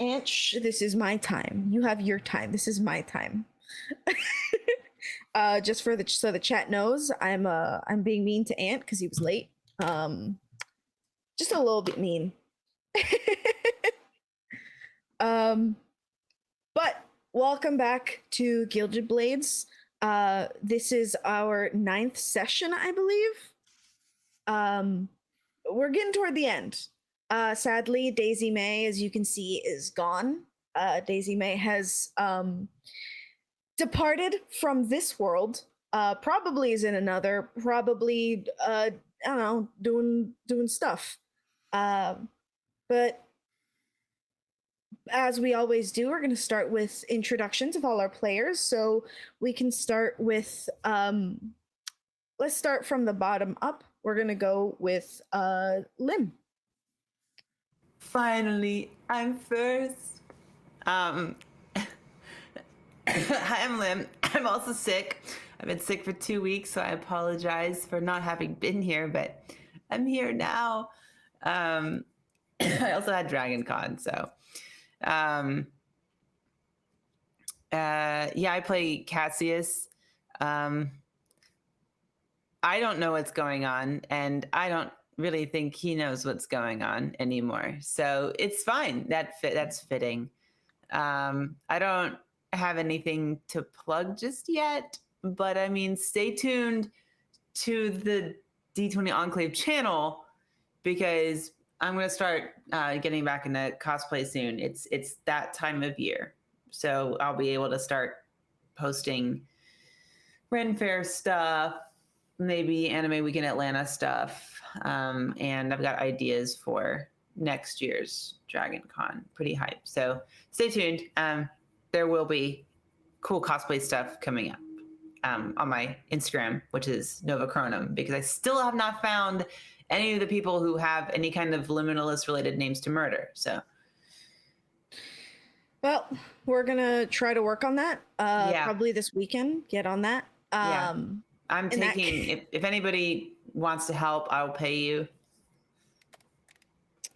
Ant, this is my time. You have your time. This is my time. Just for so the chat knows, I'm being mean to Ant because he was late. Just a little bit mean. But welcome back to Gilded Blades. This is our 9th session, I believe. We're getting toward the end. Sadly, Daisy May, as you can see, is gone. Daisy May has departed from this world. Probably is in another. Probably, I don't know, doing stuff. But as we always do, we're going to start with introductions of all our players. So we can start with, let's start from the bottom up. We're going to go with Lim. Finally, I'm first. Hi, I'm Lim. I'm also sick. I've been sick for 2 weeks, so I apologize for not having been here, but I'm here now. I also had Dragon Con, so yeah, I play Cassius. I don't know what's going on, and I don't really think he knows what's going on anymore. So it's fine. That's fitting. I don't have anything to plug just yet, but I mean, stay tuned to the D20 Enclave channel because I'm going to start getting back into cosplay soon. It's that time of year. So I'll be able to start posting Ren Fair stuff, maybe Anime Week in Atlanta stuff. And I've got ideas for next year's Dragon Con. Pretty hyped. So stay tuned. There will be cool cosplay stuff coming up on my Instagram, which is Nova Chronum, because I still have not found any of the people who have any kind of liminalist related names to murder. So, well, we're gonna try to work on that. Yeah. Probably this weekend. Get on that. Yeah. I'm taking. If anybody wants to help, I'll pay you.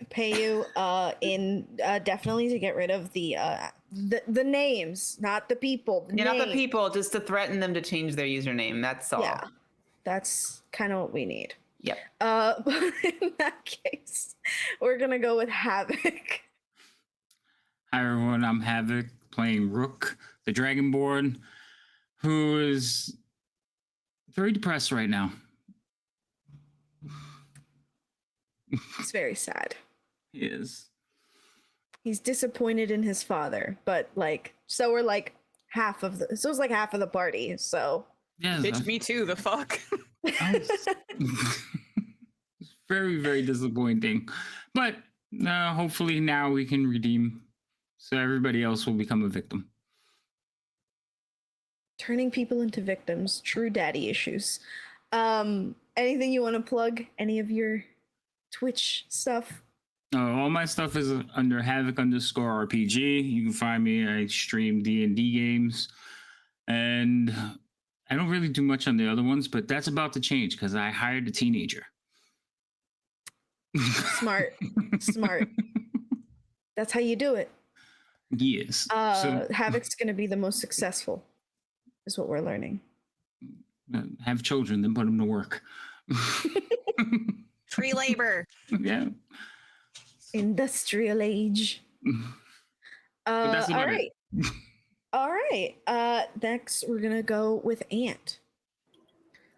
Pay you in definitely to get rid of the names, not the people. Not the people, just to threaten them to change their username. That's all. Yeah, that's kind of what we need. Yep. But in that case, we're gonna go with Havoc. Hi everyone, I'm Havoc, playing Rook, the Dragonborn, who is very depressed right now. It's very sad. He is. He's disappointed in his father, but so we're half of the party. So yes, bitch, me too. The fuck. It's very, very disappointing. But hopefully now we can redeem, so everybody else will become a victim. Turning people into victims, true daddy issues. Anything you want to plug? Any of your Twitch stuff? All my stuff is under Havoc_RPG. You can find me. I stream D&D games, and I don't really do much on the other ones, but that's about to change because I hired a teenager. Smart. That's how you do it. Yes. Havoc's going to be the most successful, is what we're learning. Have children, then put them to work. Free labor. Yeah. Industrial age. All right. All right. Next, we're going to go with Ant.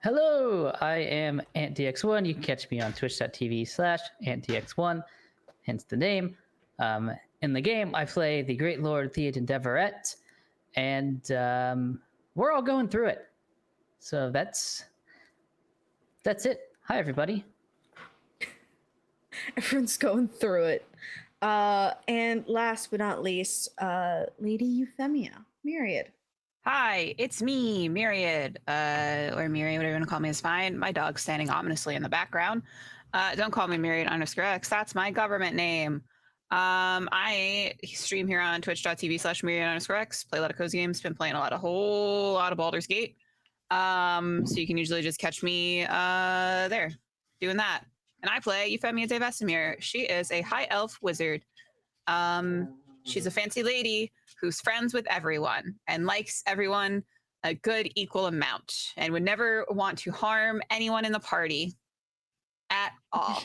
Hello, I am AntDX1. You can catch me on twitch.tv/AntDX1, hence the name. In the game, I play the Great Lord Theoden Deverett, and we're all going through it. So that's it. Hi, everybody. Everyone's going through it. And last but not least, Lady Euphemia, Myriad. Hi, it's me, Myriad, or Myriad, whatever you want to call me is fine. My dog's standing ominously in the background. Don't call me Myriad_X. That's my government name. I stream here on twitch.tv/Myriad_X. Play a lot of cozy games. Been playing a whole lot of Baldur's Gate. So you can usually just catch me there doing that. And I play Euphemia de Vesemir. She is a high elf wizard. She's a fancy lady who's friends with everyone and likes everyone a good equal amount and would never want to harm anyone in the party at all.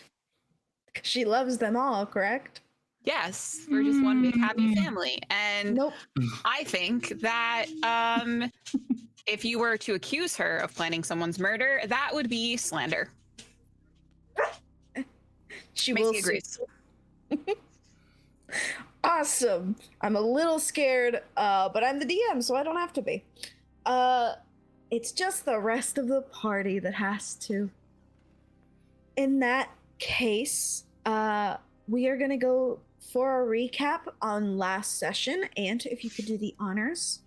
She loves them all, correct? Yes, we're just one big happy family. And Nope. I think that if you were to accuse her of planning someone's murder, that would be slander. She Macy will agrees. Awesome. I'm a little scared, but I'm the DM, so I don't have to be. It's just the rest of the party that has to. In that case, we are gonna go for a recap on last session, and if you could do the honors.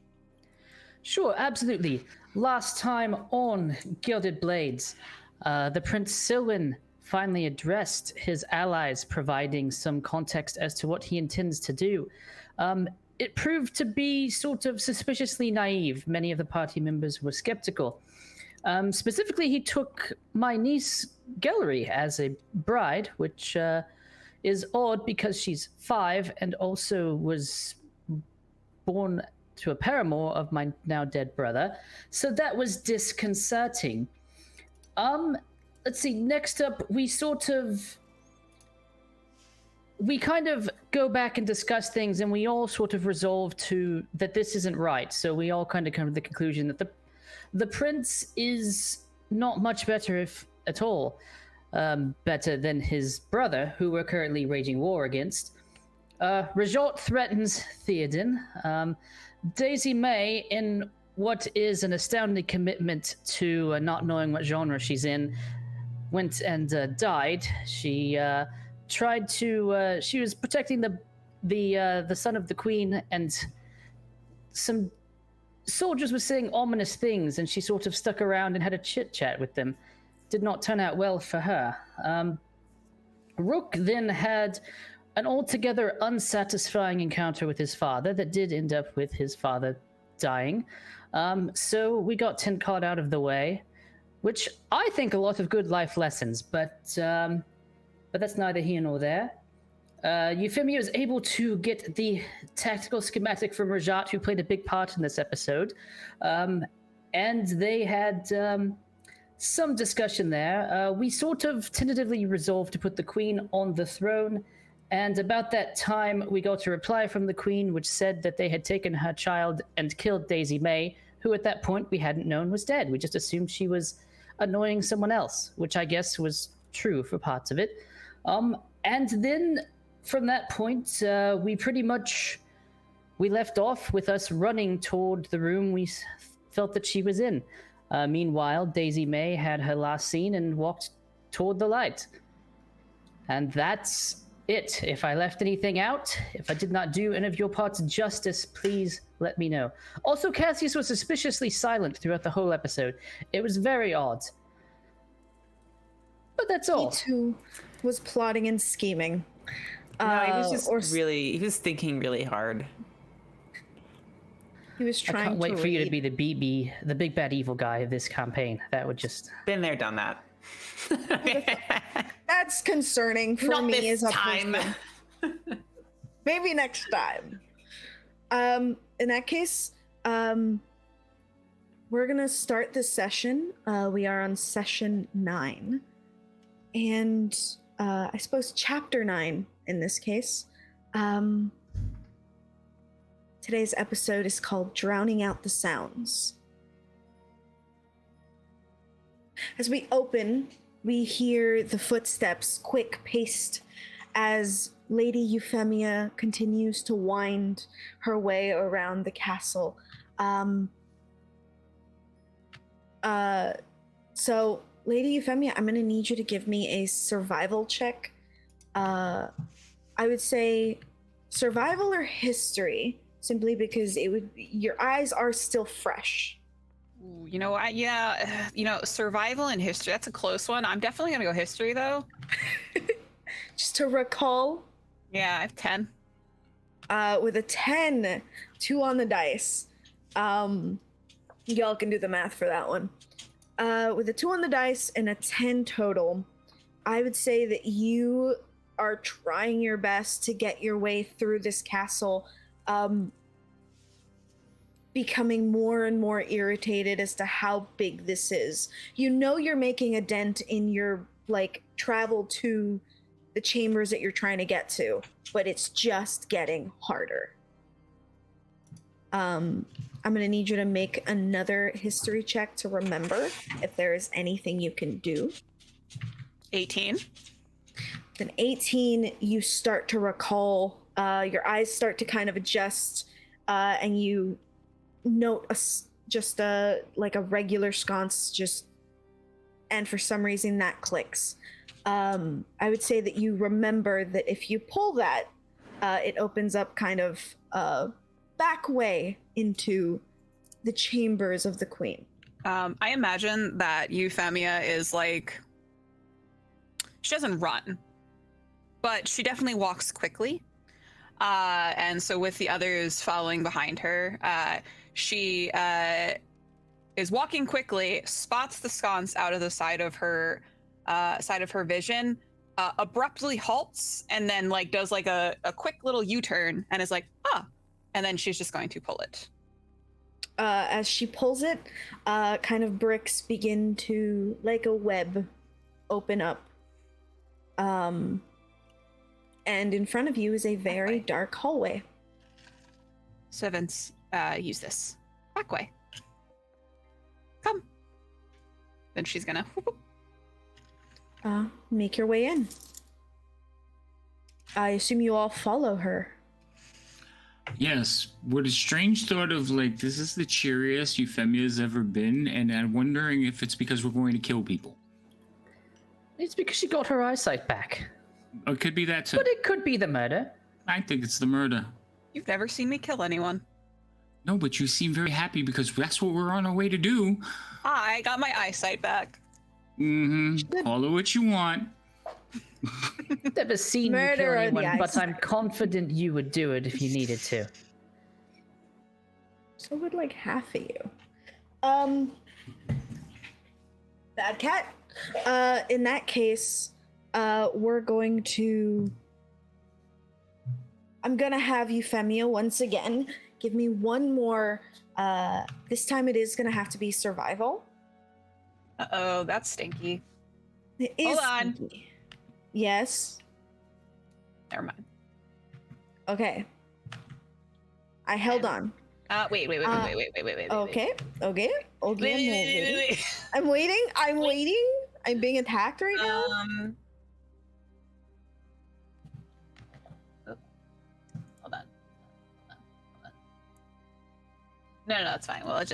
Sure, absolutely. Last time on Gilded Blades, the Prince Silwyn finally addressed his allies, providing some context as to what he intends to do. It proved to be sort of suspiciously naive. Many of the party members were skeptical. Specifically, he took my niece, Gellery, as a bride, which is odd because she's 5 and also was born to a paramour of my now dead brother. So that was disconcerting. Let's see, next up, we kind of go back and discuss things, and we all sort of resolve to that this isn't right. So we all kind of come to the conclusion that the prince is not much better, if at all, better than his brother, who we're currently waging war against. Rajot threatens Theoden. Daisy May, in what is an astounding commitment to not knowing what genre she's in, went and died. She tried to. She was protecting the son of the queen, and some soldiers were saying ominous things, and she sort of stuck around and had a chit chat with them. Did not turn out well for her. Rook then had an altogether unsatisfying encounter with his father that did end up with his father dying. So we got Tincard out of the way, which I think a lot of good life lessons, but that's neither here nor there. Euphemia was able to get the tactical schematic from Rajat, who played a big part in this episode. And they had some discussion there. We sort of tentatively resolved to put the queen on the throne. And about that time, we got a reply from the queen, which said that they had taken her child and killed Daisy May, who at that point we hadn't known was dead. We just assumed she was annoying someone else, which I guess was true for parts of it. And then from that point, we left off with us running toward the room we felt that she was in. Meanwhile, Daisy May had her last scene and walked toward the light. And that's it. If I left anything out, if I did not do any of your parts justice, please let me know. Also, Cassius was suspiciously silent throughout the whole episode. It was very odd. But that's all. He too was plotting and scheming. No, he was just he was thinking really hard. He was trying. I can't wait for you to read. be the big bad evil guy of this campaign. That would just Been there, done that. That's concerning for Not me this as a time. person. Maybe next time. In that case, we're gonna start this session. We are on session 9, and I suppose chapter 9 in this case. Today's episode is called "Drowning Out the Sounds." As we open, we hear the footsteps, quick-paced, as Lady Euphemia continues to wind her way around the castle. So, Lady Euphemia, I'm going to need you to give me a survival check. I would say survival or history, simply because your eyes are still fresh. Ooh, you know what? Yeah, survival and history, that's a close one. I'm definitely going to go history, though. Just to recall, Yeah, I have 10. with a 10, 2 on the dice. Y'all can do the math for that one. With a 2 on the dice and a 10 total, I would say that you are trying your best to get your way through this castle, becoming more and more irritated as to how big this is. You know you're making a dent in your like travel to the chambers that you're trying to get to, but it's just getting harder. I'm gonna need you to make another history check to remember if there is anything you can do. 18. Then 18, you start to recall, your eyes start to kind of adjust, and you note just a like a regular sconce, just, and for some reason that clicks. I would say that you remember that if you pull that, it opens up kind of a back way into the chambers of the queen. I imagine that Euphemia is like, she doesn't run, but she definitely walks quickly. And so with the others following behind her, she is walking quickly, spots the sconce out of the side of her vision, abruptly halts, and then like does like a quick little U-turn and is like, and then she's just going to pull it. As she pulls it, kind of bricks begin to, like a web, open up. And in front of you is a very dark hallway. So Vince, use this back way. Come. Then she's gonna Make your way in. I assume you all follow her. Yes, with a strange thought of like, this is the cheeriest Euphemia's ever been, and I'm wondering if it's because we're going to kill people. It's because she got her eyesight back. It could be that too. But it could be the murder. I think it's the murder. You've never seen me kill anyone. No, but you seem very happy because that's what we're on our way to do. I got my eyesight back. Mm-hmm. Call it what you want. Never seen you Murder kill or the anyone, but I'm eyesight. confident you would do it if you needed to. So would like half of you. Bad cat. In that case, we're going to. I'm gonna have Euphemia once again. Give me one more. This time it is gonna have to be survival. Uh-oh, that's stinky. It is Hold on. sneaky. Yes. Never mind. Okay. I held on. Wait. Okay. Okay. Okay. Wait. I'm waiting. I'm waiting. I'm being attacked right now. Hold on. No, it's fine. Well, if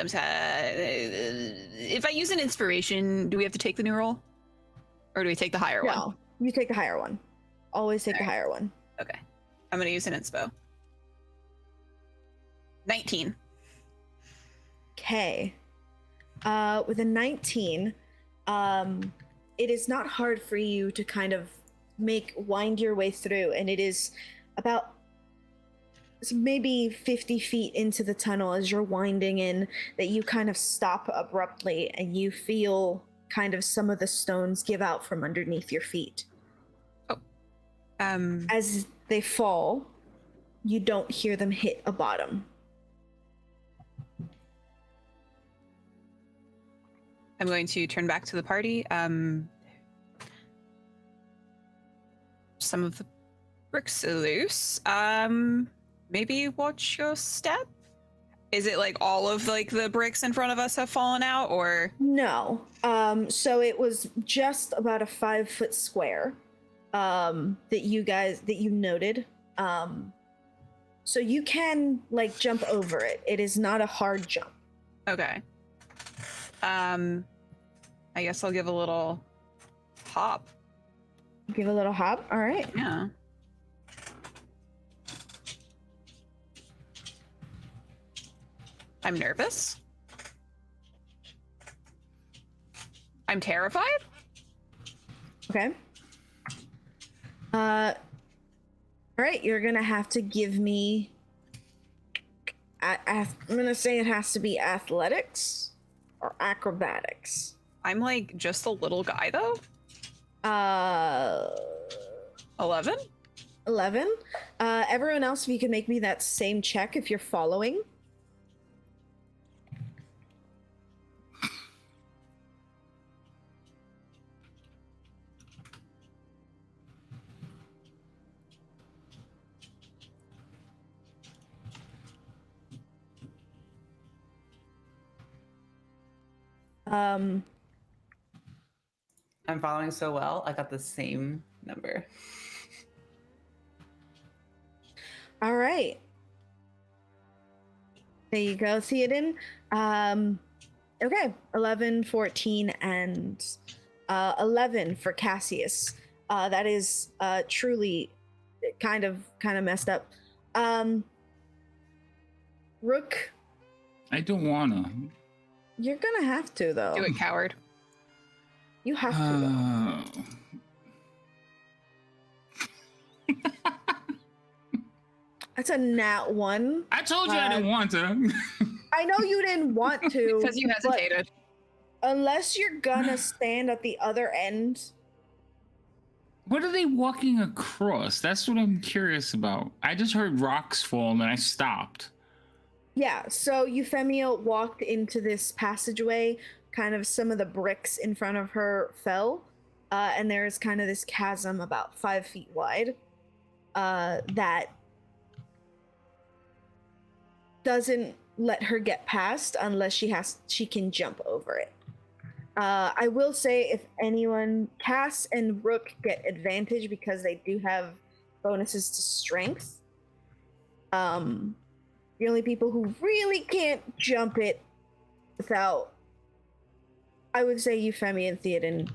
I use an inspiration, do we have to take the new roll? Or do we take the higher one? No, you take the higher one. Always take the higher one. Okay. I'm going to use an inspo. 19. Okay. With a 19, it is not hard for you to kind of wind your way through, and it is about maybe 50 feet into the tunnel as you're winding in that you kind of stop abruptly and you feel kind of some of the stones give out from underneath your feet. As they fall, you don't hear them hit a bottom. I'm going to turn back to the party. Some of the bricks are loose. Maybe watch your step? Is it like all of like the bricks in front of us have fallen out, or? No. So it was just about a 5-foot square that you noted. So you can like jump over it. It is not a hard jump. Okay. I guess I'll give a little hop. Give a little hop. All right. Yeah. I'm nervous. I'm terrified. Okay. All right. You're gonna have to give me. I'm gonna say it has to be athletics or acrobatics. I'm like just a little guy though. 11? 11. Everyone else, if you could make me that same check if you're following. I'm following so well. I got the same number. All right. There you go, Theoden. Okay, 11, 14, and 11 for Cassius. That is truly kind of messed up. Rook, I don't wanna. you're gonna have to though. Do it, coward. You have to though. That's a nat 1. I told you I didn't want to. I know you didn't want to. Because you but hesitated. unless you're gonna stand at the other end. What are they walking across? That's what I'm curious about. I just heard rocks fall and I stopped. Yeah, so Euphemia walked into this passageway. Kind of some of the bricks in front of her fell. And there is kind of this chasm about 5 feet wide that doesn't let her get past unless she can jump over it. I will say, if anyone, Cass and Rook get advantage because they do have bonuses to strength. The only people who really can't jump it without, I would say Euphemia and Theoden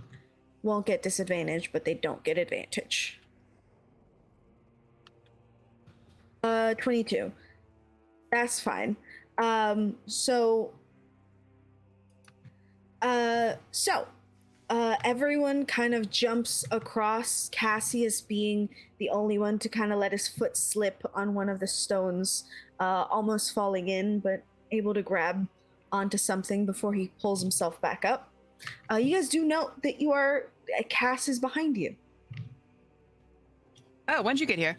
won't get disadvantage, but they don't get advantage. 22. That's fine. Everyone kind of jumps across, Cassius being the only one to kind of let his foot slip on one of the stones, almost falling in, but able to grab onto something before he pulls himself back up. You guys do note that Cass is behind you. Oh, when'd you get here?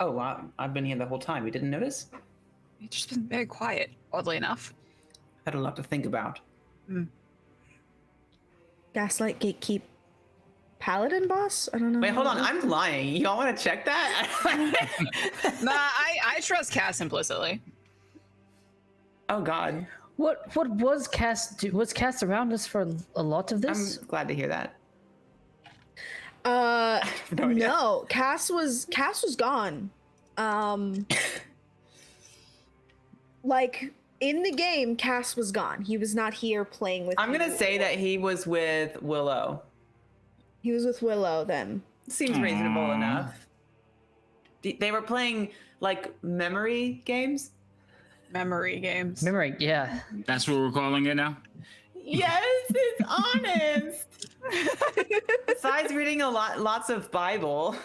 Oh, wow. I've been here the whole time. You didn't notice? You've just been very quiet, oddly enough. Had a lot to think about. Gaslight, Gatekeep, Paladin boss? I don't know. Wait, hold on. I'm lying. Y'all want to check that? Nah, I trust Cass implicitly. Oh, God. What was cast? Was cast around us for a lot of this? I'm glad to hear that. No, idea. Cass was gone. Like in the game, Cass was gone. He was not here playing with. I'm going to say that he was with Willow. He was with Willow then. Seems reasonable enough. They were playing like memory games. Memory games. Memory, yeah. That's what we're calling it now? Yes, it's honest. Besides reading lots of Bible.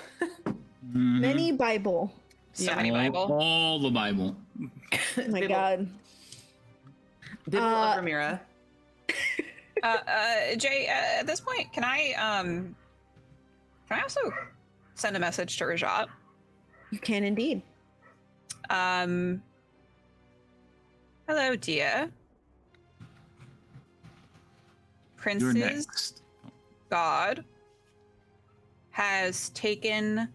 Mhm. Many Bible. So many Bible. All the Bible. Oh my God. Bible of Ramira. Jay, at this point, can I also send a message to Rajat? You can indeed. Hello, dear. You're Prince's next. God has taken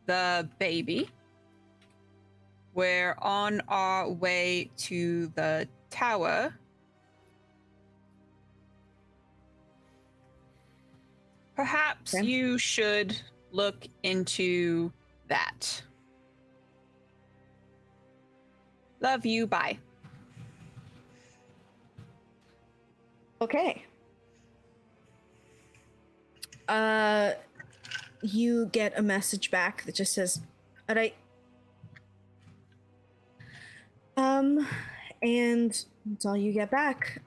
the baby. We're on our way to the tower. Perhaps Okay. you should look into that. Love you. Bye. Okay. You get a message back that just says, "All right." And that's all you get back.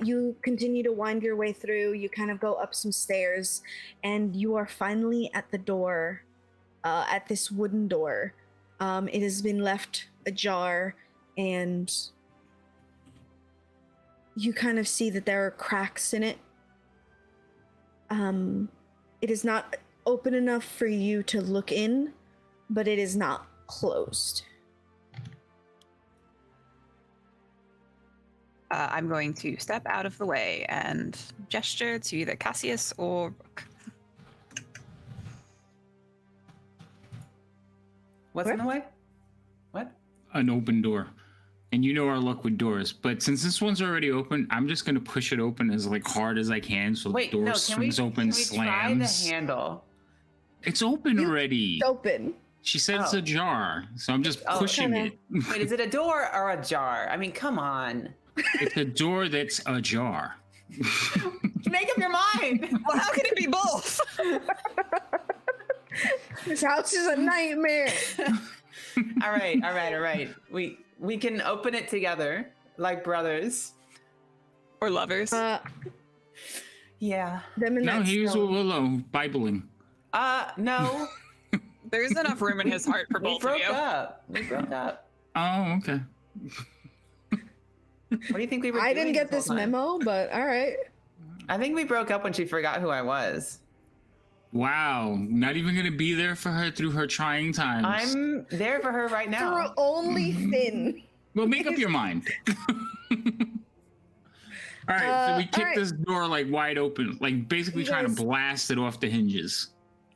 You continue to wind your way through. You kind of go up some stairs, and you are finally at the door, at this wooden door. It has been left ajar, and you kind of see that there are cracks in it. It is not open enough for you to look in, but it is not closed. I'm going to step out of the way and gesture to either Cassius or Rook. What's in the way? What? An open door. And you know our luck with doors, but since this one's already open, I'm just gonna push it open as like hard as I can, so Wait, the door no. swings open, can we try the slams. handle? It's open already. It's open. She said it's Oh. a jar, so I'm just Oh, pushing kinda- it. Wait, is it a door or a jar? I mean, come on. It's a door that's a jar. Make up your mind. Well, how can it be both? This house is a nightmare. All right. We can open it together like brothers. Or lovers? Yeah. Them and No, that he was stone. Willow Bibling. No. There's enough room in his heart for We both of broke you. up. We broke up. Oh, okay. What do you think we were I doing didn't get whole this time? memo, but all right. I think we broke up when she forgot who I was. Wow, not even gonna be there for her through her trying times. I'm there for her right Through now. only Finn. Well, make up your mind. All right, so we kick all right. this door like wide open, like basically You trying guys- to blast it off the hinges.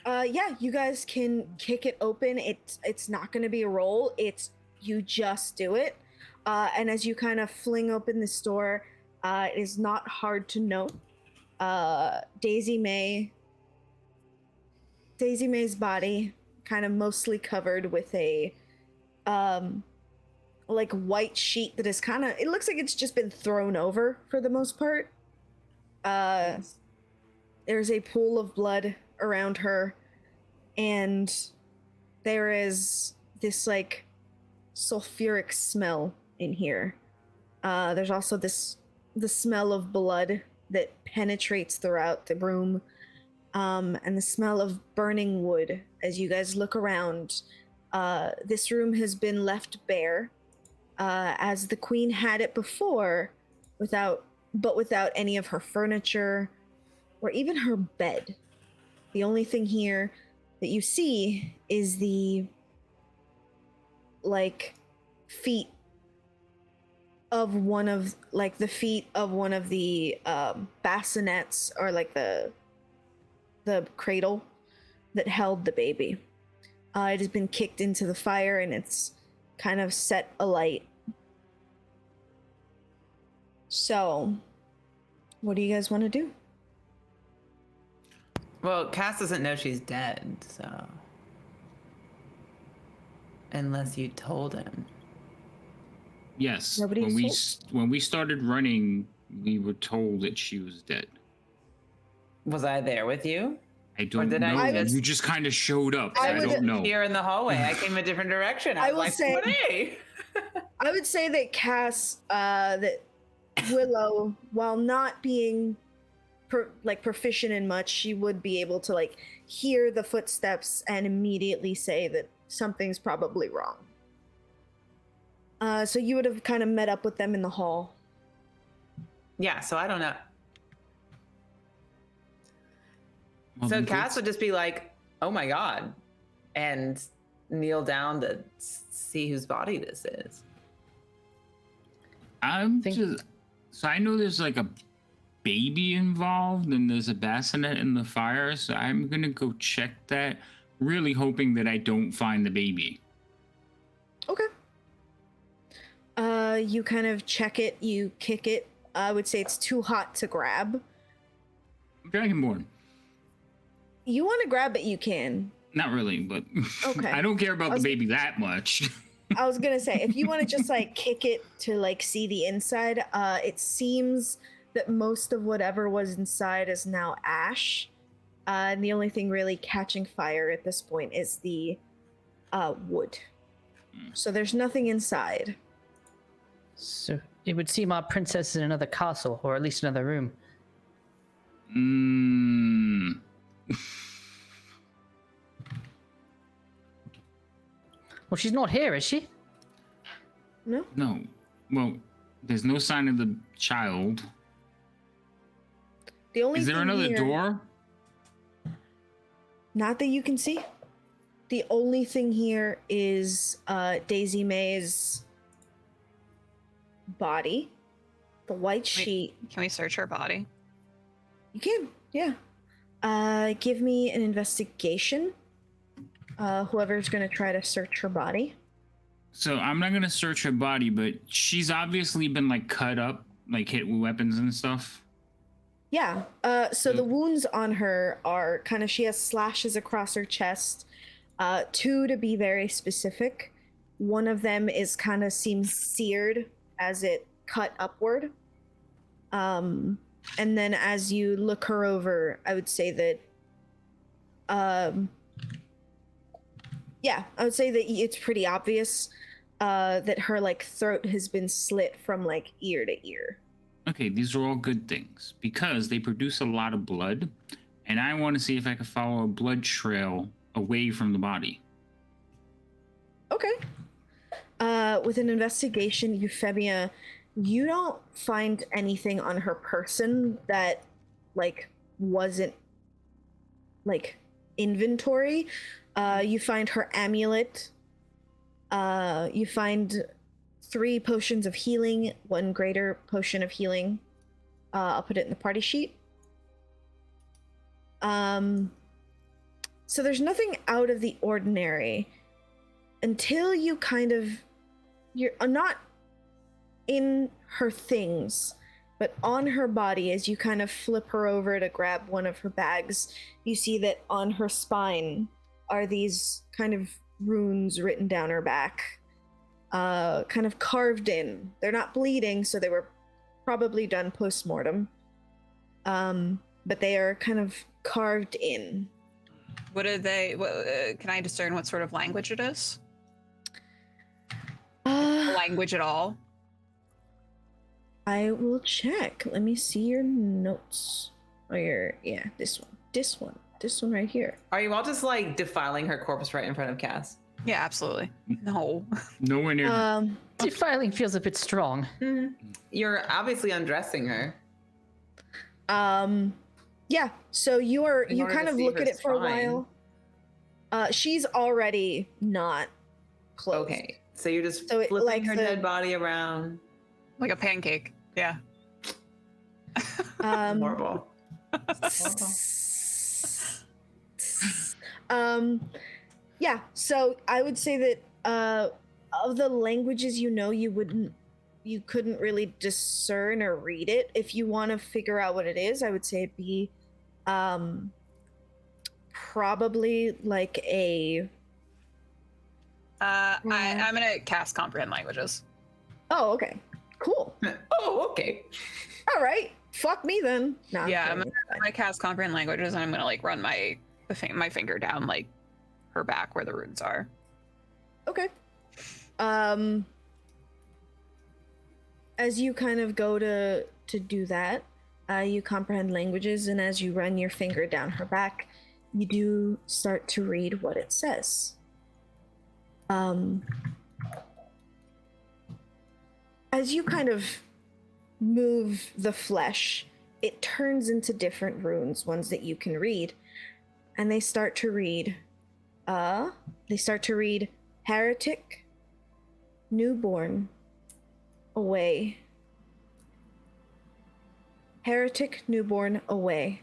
Yeah, you guys can kick it open. It's not going to be a roll. It's you just do it. And as you kind of fling open this door, it is not hard to note. Daisy May's body kind of mostly covered with a like white sheet that is kind of, it looks like it's just been thrown over for the most part. There's a pool of blood around her, and there is this like sulfuric smell in here. There's also the smell of blood that penetrates throughout the room, and the smell of burning wood as you guys look around. This room has been left bare, as the queen had it before, without any of her furniture or even her bed. The only thing here that you see is the like feet of one of the bassinets, or like the cradle that held the baby. It has been kicked into the fire and it's kind of set alight. So, what do you guys want to do? Well, Cass doesn't know she's dead, so. Unless you told him. Yes, Nobody when we started running, we were told that she was dead. Was I there with you? I don't did I know. just- You just kind of showed up. So I I, would- don't know. Here in the hallway. I came a different direction. I I will was like, say- "What, hey?" I would say that that Willow, while not being proficient in much, she would be able to like hear the footsteps and immediately say that something's probably wrong. So you would have kind of met up with them in the hall. Yeah, so I don't know. Well, So then Cass would just be like, "Oh my god," and kneel down to see whose body this is. So I know there's like a baby involved and there's a bassinet in the fire, so I'm gonna go check that, really hoping that I don't find the baby. Okay. You kind of check it, you kick it. I would say it's too hot to grab. Dragonborn. You want to grab it, you can. Not really, but Okay. I don't care about the was- baby that much. I was gonna say, if you want to just like kick it to like see the inside, it seems that most of whatever was inside is now ash, and the only thing really catching fire at this point is the wood. So there's nothing inside. So it would seem our princess is in another castle, or at least another room. Well, she's not here, is she? No. No. Well, there's no sign of the child. The only Is there thing another here- door? Not that you can see. The only thing here is Daisy May's body, the white sheet. Can we search her body? You can, yeah. Give me an investigation. Whoever's gonna try to search her body. So I'm not gonna search her body, but she's obviously been like cut up, like hit with weapons and stuff. Yeah. So the wounds on her are kind of, she has slashes across her chest. Two to be very specific. One of them is kind of seems seared as it cut upward. And then as you look her over, I would say that yeah, I would say that it's pretty obvious that her like throat has been slit from like ear to ear. Okay, these are all good things because they produce a lot of blood, and I want to see if I can follow a blood trail away from the body. Okay. With an investigation, Euphemia, you don't find anything on her person that like wasn't like inventory. You find her amulet. You find 3 potions of healing, 1 greater potion of healing. I'll put it in the party sheet. So there's nothing out of the ordinary until you kind of, you're not in her things, but on her body. As you kind of flip her over to grab one of her bags, you see that on her spine are these kind of runes written down her back, kind of carved in. They're not bleeding, so they were probably done post-mortem, but they are kind of carved in. What are they? Can I discern what sort of language it is? Language at all? I will check. Let me see your notes. Oh, yeah, this one right here. Are you all just like defiling her corpse right in front of Cass? Yeah, absolutely. No. Nowhere near. Defiling feels a bit strong. You're obviously undressing her. Yeah. So you In order kind to of see look her at it for spine. a while. She's already not clothed. Okay, so you're just So it- flipping like her the- dead body around. Like a pancake. Yeah. Horrible. Yeah, so I would say that of the languages you couldn't really discern or read it. If you want to figure out what it is, I would say it'd be probably like a I'm gonna cast comprehend languages. oh, okay, cool, Oh, okay. all right, fuck me then. No, Yeah, kidding, I'm it's fine. gonna cast comprehend languages, and I'm gonna like run my finger down like her back where the runes are. Okay. As you kind of go to do that, you comprehend languages, and as you run your finger down her back, you do start to read what it says. As you kind of move the flesh, it turns into different runes, ones that you can read, and they start to read heretic, newborn, away. Heretic, newborn, away.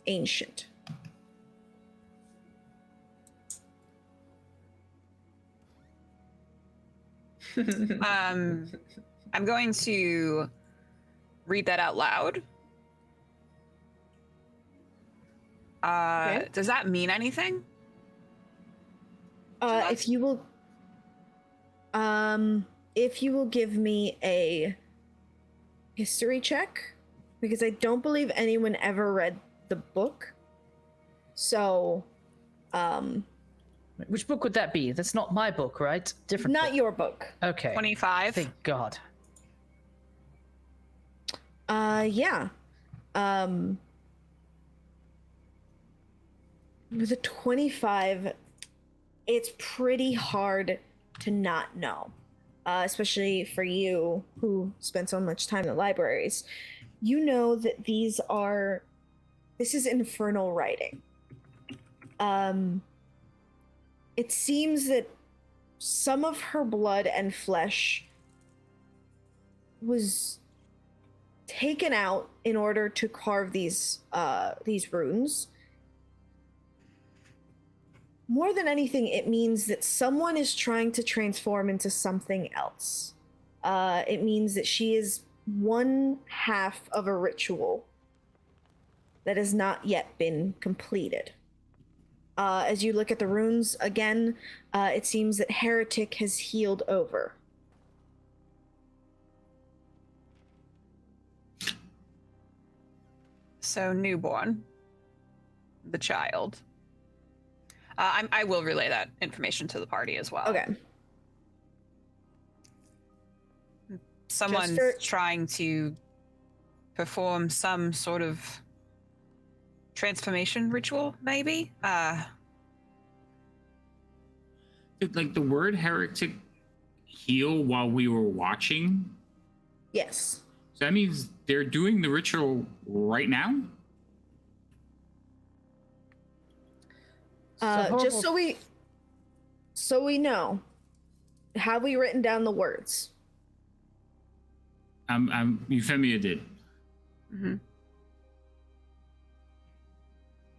Ancient. I'm going to read that out loud. Okay. Does that mean anything? If you will give me a history check, because I don't believe anyone ever read the book. So, Which book would that be? That's not my book, right? Different. not book. your book. Okay. 25. Thank God. Yeah. With a 25, it's pretty hard to not know, especially for you who spend so much time in the libraries. You know that this is infernal writing. it seems that some of her blood and flesh was taken out in order to carve these runes. More than anything, it means that someone is trying to transform into something else. It means that she is one half of a ritual that has not yet been completed. As you look at the runes again, it seems that Heretic has healed over. So newborn, the child. I will relay that information to the party as well. Okay. Someone's trying to perform some sort of transformation ritual, maybe? Did like the word heretic heal while we were watching? Yes. So that means they're doing the ritual right now? Just so we know, have we written down the words? Euphemia did. Mm-hmm.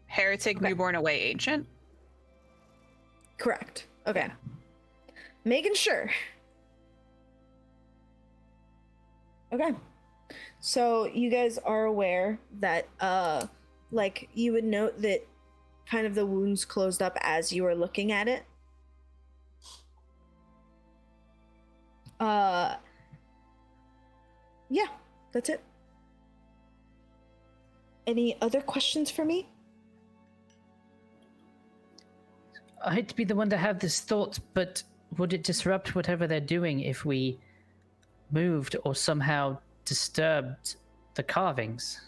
Heretic, Okay. newborn, away, ancient. Correct. Okay. Making sure. Okay. So you guys are aware that like you would note that kind of the wounds closed up as you were looking at it. Yeah, that's it. Any other questions for me? I hate to be the one to have this thought, but would it disrupt whatever they're doing if we moved or somehow disturbed the carvings?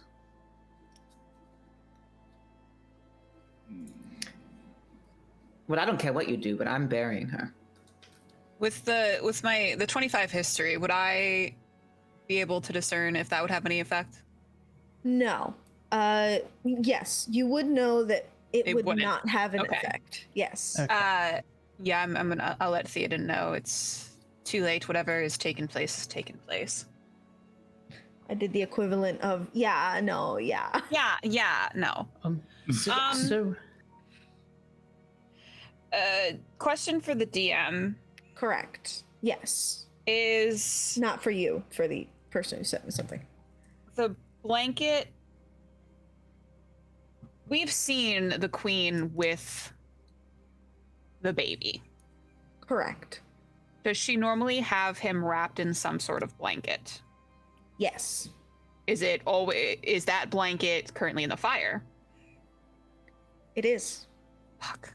Well, I don't care what you do, but I'm burying her. With the 25 history, would I be able to discern if that would have any effect? No. Yes, you would know that it would wouldn't. not have an Okay. effect. Yes. Okay. Yeah, I'll let Theoden know it's too late. Whatever is taking place is taking place. I did the equivalent of yeah, no, yeah. Yeah, no. So Question for the DM Correct. Yes. is Not for you, for the person who sent me something. the blanket. We've seen the queen with the baby. Correct. Does she normally have him wrapped in some sort of blanket? Yes. Is that blanket currently in the fire? It is. Fuck.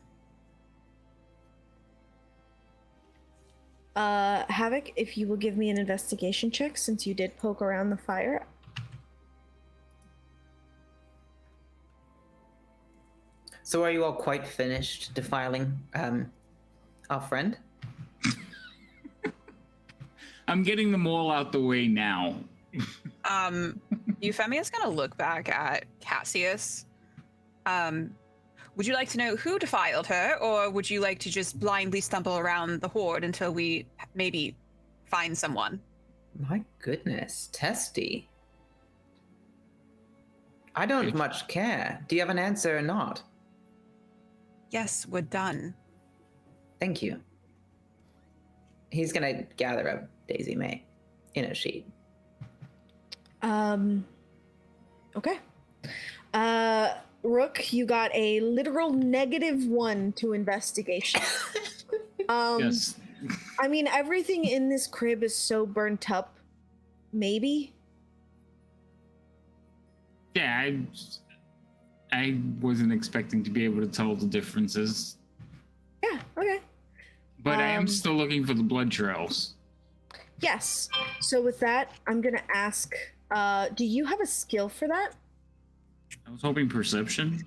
Havoc, if you will give me an investigation check since you did poke around the fire. So are you all quite finished defiling our friend? I'm getting them all out the way now. Euphemia's gonna look back at Cassius. Would you like to know who defiled her, or would you like to just blindly stumble around the horde until we maybe find someone? My goodness, testy. I don't much care. Do you have an answer or not? Yes, we're done. Thank you. He's gonna gather up Daisy May in a sheet. Okay. Rook, you got a literal -1 to investigation. Yes. I mean, everything in this crib is so burnt up. Maybe. Yeah, I wasn't expecting to be able to tell the differences, Yeah, okay. but I am still looking for the blood trails. Yes. So with that, I'm gonna ask, do you have a skill for that? I was hoping perception.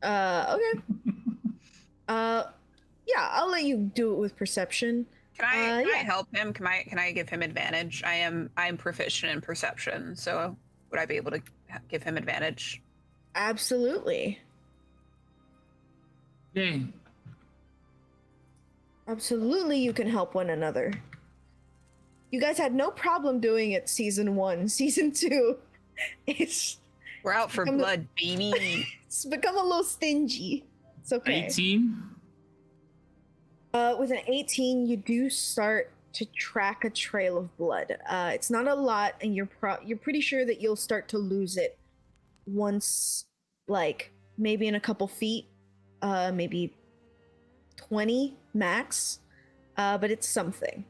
Okay. Yeah, I'll let you do it with perception. Can I yeah. help him? Can I give him advantage? I'm proficient in perception, so would I be able to give him advantage? Absolutely. Yay. Absolutely, you can help one another. You guys had no problem doing it season 1. Season 2, We're out for become blood, baby. it's become a little stingy. It's okay. 18? With an 18, you do start to track a trail of blood. It's not a lot, and you're pretty sure that you'll start to lose it once, like maybe in a couple feet, maybe 20 max. But it's something.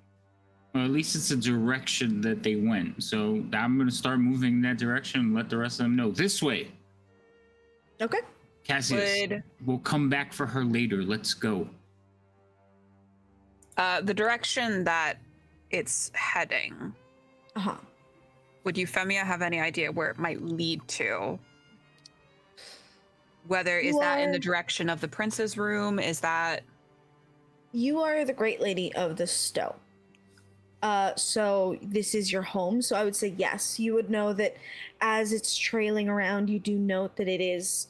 Well, at least it's a direction that they went. So I'm going to start moving in that direction and let the rest of them know. This way. Okay. Cassius, we'll come back for her later. Let's go. The direction that it's heading. Uh-huh. Would Euphemia have any idea where it might lead to? Whether is that in the direction of the prince's room? Is that... You are the Great Lady of the Stowe. So this is your home. So I would say yes. You would know that as it's trailing around, you do note that it is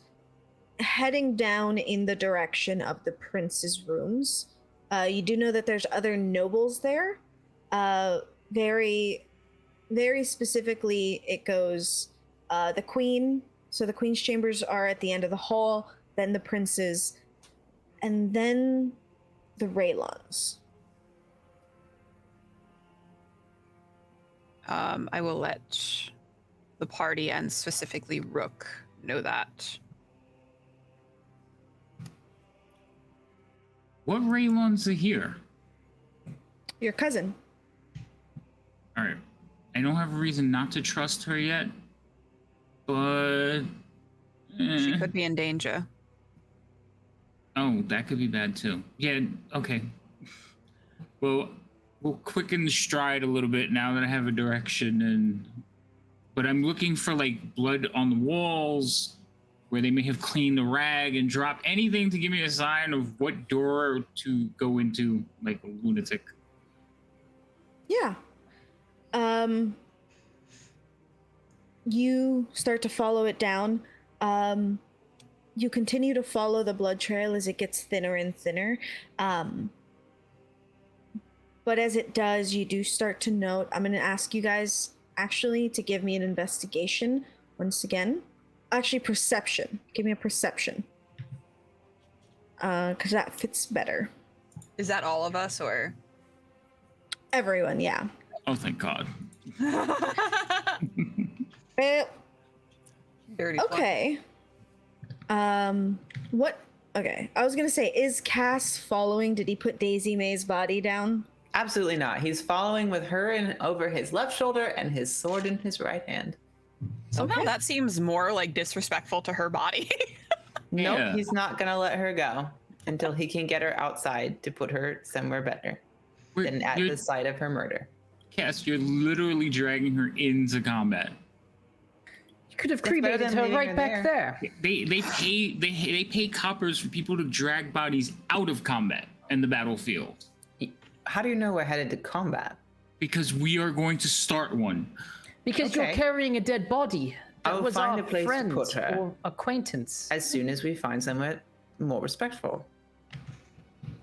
heading down in the direction of the prince's rooms. You do know that there's other nobles there. Very, very specifically, it goes the queen. So the queen's chambers are at the end of the hall, then the prince's, and then the Raylons. I will let the party and specifically Rook know that. What Raylons are here? Your cousin. All right. I don't have a reason not to trust her yet, but... She could be in danger. Oh, that could be bad too. Yeah, okay. Well, we'll quicken the stride a little bit now that I have a direction, but I'm looking for like blood on the walls where they may have cleaned the rag and dropped anything to give me a sign of what door to go into, like a lunatic. Yeah. You start to follow it down. You continue to follow the blood trail as it gets thinner and thinner. But as it does, you do start to note, I'm going to ask you guys actually to give me an investigation once again. Actually, perception. Give me a perception. Because that fits better. Is that all of us or? Everyone, yeah. Oh, thank God. Dirty Okay. What? Okay. I was going to say, is Cass following? Did he put Daisy May's body down? Absolutely not. He's following with her in over his left shoulder and his sword in his right hand. Somehow that seems more like disrespectful to her body. Nope, Yeah. he's not gonna let her go until he can get her outside to put her somewhere better than at the site of her murder. Cass, you're literally dragging her into combat. You could have That's better cremated than her leaving right her back there. They pay coppers for people to drag bodies out of combat and the battlefield. How do you know we're headed to combat? Because we are going to start one. Because you're Okay. carrying a dead body. That I'll was find our a place to friend put her. or acquaintance. As soon as we find somewhere more respectful.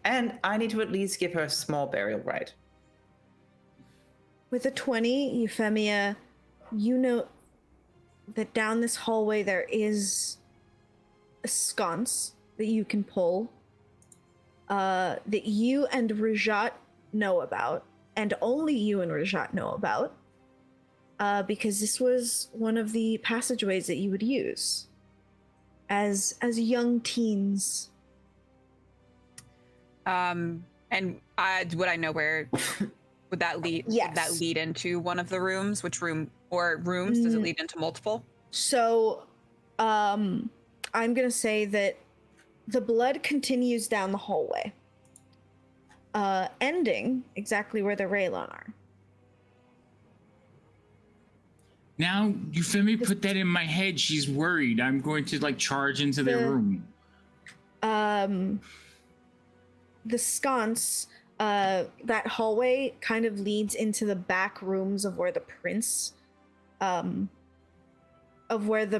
And I need to at least give her a small burial rite. With a 20, Euphemia, you note that down this hallway there is a sconce that you can pull, that you and Rajat know about, and only you and Rajat know about, because this was one of the passageways that you would use as young teens. And would I know where would that lead? Yes. Would that lead into one of the rooms? Which room or rooms? Does it lead into multiple? So, I'm gonna say that the blood continues down the hallway, ending exactly where the Raylon are. Now, Euphemia put that in my head. She's worried. I'm going to like charge into their room. The sconce, that hallway kind of leads into the back rooms of where the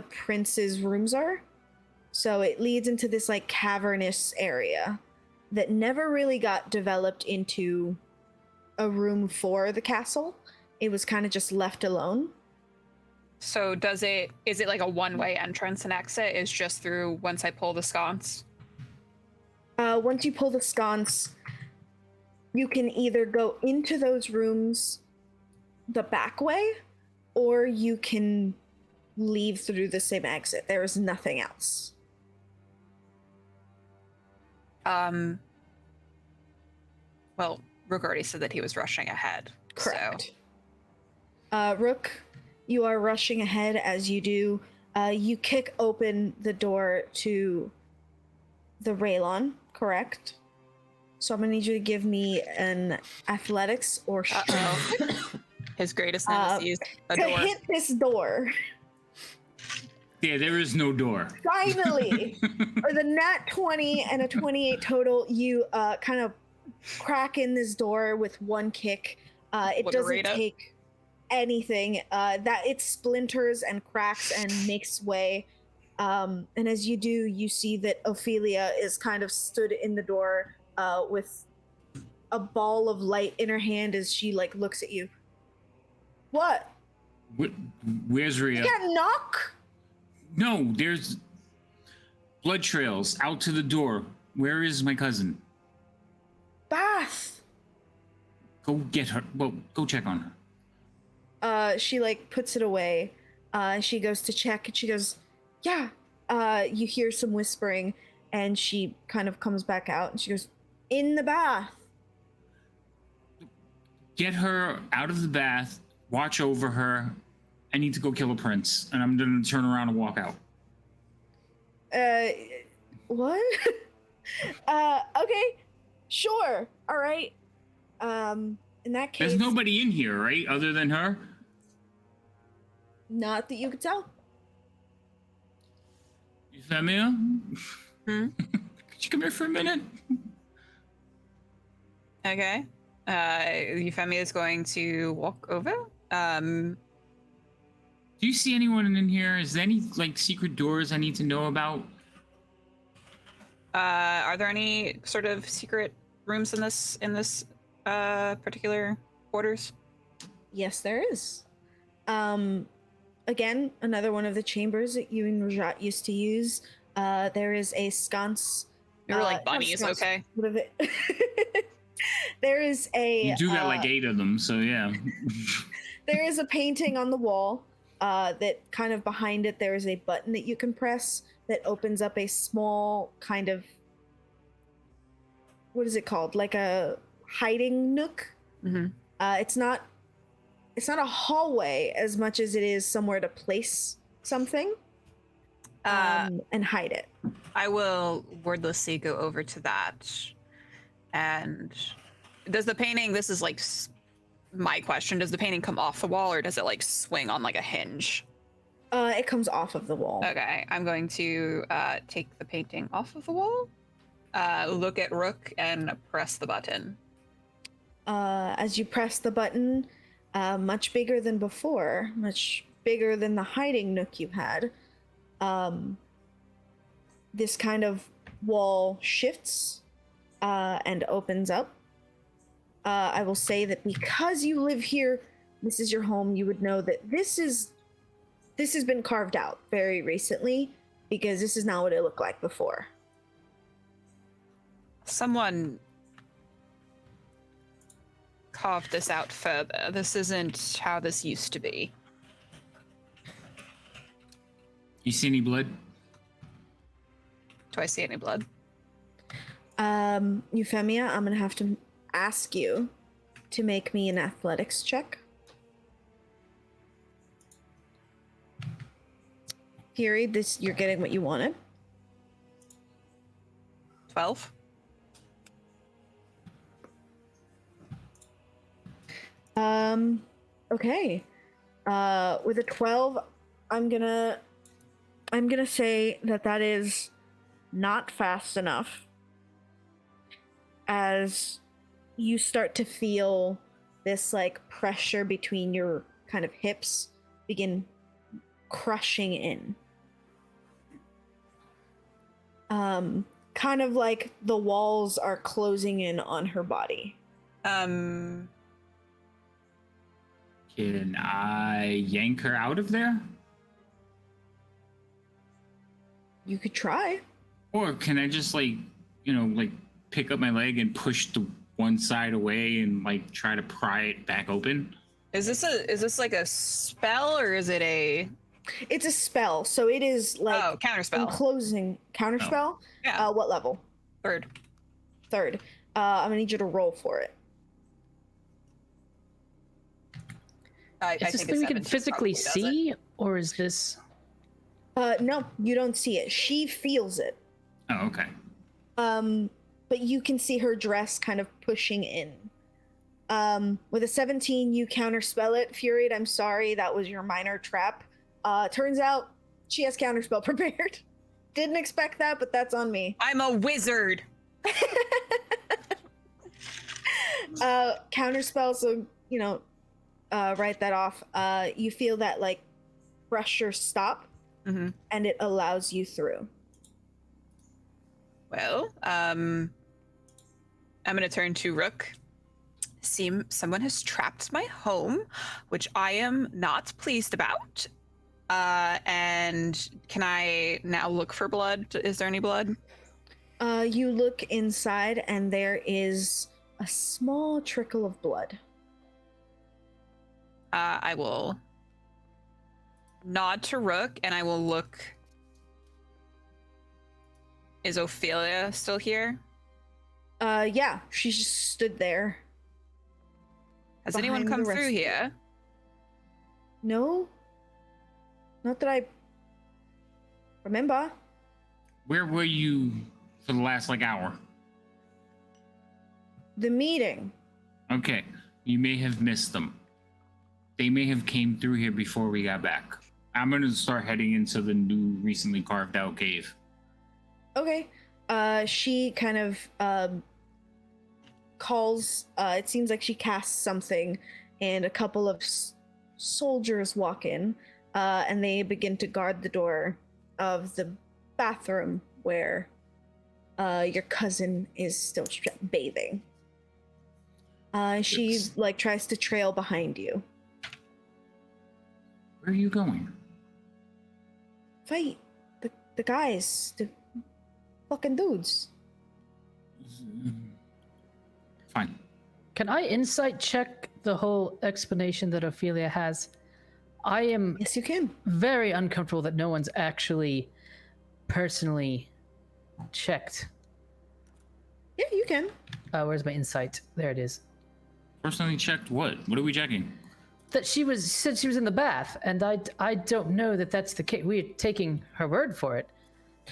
prince's rooms are. So it leads into this like cavernous area that never really got developed into a room for the castle. It was kind of just left alone. So is it like a one-way entrance and exit is just through once I pull the sconce? Once you pull the sconce, you can either go into those rooms the back way, or you can leave through the same exit. There is nothing else. Well, Rook already said that he was rushing ahead. Correct. So. Rook, you are rushing ahead. As you do, you kick open the door to the Raylon, correct? So I'm gonna need you to give me an athletics or Uh-oh. His greatest nemesis, a to door. hit this door. Yeah, there is no door. Finally, with a nat 20 and a 28 total, you kind of crack in this door with one kick. It doesn't Liberate it. take anything. That it splinters and cracks and makes way. And as you do, you see that Ophelia is kind of stood in the door with a ball of light in her hand as she like looks at you. What? Where's Rhea? You got knock? No, there's blood trails out to the door. Where is my cousin? Bath. Go get her. Well, go check on her. She like puts it away. She goes to check and she goes, yeah. You hear some whispering and she kind of comes back out and she goes, in the bath. Get her out of the bath. Watch over her. I need to go kill a prince, and I'm gonna turn around and walk out. What? Okay, sure. All right. In that case, There's nobody in here, right? Other than her? not that you could tell. Euphemia? Hmm? Could you come here for a minute? Okay. Euphemia is going to walk over. Do you see anyone in here? Is there any like secret doors I need to know about? Are there any sort of secret rooms in this particular quarters? Yes, there is. Again, another one of the chambers that you and Rajat used to use. There is a sconce. We were like not bunnies, sconce, okay? what of it? There is a. You do got like 8 of them, so yeah. There is a painting on the wall. That kind of behind it, there is a button that you can press that opens up a small kind of. What is it called? Like a hiding nook. Mm-hmm. It's not a hallway as much as it is somewhere to place something and hide it. I will wordlessly go over to that. And does the painting, this is like my question, does the painting come off the wall or does it like swing on like a hinge? It comes off of the wall. Okay, I'm going to take the painting off of the wall, look at Rook and press the button. As you press the button, much bigger than before, much bigger than the hiding nook you had. This kind of wall shifts and opens up. I will say that because you live here, this is your home, you would know that this has been carved out very recently because this is not what it looked like before. Someone carved this out further. This isn't how this used to be. You see any blood? Do I see any blood? Euphemia, I'm gonna have to ask you to make me an athletics check. Fury, this you're getting what you wanted. 12? Okay. With a 12, I'm gonna say that is not fast enough. As you start to feel this like pressure between your kind of hips begin crushing in. kind of like the walls are closing in on her body. Can I yank her out of there? You could try. Or can I just like pick up my leg and push the one side away and like try to pry it back open? Is this like a spell or is it a? It's a spell, so it is like counterspell. enclosing counterspell. Yeah. What level? Third. Third. I'm gonna need you to roll for it. I Is this think something we a can 17 physically probably does it. see, or is this? No, you don't see it. She feels it. Oh, okay. But you can see her dress kind of pushing in. With a 17, you counterspell it. Furied, I'm sorry, that was your minor trap. Turns out she has counterspell prepared. Didn't expect that, but that's on me. I'm a wizard. Counterspell, so write that off. You feel that like pressure stop, Mm-hmm. and it allows you through. Well, I'm gonna turn to Rook. Someone has trapped my home, which I am not pleased about. And can I now look for blood? Is there any blood? You look inside, and there is a small trickle of blood. I will nod to Rook, and I will look. Is Ophelia still here? Yeah, she just stood there. Has anyone Behind come the rest through of you. here? No, not that I remember. Where were you for the last hour? The meeting. Okay, you may have missed them. They may have came through here before we got back. I'm gonna start heading into the new, recently carved out cave. Okay. She kind of calls. It seems like she casts something, and a couple of soldiers walk in, and they begin to guard the door of the bathroom where your cousin is still bathing. She Yes. tries to trail behind you. Where are you going? Fight the guys, the fucking dudes. Fine. Can I insight check the whole explanation that Ophelia has? I am Yes, you can. very uncomfortable that no one's actually personally checked. Yeah, you can. Where's my insight? There it is. Personally checked what? What are we checking? That she said she was in the bath, and I don't know that that's the case. We're taking her word for it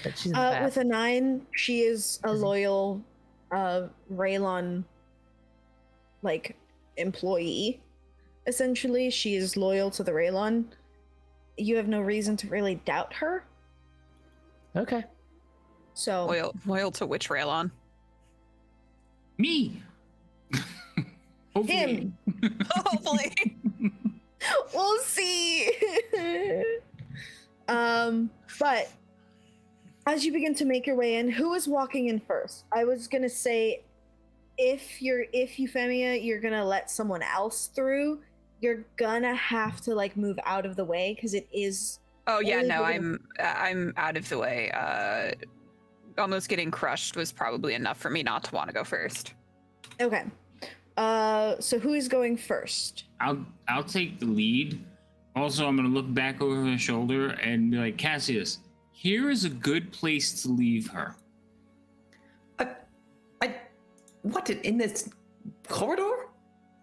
that she's in the bath. With a 9, she is a loyal Raylon employee. Essentially, she is loyal to the Raylon. You have no reason to really doubt her. Okay. So Loyal to which Raylon? Me. Hopefully. him. Hopefully. We'll see. But as you begin to make your way in, who is walking in first? I was gonna say, if Euphemia, you're gonna let someone else through, you're gonna have to move out of the way because it is. Oh yeah, Only no, we're I'm out of the way. Almost getting crushed was probably enough for me not to want to go first. Okay. So who is going first? I'll take the lead. Also, I'm gonna look back over her shoulder and be like, Cassius, here is a good place to leave her. What, in this corridor?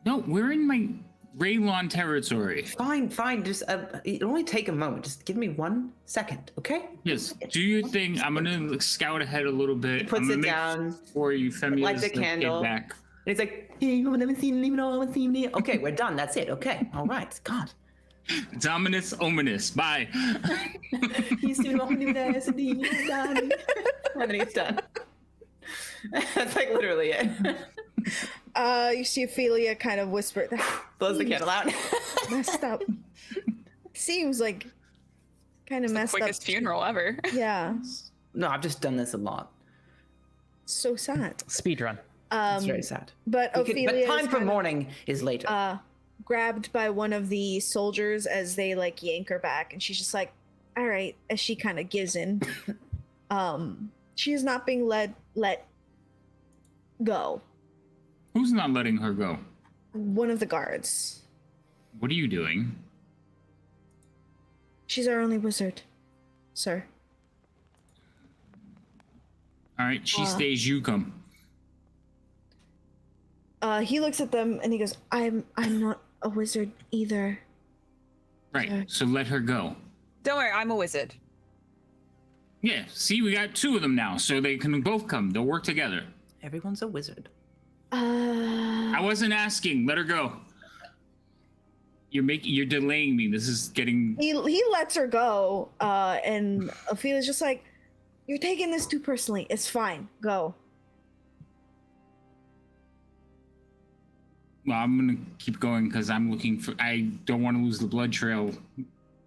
No, we're in my Raylon territory. Fine. Just it'll only take a moment. Just give me 1 second, okay? Yes, do your thing. I'm gonna scout ahead a little bit. He puts I'm gonna it make down, for you, Femi. lights a candle. Back. And he's like, hey, you haven't seen me, no, I haven't seen me. Okay, we're done. That's it. Okay, all right. God. Dominus ominous. Bye. He's doing all new this and he's done. And then he's done. That's literally it. You see Ophelia kind of whisper, Blows the candle out. messed up. Seems like kind of It's the messed up. quickest funeral ever. Yeah. No, I've just done this a lot. So sad. Speedrun. It's very sad. But But Ophelia time is for kind mourning is later. of, grabbed by one of the soldiers as they like yank her back, and she's just like, "All right," as she kind of gives in. She is not being let go. Who's not letting her go? One of the guards. What are you doing? She's our only wizard, sir. All right, she stays, you come. He looks at them and he goes, I'm not a wizard either. Right, so let her go. Don't worry, I'm a wizard. Yeah, see, we got 2 of them now, so they can both come. They'll work together. Everyone's a wizard. I wasn't asking. Let her go. You're delaying me. This is getting. He lets her go, and Ophelia's just like, "You're taking this too personally. It's fine. Go." Well, I'm gonna keep going because I'm looking for. I don't want to lose the blood trail.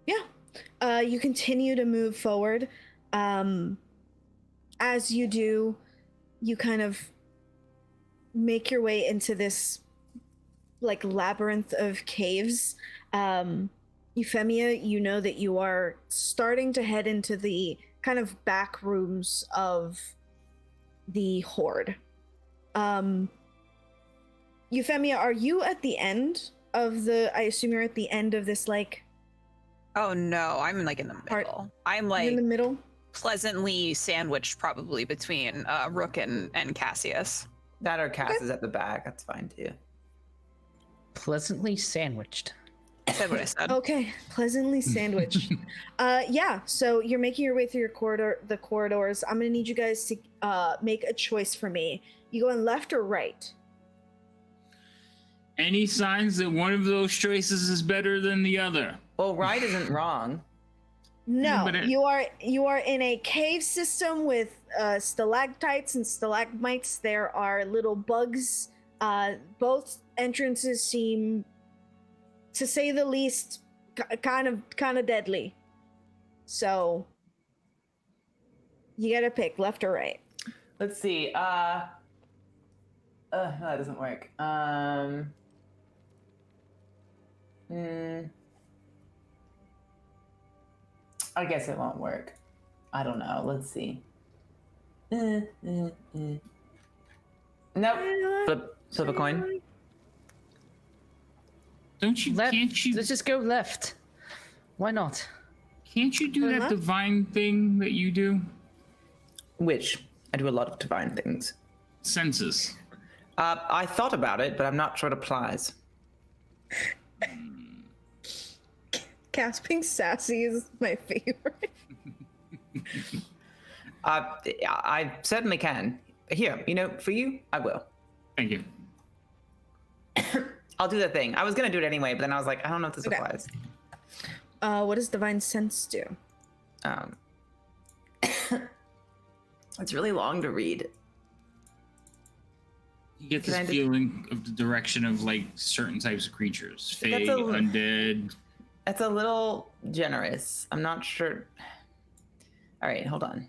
Yeah. You continue to move forward. As you do, you kind of make your way into this like labyrinth of caves. Euphemia, you know that you are starting to head into the kind of back rooms of the horde. Euphemia, are you at the end of I assume you're at the end of this like Oh no, I'm like in the Part- middle. I'm you're like in the middle? pleasantly sandwiched probably between Rook and Cassius. That or Cass is at the back. That's fine too. Pleasantly sandwiched. I said what I said. Okay, pleasantly sandwiched. Yeah, so you're making your way through the corridors. I'm gonna need you guys to make a choice for me. You going left or right? Any signs that one of those choices is better than the other? Well, right isn't wrong. No, but you are in a cave system with stalactites and stalagmites. There are little bugs. Both entrances seem, to say the least, kind of deadly. So you gotta pick left or right. Let's see. No, that doesn't work. I guess it won't work. I don't know. Let's see. Nope. Flip a coin. Don't you? Left. Can't you? Let's just go left. Why not? Can't you do that left? divine thing that you do? Which I do a lot of divine things. Senses. I thought about it, but I'm not sure it applies. Gasping sassy is my favorite. I certainly can. Here, for you, I will. Thank you. I'll do the thing. I was gonna do it anyway, but then I was like, I don't know if this Okay. applies. What does divine sense do? It's really long to read. You get Can this I just- feeling of the direction of like certain types of creatures, fey, That's a- undead. That's a little generous. I'm not sure. All right, hold on.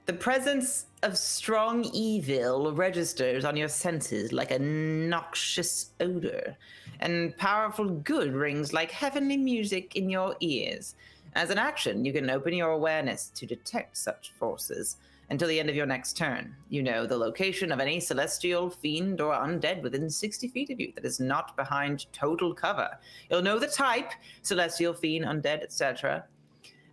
The presence of strong evil registers on your senses like a noxious odor, and powerful good rings like heavenly music in your ears. As an action, you can open your awareness to detect such forces until the end of your next turn. You know the location of any celestial, fiend, or undead within 60 feet of you that is not behind total cover. You'll know the type, celestial, fiend, undead, etc.,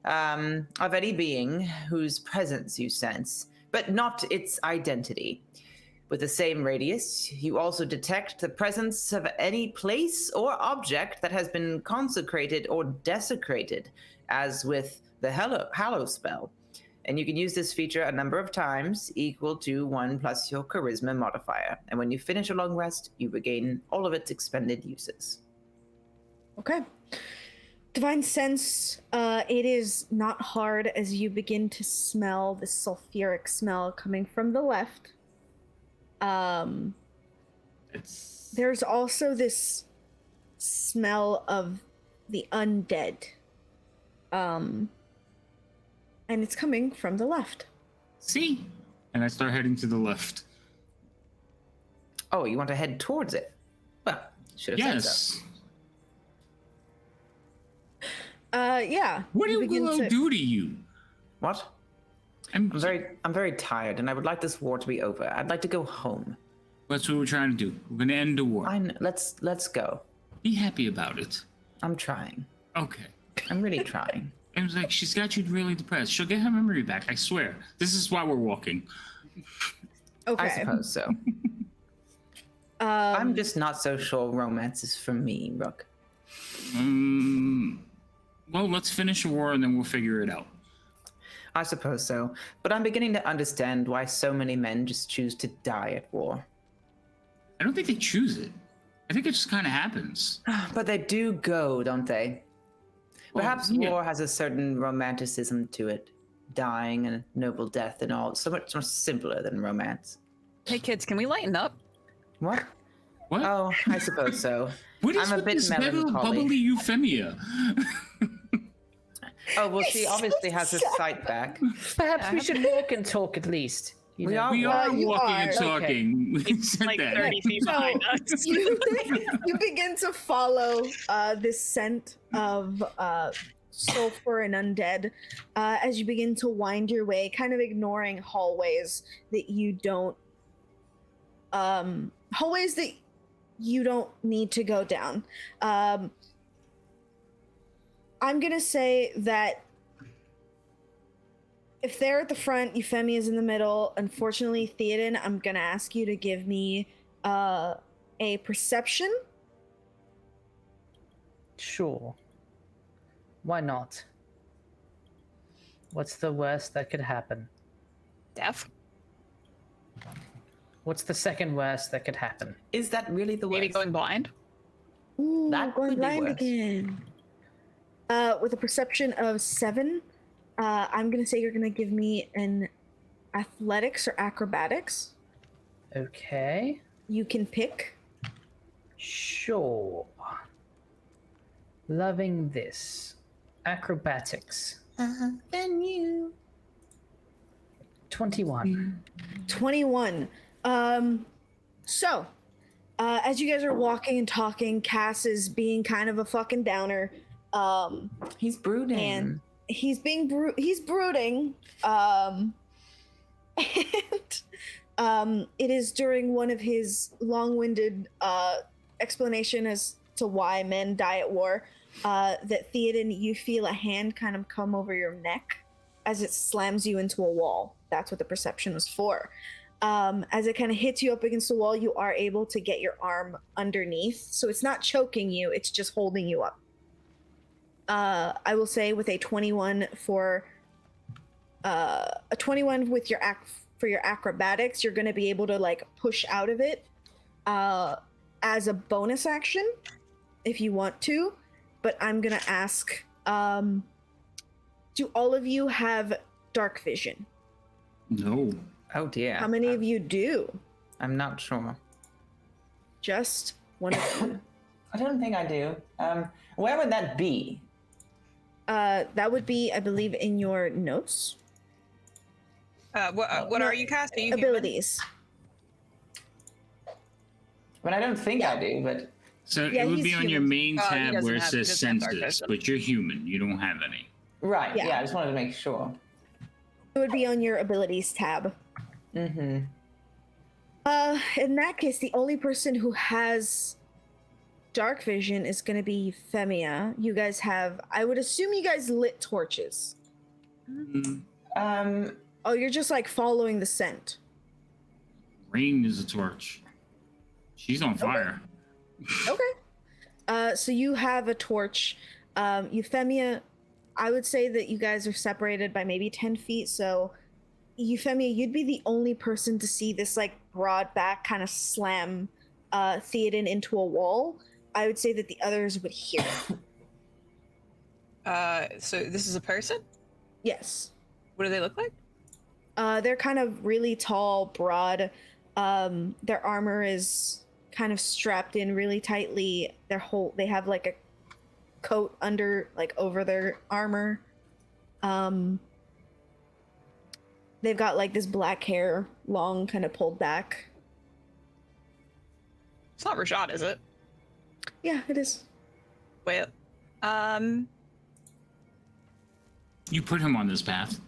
of any being whose presence you sense, but not its identity. With the same radius, you also detect the presence of any place or object that has been consecrated or desecrated, as with the Hallow spell. And you can use this feature a number of times, equal to 1 plus your charisma modifier. And when you finish a long rest, you regain all of its expended uses. Okay. Divine sense, it is not hard as you begin to smell the sulfuric smell coming from the left. It's There's also this smell of the undead. and it's coming from the left. See? And I start heading to the left. Oh, you want to head towards it? Well, should have said so. Yes. Yeah. What you did begin Willow to- do to you? What? I'm I'm very tired, and I would like this war to be over. I'd like to go home. That's what we're trying to do. We're gonna end the war. Let's go. Be happy about it. I'm trying. Okay. I'm really trying. It was like, she's got you really depressed. She'll get her memory back, I swear. This is why we're walking. Okay. I suppose so. I'm just not so sure romance is for me, Rook. Well, let's finish the war and then we'll figure it out. I suppose so. But I'm beginning to understand why so many men just choose to die at war. I don't think they choose it. I think it just kind of happens. But they do go, don't they? Well, Perhaps yeah. war has a certain romanticism to it. Dying and a noble death and all. So much more simpler than romance. Hey kids, can we lighten up? What? What? Oh, I suppose so. What is I'm a with bit this metal melancholy. bubbly euphemia? Oh, well, she obviously has her sight back. Perhaps we should walk and talk at least. You We know? are We are you walking are. and talking. We It's said like that. 30 feet So, behind us. you, you begin to follow this scent of sulfur and undead as you begin to wind your way, kind of ignoring hallways that you don't need to go down. I'm gonna say that if they're at the front, Euphemia's in the middle. Unfortunately, Theoden, I'm gonna ask you to give me a perception. Sure. Why not? What's the worst that could happen? Death? What's the second worst that could happen? Is that really the Maybe worst? going blind? Ooh, That going could be blind worse. again. With a perception of 7, I'm gonna say you're gonna give me an athletics or acrobatics. Okay. You can pick. Sure. Loving this. Acrobatics. Then you. 21. 21. So, as you guys are walking and talking, Cass is being kind of a fucking downer. He's brooding. And he's being he's brooding. And it is during one of his long-winded explanation as to why men die at war that Theoden, you feel a hand kind of come over your neck as it slams you into a wall. That's what the perception was for. As it kind of hits you up against the wall, you are able to get your arm underneath. So it's not choking you, it's just holding you up. I will say with a 21 for a 21 with your for your acrobatics, you're going to be able to like push out of it as a bonus action if you want to. But I'm going to ask, do all of you have dark vision? No. Oh dear. How many of you do? I'm not sure. Just one of you. I don't think I do. Where would that be? That would be, I believe, in your notes. What No, are you casting? You human? abilities. But I don't think I do, but So Yeah, it would he's be on your human. main Oh, he tab doesn't where it have- says he doesn't have dark senses, vision. but you're human. You don't have any. right. Yeah. Yeah, I just wanted to make sure. It would be on your abilities tab. Mm-hmm. In that case, the only person who has dark vision is going to be Femia. You guys have, I would assume you guys lit torches. Mm, Oh, you're just like following the scent. Rain is a torch. She's on fire. Okay. So you have a torch. Euphemia, I would say that you guys are separated by maybe 10 feet. So Euphemia, you'd be the only person to see this like broad back kind of slam Theoden into a wall. I would say that the others would hear it. So this is a person? Yes. What do they look like? They're kind of really tall, broad. Their armor is kind of strapped in really tightly. They have like a coat under, like over their armor. They've got like this black hair, long, kind of pulled back. It's not Rajat, is it? Yeah, it is. Wait. You put him on this path.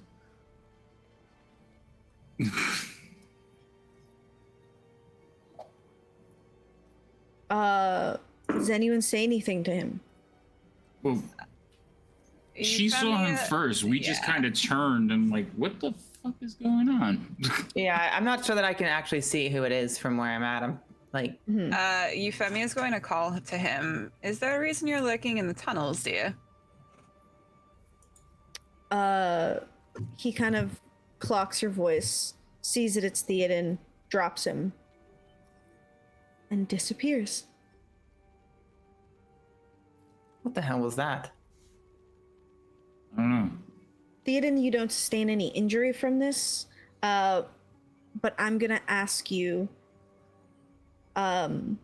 Does anyone say anything to him? Well, she saw him first. We just kind of turned and like, what the fuck is going on? Yeah, I'm not sure that I can actually see who it is from where I'm at. I'm like, Euphemia is going to call to him. Is there a reason you're lurking in the tunnels, dear? He kind of clocks your voice, sees that it's Theoden, drops him, and disappears. what the hell was that? I don't know. Theoden, you don't sustain any injury from this, but I'm gonna ask you to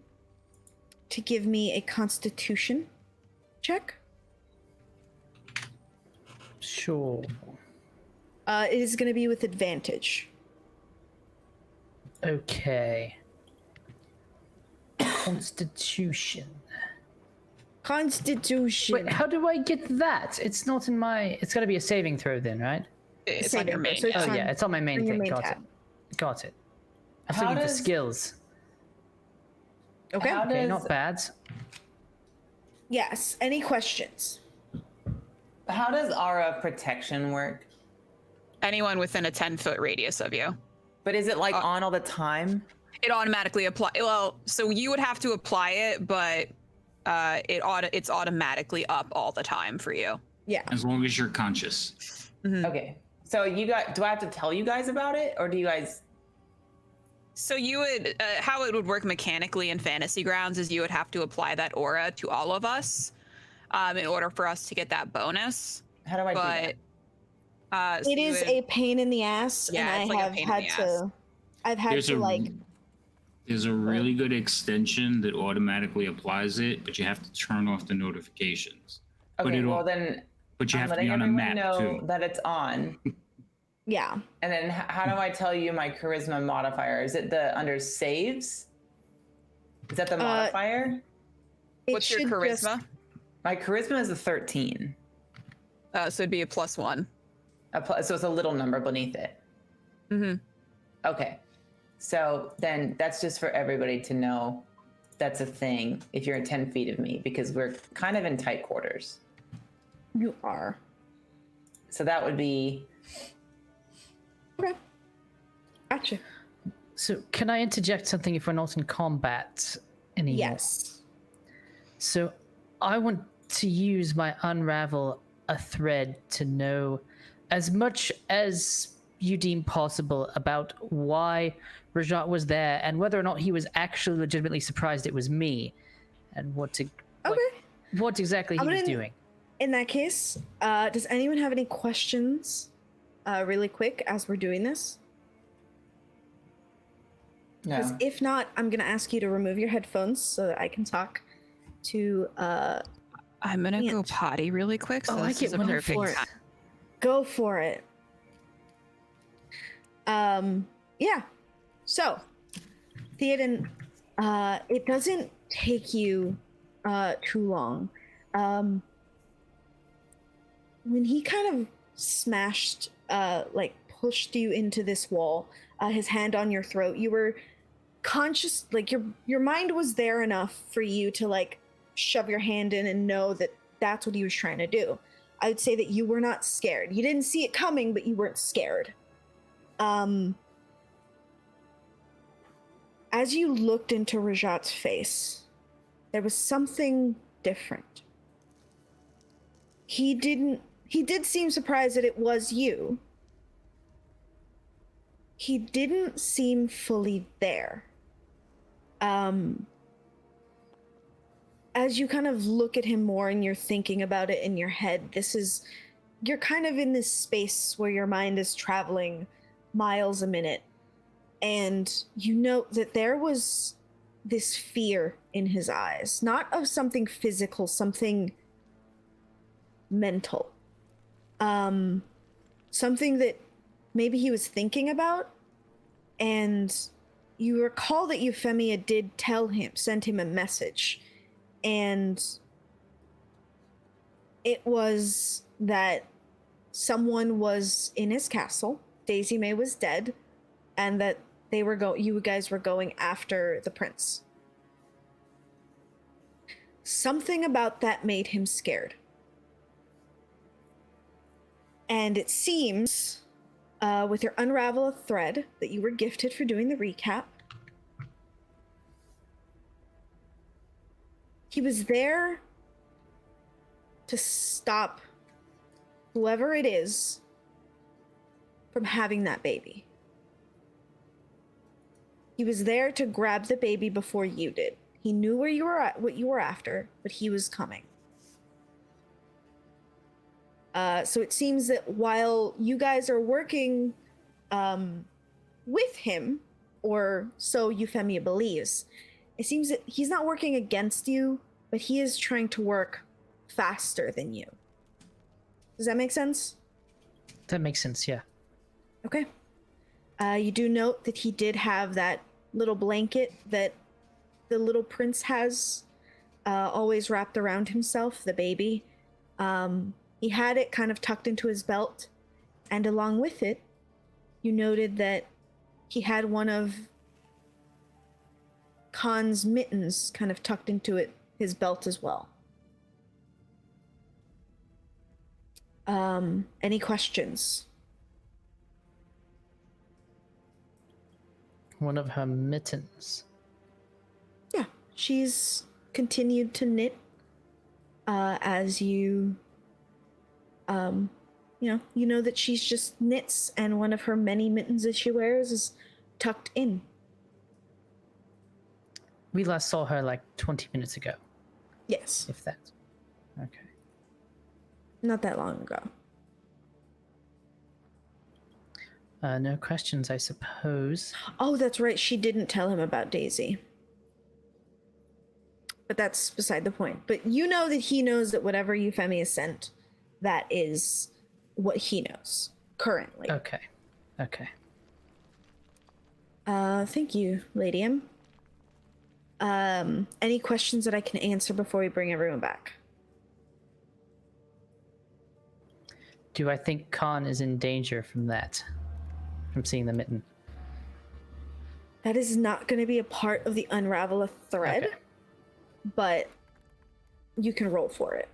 give me a Constitution check. Sure. It is gonna be with advantage. Okay. Constitution. Constitution. Wait, how do I get that? It's not in my. It's got to be a saving throw then, right? It's on your main. So it's Oh on- yeah, it's on my main on your thing. main Got tab. it. Got it. I'm How looking for does- skills. Okay. How Okay, does- not bad. Yes. Any questions? How does aura protection work? Anyone within a 10-foot radius of you. But is it like on all the time? It automatically apply. Well, so you would have to apply it, but it's automatically up all the time for you. Yeah. As long as you're conscious. Okay. So you got, do I have to tell you guys about it, or do you guys? So you would, how it would work mechanically in Fantasy Grounds is you would have to apply that aura to all of us, in order for us to get that bonus. How do I do that? But so It you is would- a pain in the ass, Yeah, and it's I like a have pain in had the to. I've had There's to there's a really good extension that automatically applies it, but you have to turn off the notifications. But Okay. it'll- Well then, But you I'm have to be letting on a everyone map know too. that it's on. Yeah. And then how do I tell you my charisma modifier? Is it the under saves? Is that the modifier? It What's your should just- charisma? My charisma is a 13. So it'd be a +1. So it's a little number beneath it. Mm-hmm. Okay. So then that's just for everybody to know that's a thing if you're at 10 feet of me, because we're kind of in tight quarters. You are. So that would be, Okay. Gotcha. So can I interject something if we're not in combat anymore? Yes. So I want to use my unravel a thread to know as much as you deem possible about why Rajat was there and whether or not he was actually legitimately surprised it was me, and what exactly he was gonna- doing. In that case, does anyone have any questions, really quick, as we're doing this? Because no. if not, I'm gonna ask you to remove your headphones so that I can talk to. I'm gonna go Ant. potty really quick. So Oh, I this get is a one perfect for it. time. Go for it. Yeah. So, Theoden, it doesn't take you too long. When he kind of smashed, like pushed you into this wall, his hand on your throat, you were conscious, like your mind was there enough for you to like shove your hand in and know that that's what he was trying to do. I would say that you were not scared. You didn't see it coming, but you weren't scared. As you looked into Rajat's face, there was something different. He did seem surprised that it was you. He didn't seem fully there. As you kind of look at him more and you're thinking about it in your head, you're kind of in this space where your mind is traveling miles a minute. And you note that there was this fear in his eyes, not of something physical, something mental. Something that maybe he was thinking about. And you recall that Euphemia did send him a message. And it was that someone was in his castle, Daisy May was dead, and that you guys were going after the prince. Something about that made him scared. And it seems, with your Unravel a Thread that you were gifted for doing the recap, he was there to stop whoever it is from having that baby. He was there to grab the baby before you did. He knew where you were at, what you were after, but he was coming. So it seems that while you guys are working with him, or so Euphemia believes, it seems that he's not working against you, but he is trying to work faster than you. Does that make sense? That makes sense, yeah. Okay. You do note that he did have that little blanket that the little prince has always wrapped around himself, the baby. He had it kind of tucked into his belt, and along with it, you noted that he had one of Khan's mittens kind of tucked into his belt as well. Any questions? One of her mittens. Yeah, she's continued to knit as you know that she's just knits, and one of her many mittens that she wears is tucked in. We last saw her like 20 minutes ago, Yes, if that. Okay. not that long ago. No questions, I suppose. Oh, that's right, she didn't tell him about Daisy. But that's beside the point. But you know that he knows that whatever Euphemia sent, that is what he knows currently. Okay. Okay. Thank you, Lady M. Any questions that I can answer before we bring everyone back? Do I think Khan is in danger from that? From seeing the mitten? That is not going to be a part of the Unravel a Thread, Okay. but you can roll for it.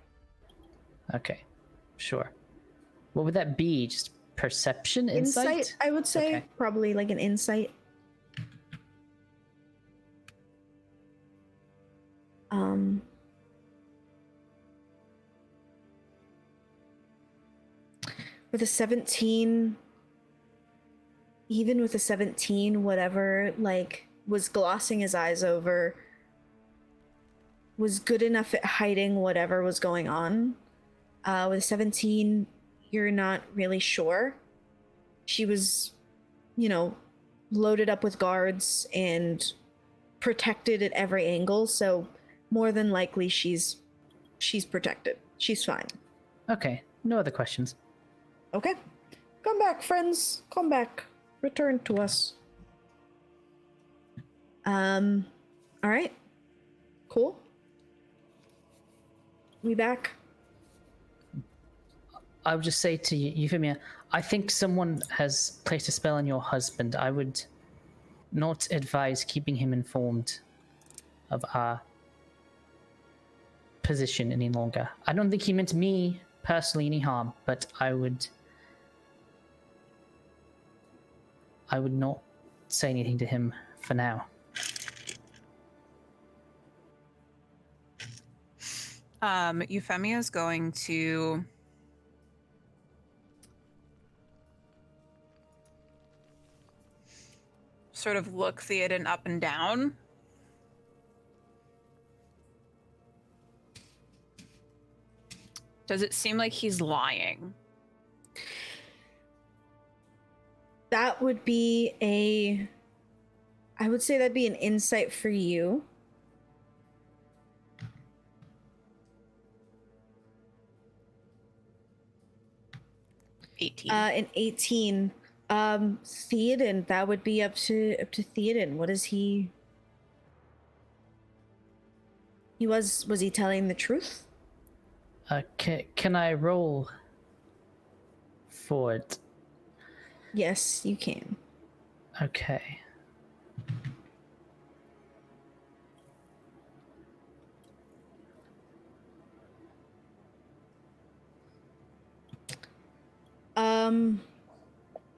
Okay. Sure. What would that be? Just perception? Insight? I would say. Okay. Probably like an insight. With a 17, even with a 17, whatever, like, was glossing his eyes over, was good enough at hiding whatever was going on. With a 17, you're not really sure. She was, loaded up with guards and protected at every angle, so more than likely she's protected. She's fine. Okay. No other questions. Okay. Come back, friends. Come back. Return to us. All right. Cool. We back? I would just say to you, Euphemia, I think someone has placed a spell on your husband. I would not advise keeping him informed of our position any longer. I don't think he meant me personally any harm, but I would not say anything to him for now. Euphemia is going to sort of look Theoden up and down. Does it seem like he's lying? That would be I would say that'd be an insight for you. $18. An 18. Theoden, that would be up to Theoden. What is he? Was he telling the truth? Can I roll for it? Yes, you can. Okay.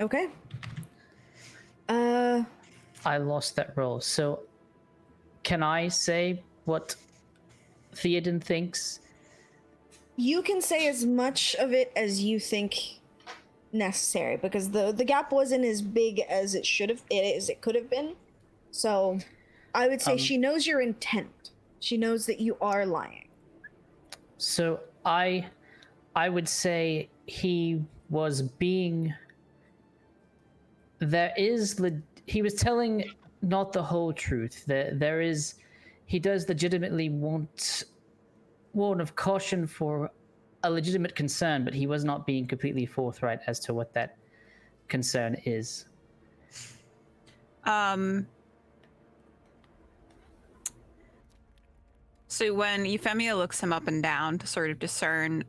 Okay. I lost that roll. So, can I say what Theoden thinks? You can say as much of it as you think necessary, because the gap wasn't as big as it could have been. So, I would say she knows your intent. She knows that you are lying. So I would say he was being. He was telling not the whole truth. He does legitimately want warn of caution for a legitimate concern, but he was not being completely forthright as to what that concern is. So when Euphemia looks him up and down to sort of discern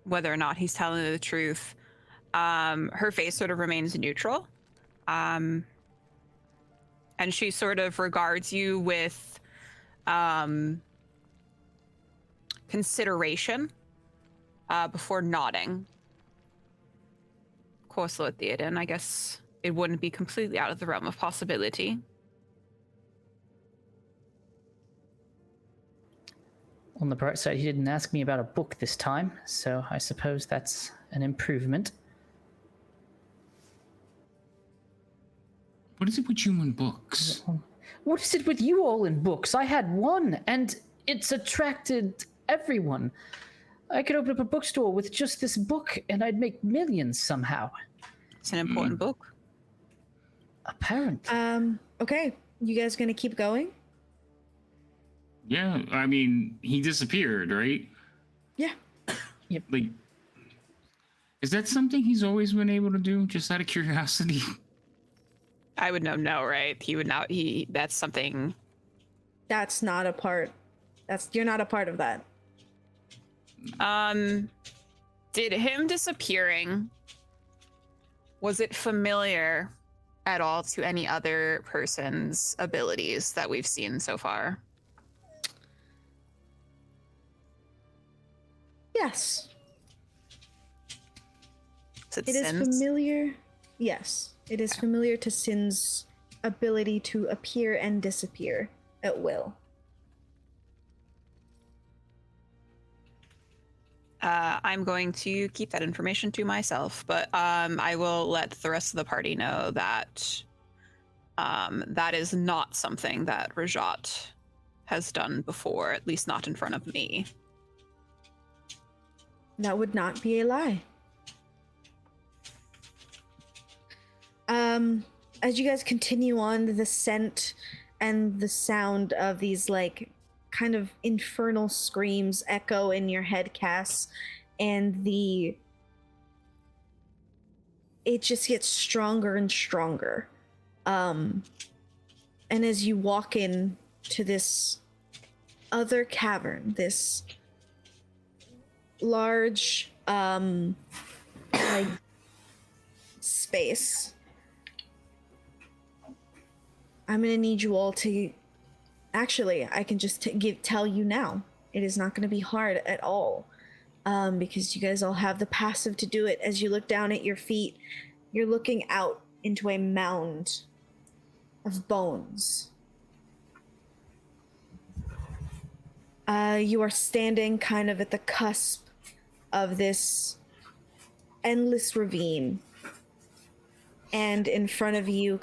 whether or not he's telling the truth, her face sort of remains neutral. And she sort of regards you with consideration before nodding. Of course, Lord Theoden, I guess it wouldn't be completely out of the realm of possibility. On the bright side, he didn't ask me about a book this time, so I suppose that's an improvement. What is it with you and books? What is it with you all in books? I had one, and it's attracted everyone. I could open up a bookstore with just this book, and I'd make millions somehow. It's an important book. Apparently. Okay. You guys gonna keep going? Yeah, I mean, he disappeared, right? Yeah. Yep. Like, is that something he's always been able to do, just out of curiosity? I would know, no, right? He would not. That's something. That's not a part. You're not a part of that. Did him disappearing, was it familiar at all to any other person's abilities that we've seen so far? Yes. It is familiar. Yes, it is familiar to Sin's ability to appear and disappear at will. I'm going to keep that information to myself, but I will let the rest of the party know that that is not something that Rajat has done before, at least not in front of me. That would not be a lie. As you guys continue on, the scent and the sound of these like kind of infernal screams echo in your head, Cass, and it just gets stronger and stronger. And as you walk in to this other cavern, this large like space, I'm gonna need you all to. Actually, I can just tell you now. It is not going to be hard at all, because you guys all have the passive to do it. As you look down at your feet, you're looking out into a mound of bones. You are standing kind of at the cusp of this endless ravine, and in front of you,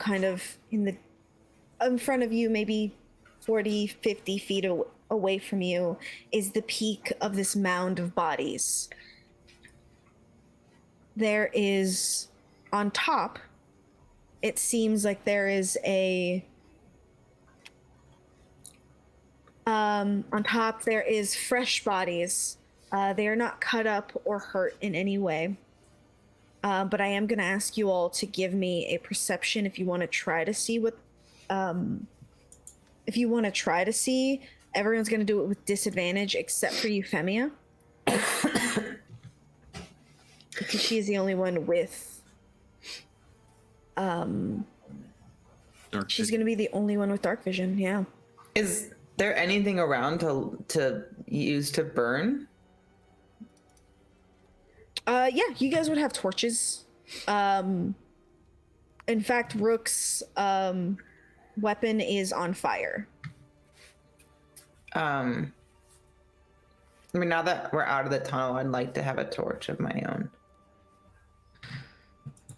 maybe 40, 50 feet away from you, is the peak of this mound of bodies. There is, on top, it seems like there is on top there is fresh bodies. They are not cut up or hurt in any way. but I am going to ask you all to give me a perception if you want to try to see what. If you want to try to see, everyone's going to do it with disadvantage except for Euphemia. Because she is the only one with. Dark She's vision. going to be the only one with dark vision. Yeah. Is there anything around to use to burn? Yeah, you guys would have torches. In fact, Rook's weapon is on fire. I mean, now that we're out of the tunnel, I'd like to have a torch of my own.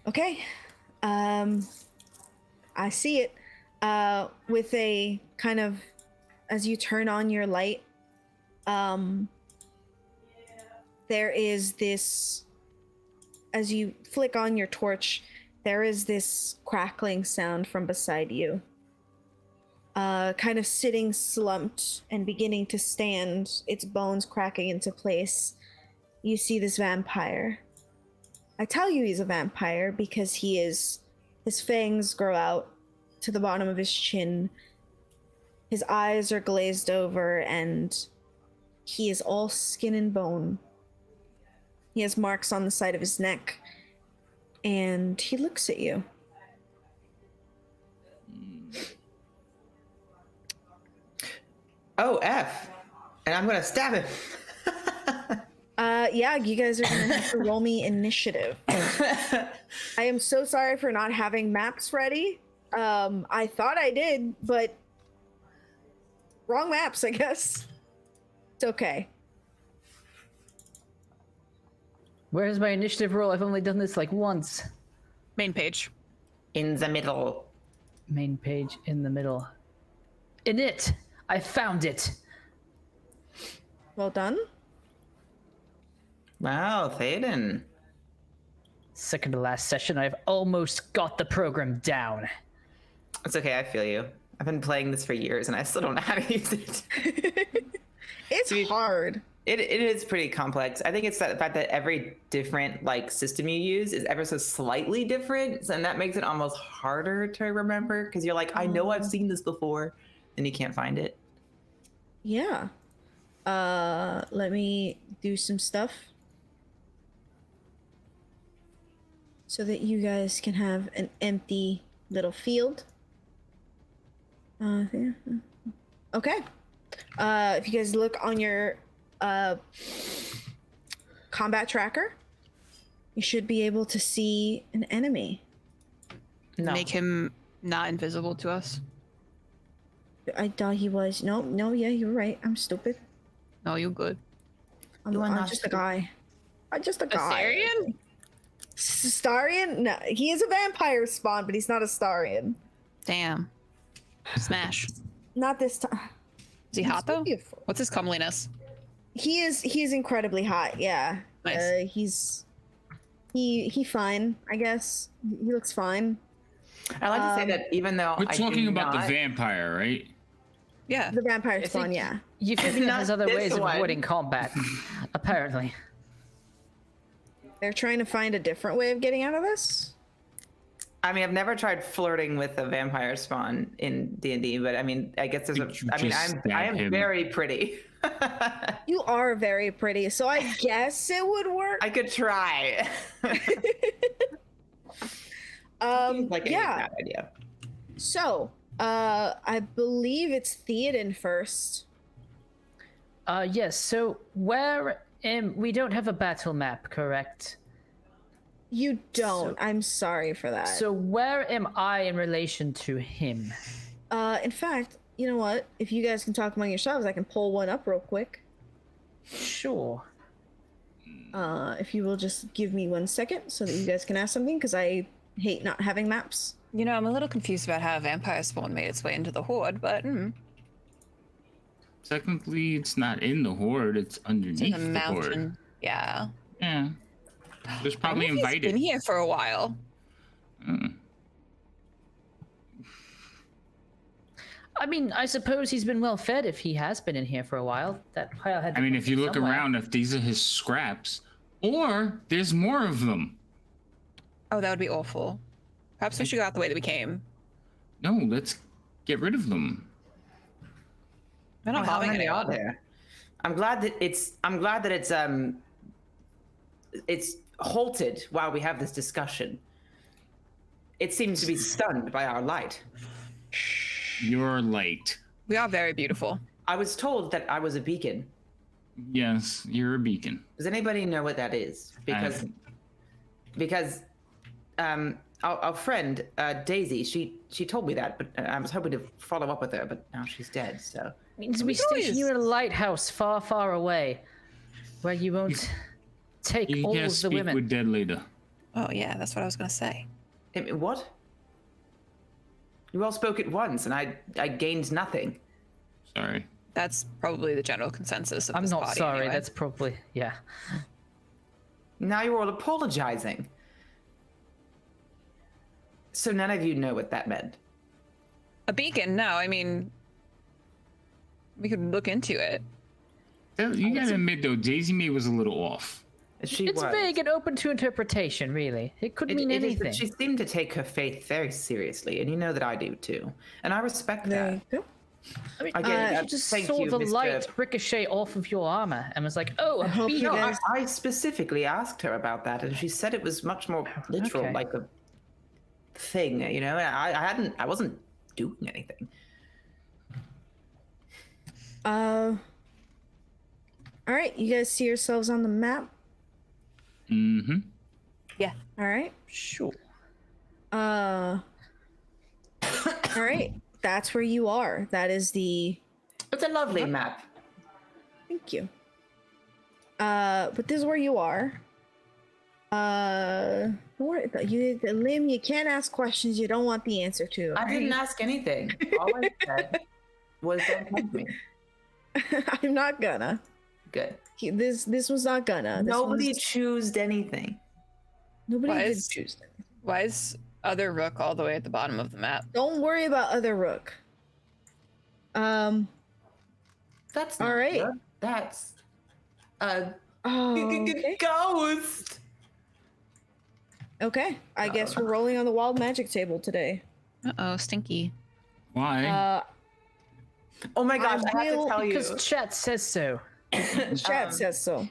Okay. I see it. With a kind of, as you turn on your light, there is this, as you flick on your torch, there is this crackling sound from beside you. Kind of sitting slumped and beginning to stand, its bones cracking into place. You see this vampire. I tell you he's a vampire because his fangs grow out to the bottom of his chin. His eyes are glazed over and he is all skin and bone. He has marks on the side of his neck and he looks at you. Oh, F. And I'm gonna stab him. Yeah, you guys are gonna have to roll me initiative. I am so sorry for not having maps ready. I thought I did, but wrong maps, I guess. It's okay. Where's my initiative roll? I've only done this like once. Main page. In the middle. Main page in the middle. In it! I found it! Well done. Wow, Théoden. Second to last session, I've almost got the program down. It's okay, I feel you. I've been playing this for years and I still don't know how to use it. It's hard. It is pretty complex. I think it's the fact that every different system you use is ever so slightly different, and that makes it almost harder to remember because you're like, I know I've seen this before, and you can't find it. Yeah. Let me do some stuff so that you guys can have an empty little field. Okay. If you guys look on your combat tracker, you should be able to see an enemy. No. Make him not invisible to us. I thought he was. No, yeah, you're right. I'm stupid. No, you good. I'm just a guy. I'm just a guy. Astarion? Starion? No, he is a vampire spawn, but he's not a Starion. Damn. Smash. Not this time. Is he hot though? Beautiful. What's his comeliness? He is incredibly hot. Yeah. Nice. He fine. I guess he looks fine. I like to say that even though We're I talking do about not, the vampire, right? Yeah. The vampire I spawn. think Yeah. Euphemia Not has other this ways of one. avoiding combat, apparently. They're trying to find a different way of getting out of this. I mean, I've never tried flirting with a vampire spawn in D&D, but I mean, I guess there's a. You I mean, just I am stab him. very pretty. You are very pretty, so I guess it would work. I could try. Seems like a Yeah. bad idea. So, I believe it's Theoden first. Yes, so where we don't have a battle map, correct? You don't. I'm sorry for that. So where am I in relation to him? In fact, you know what? If you guys can talk among yourselves, I can pull one up real quick. Sure. If you will just give me 1 second so that you guys can ask something, because I hate not having maps. You know, I'm a little confused about how a vampire spawn made its way into the horde, but Technically, it's not in the horde; it's it's underneath in the the horde. mountain. Yeah. Yeah, there's probably He's been invited. here for a while. I mean, I suppose he's been well fed if he has been in here for a while. That pile had. I mean, if you look somewhere. around, if these are his scraps, or there's more of them. Oh, that would be awful. Perhaps we should go out the way that we came. No, let's get rid of them. They're not How harming many are anyone. there? I'm glad that it's halted while we have this discussion. It seems to be stunned by our light. You're light. We are very beautiful. I was told that I was a beacon. Yes, you're a beacon. Does anybody know what that is? Because our friend Daisy, she told me that, but I was hoping to follow up with her, but now she's dead. So Means we station you in a lighthouse far, far away, where you won't take You all can't of the speak women. with dead leader. Oh yeah, that's what I was gonna say. What? You all spoke at once, and I gained nothing. Sorry. That's probably the general consensus of I'm this not party, sorry. anyway. That's probably yeah. Now you're all apologizing. So none of you know what that meant. A beacon? No, I mean, we could look into it. You gotta admit though, Daisy May was a little off. She It's was. vague and open to interpretation, really. It could mean It is, but anything. she seemed to take her faith very seriously, and you know that I do too. And I respect There that. you go. I mean, Again, she just thank saw you, the Mr. light ricochet off of your armor and was like, "Oh, a hope you beacon." No, guys- I specifically asked her about that, and she said it was much more literal, Okay. like a thing. You know, I wasn't doing anything. All right, you guys see yourselves on the map. Mm-hmm. Yeah. All right. Sure. All right. That's where you are. That is the. It's a lovely map. Thank you. But this is where you are. Lim, you can't ask questions you don't want the answer to. I didn't alright? ask anything. All I said was don't touch me. I'm not gonna. Good. This was not gonna. This Nobody was- choosed anything. Nobody Why did is- choose them. Why is other rook all the way at the bottom of the map? Don't worry about other rook. That's not All right. good. That's a Okay. ghost. Okay. I guess we're rolling on the wild magic table today. Uh-oh, stinky. Why? Oh my gosh, I have to will- tell you. Because chat says so. Chat says so.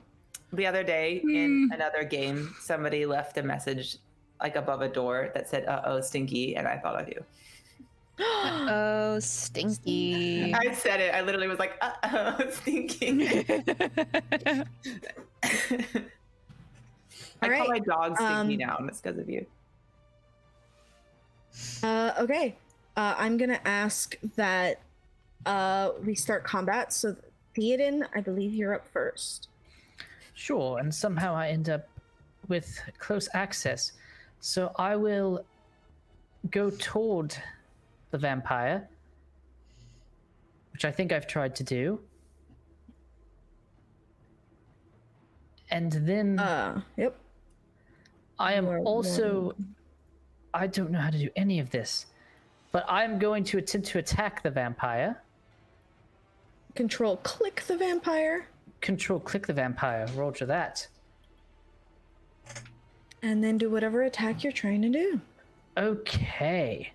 The other day in another game, somebody left a message like above a door that said, "Uh-oh, stinky," and I thought of you. Oh, stinky. I said it. I literally was like, "Uh-oh, stinky." I call Alright, my dog Stinky now, and it's because of you. Okay. I'm gonna ask that we start combat. So Theoden, I believe you're up first. Sure, and somehow I end up with close access. So I will go toward the vampire, which I think I've tried to do. And then Yep. I am you are also. I don't know how to do any of this, but I'm going to attempt to attack the vampire. Control click the vampire. Control click the vampire. Roger that. And then do whatever attack you're trying to do. Okay.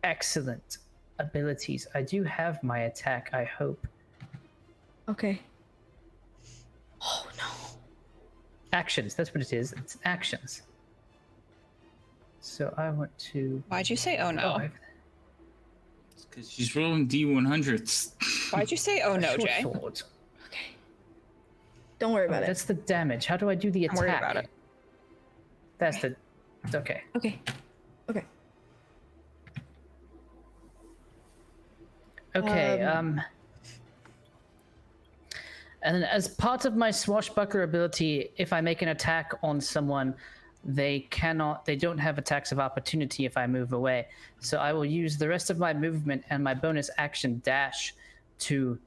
Excellent abilities. I do have my attack, I hope. Okay. Oh no. Actions, that's what it is. It's actions. So I want to. Why'd you say oh no? Because she's rolling D100s. Why'd you say oh no, Short Jay? sword. Don't worry Oh, about it. that's the damage. How do I do the I'm attack? worried about it. That's the. Okay. Okay. Okay. Okay. And then as part of my swashbuckler ability, if I make an attack on someone, they don't have attacks of opportunity if I move away. So I will use the rest of my movement and my bonus action dash to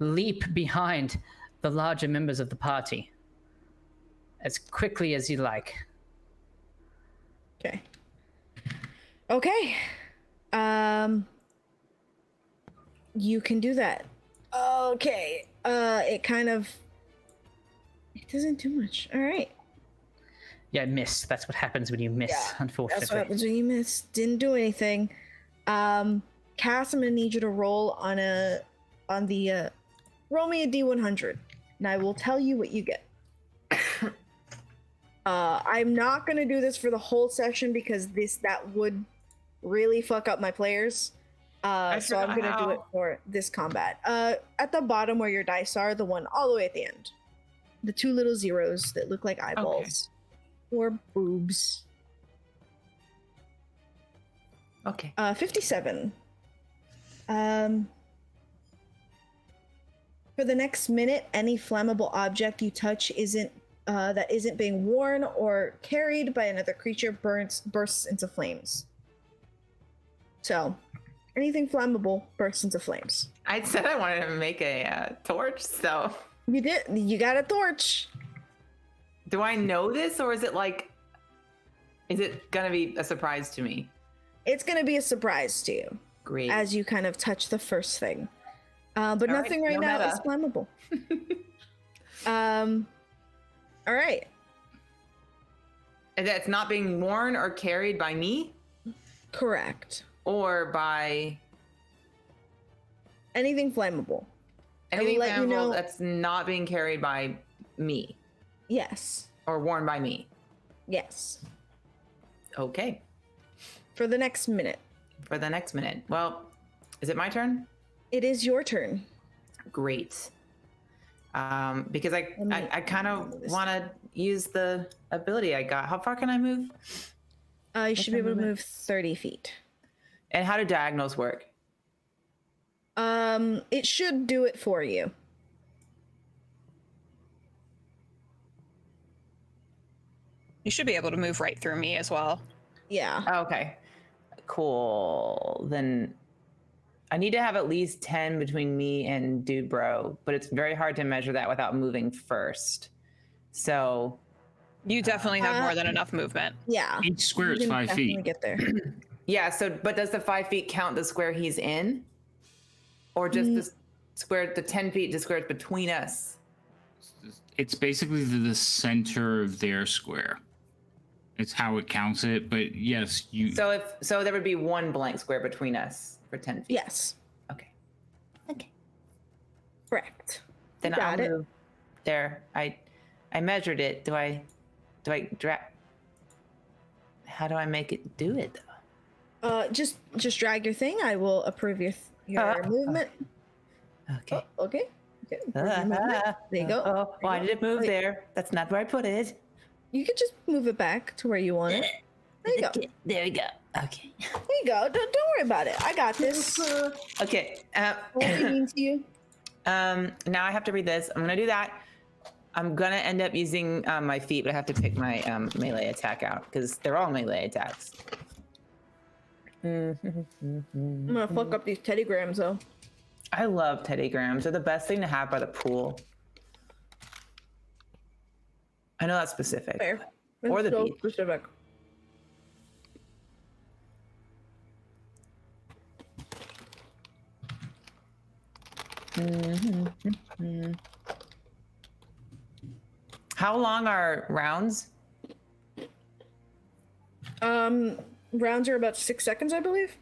leap behind the larger members of the party as quickly as you like. Okay. Okay. You can do that. Okay. It doesn't do much. All right. Yeah, miss. That's what happens when you miss, Yeah, unfortunately. That's what happens when you miss. Didn't do anything. Cass, I'm gonna need you to roll on the roll me a D100, and I will tell you what you get. I'm not gonna do this for the whole session because that would really fuck up my players. So I'm forgot gonna do it how. for this combat. At the bottom where your dice are, the one all the way at the end, the two little zeros that look like eyeballs or boobs. Okay. 57. For the next minute, any flammable object you touch that isn't being worn or carried by another creature bursts into flames. So, anything flammable bursts into flames. I said I wanted to make a torch, so You did. You got a torch. do I know this, or is it gonna be a surprise to me? It's gonna be a surprise to you Great. as you kind of touch the first thing. But All right, nothing right no now meta. is flammable. All right. And that's not being worn or carried by me, Correct. or by Anything flammable. anything let you flammable know- that's not being carried by me Yes. or worn by me. Yes. Okay. For the next minute. For the next minute. Well, is it my turn? It is your turn. Great. Because I kind of move this want to use the ability I got. How far can I move? You should be able to movement? move 30 feet. And how do diagonals work? It should do it for you. You should be able to move right through me as well. Yeah. Oh, okay. Cool. Then I need to have at least 10 between me and Dude Bro, but it's very hard to measure that without moving first. So, You definitely have more than enough movement. Yeah. Each square You is can 5 definitely feet. get there. yeah, but does the 5 feet count the square he's in? Or just the square, the 10 feet, the squares between us? It's basically the center of their square. It's how it counts it, but yes, you. So there would be one blank square between us for 10 feet. Yes. Okay. Okay. Correct. Then You got I'll it. move there. I measured it. Do I drag? How do I make it do it though? Just drag your thing. I will approve your movement. Okay. Oh, okay. Okay. Approve your movement. There you go. Oh, why did it move Wait. there? That's not where I put it. You could just move it back to where you want it. There you go. Okay, there we go. Okay. There you go. Don't worry about it. I got this. Okay. What does it mean to you? Now I have to read this. I'm gonna do that. I'm gonna end up using my feet, but I have to pick my melee attack out because they're all melee attacks. I'm gonna fuck up these teddygrams though. I love teddygrams. They're the best thing to have by the pool. I know that's specific. Fair. Or It's the so beach. specific. How long are rounds? Rounds are about 6 seconds, I believe.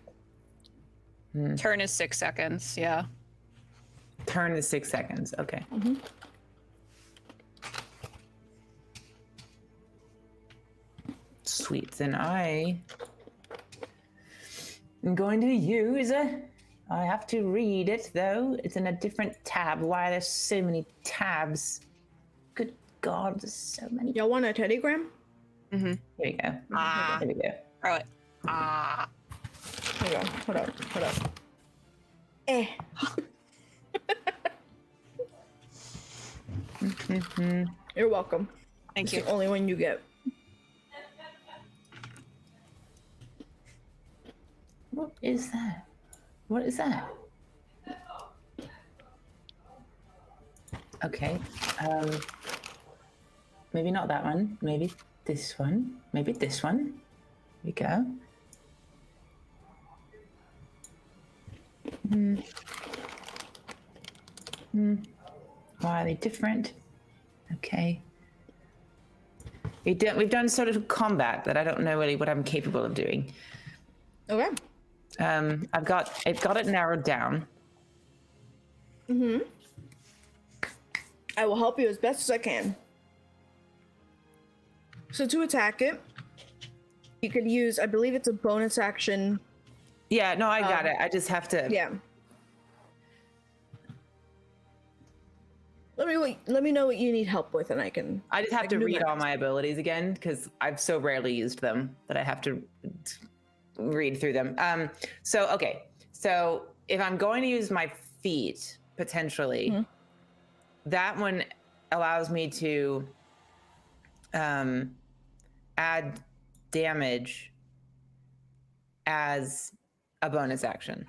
Turn is 6 seconds. Yeah. Turn is 6 seconds. Okay. Sweet. Then I am going to use. I have to read it though. It's in a different tab. Why are there so many tabs? Good God, there's so many. Y'all want a teddygram? Here we go. Ah. Here we go. Throw it. Ah. Here we go. Hold up. Eh. You're welcome. Thank It's you. the only one you get. What is that? What is that? Okay. Maybe not that one. Maybe this one. Maybe this one. Here we go. Why are they different? Okay. We've done sort of combat, but I don't know really what I'm capable of doing. Okay. I've got it narrowed down. I will help you as best as I can. So to attack it, you could use, I believe it's a bonus action. Yeah, no, I got it. I just have to. Yeah. Let me know what you need help with, and I can. I just have to do read my all best. my abilities again because I've so rarely used them that I have to read through them. So if I'm going to use my feet potentially, that one allows me to add damage as a bonus action.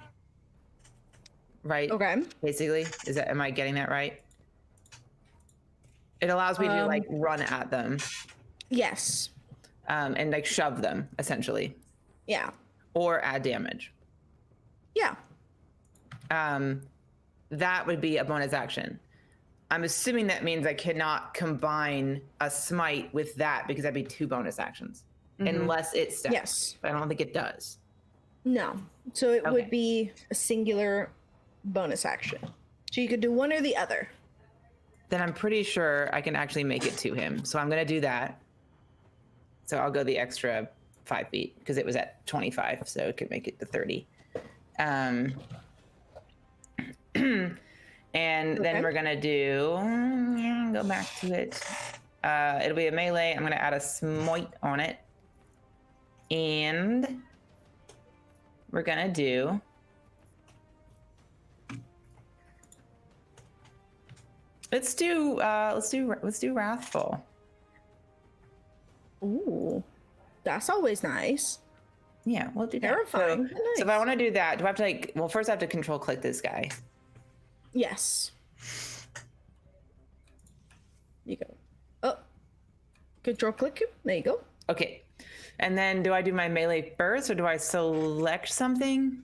Right? Okay. Basically, am I getting that right? It allows me to like run at them Yes. and like shove them essentially, Yeah. or add damage. Yeah. That would be a bonus action. I'm assuming that means I cannot combine a smite with that because that'd be 2 bonus actions, unless it stacks. Yes. But I don't think it does. No. So it Okay. would be a singular bonus action. So you could do one or the other. Then I'm pretty sure I can actually make it to him. So I'm going to do that. So I'll go the extra 5 feet because it was at 25, so it could make it to 30. And then we're going to go back to it. It'll be a melee. I'm going to add a smite on it. And we're going to do... Let's do Wrathful. Ooh. That's always nice. Yeah, we'll do that. Terrifying. So if I want to do that, do I have to first I have to control click this guy. Yes. You go. Oh. Control click him. There you go. Okay. And then do I do my melee first or do I select something?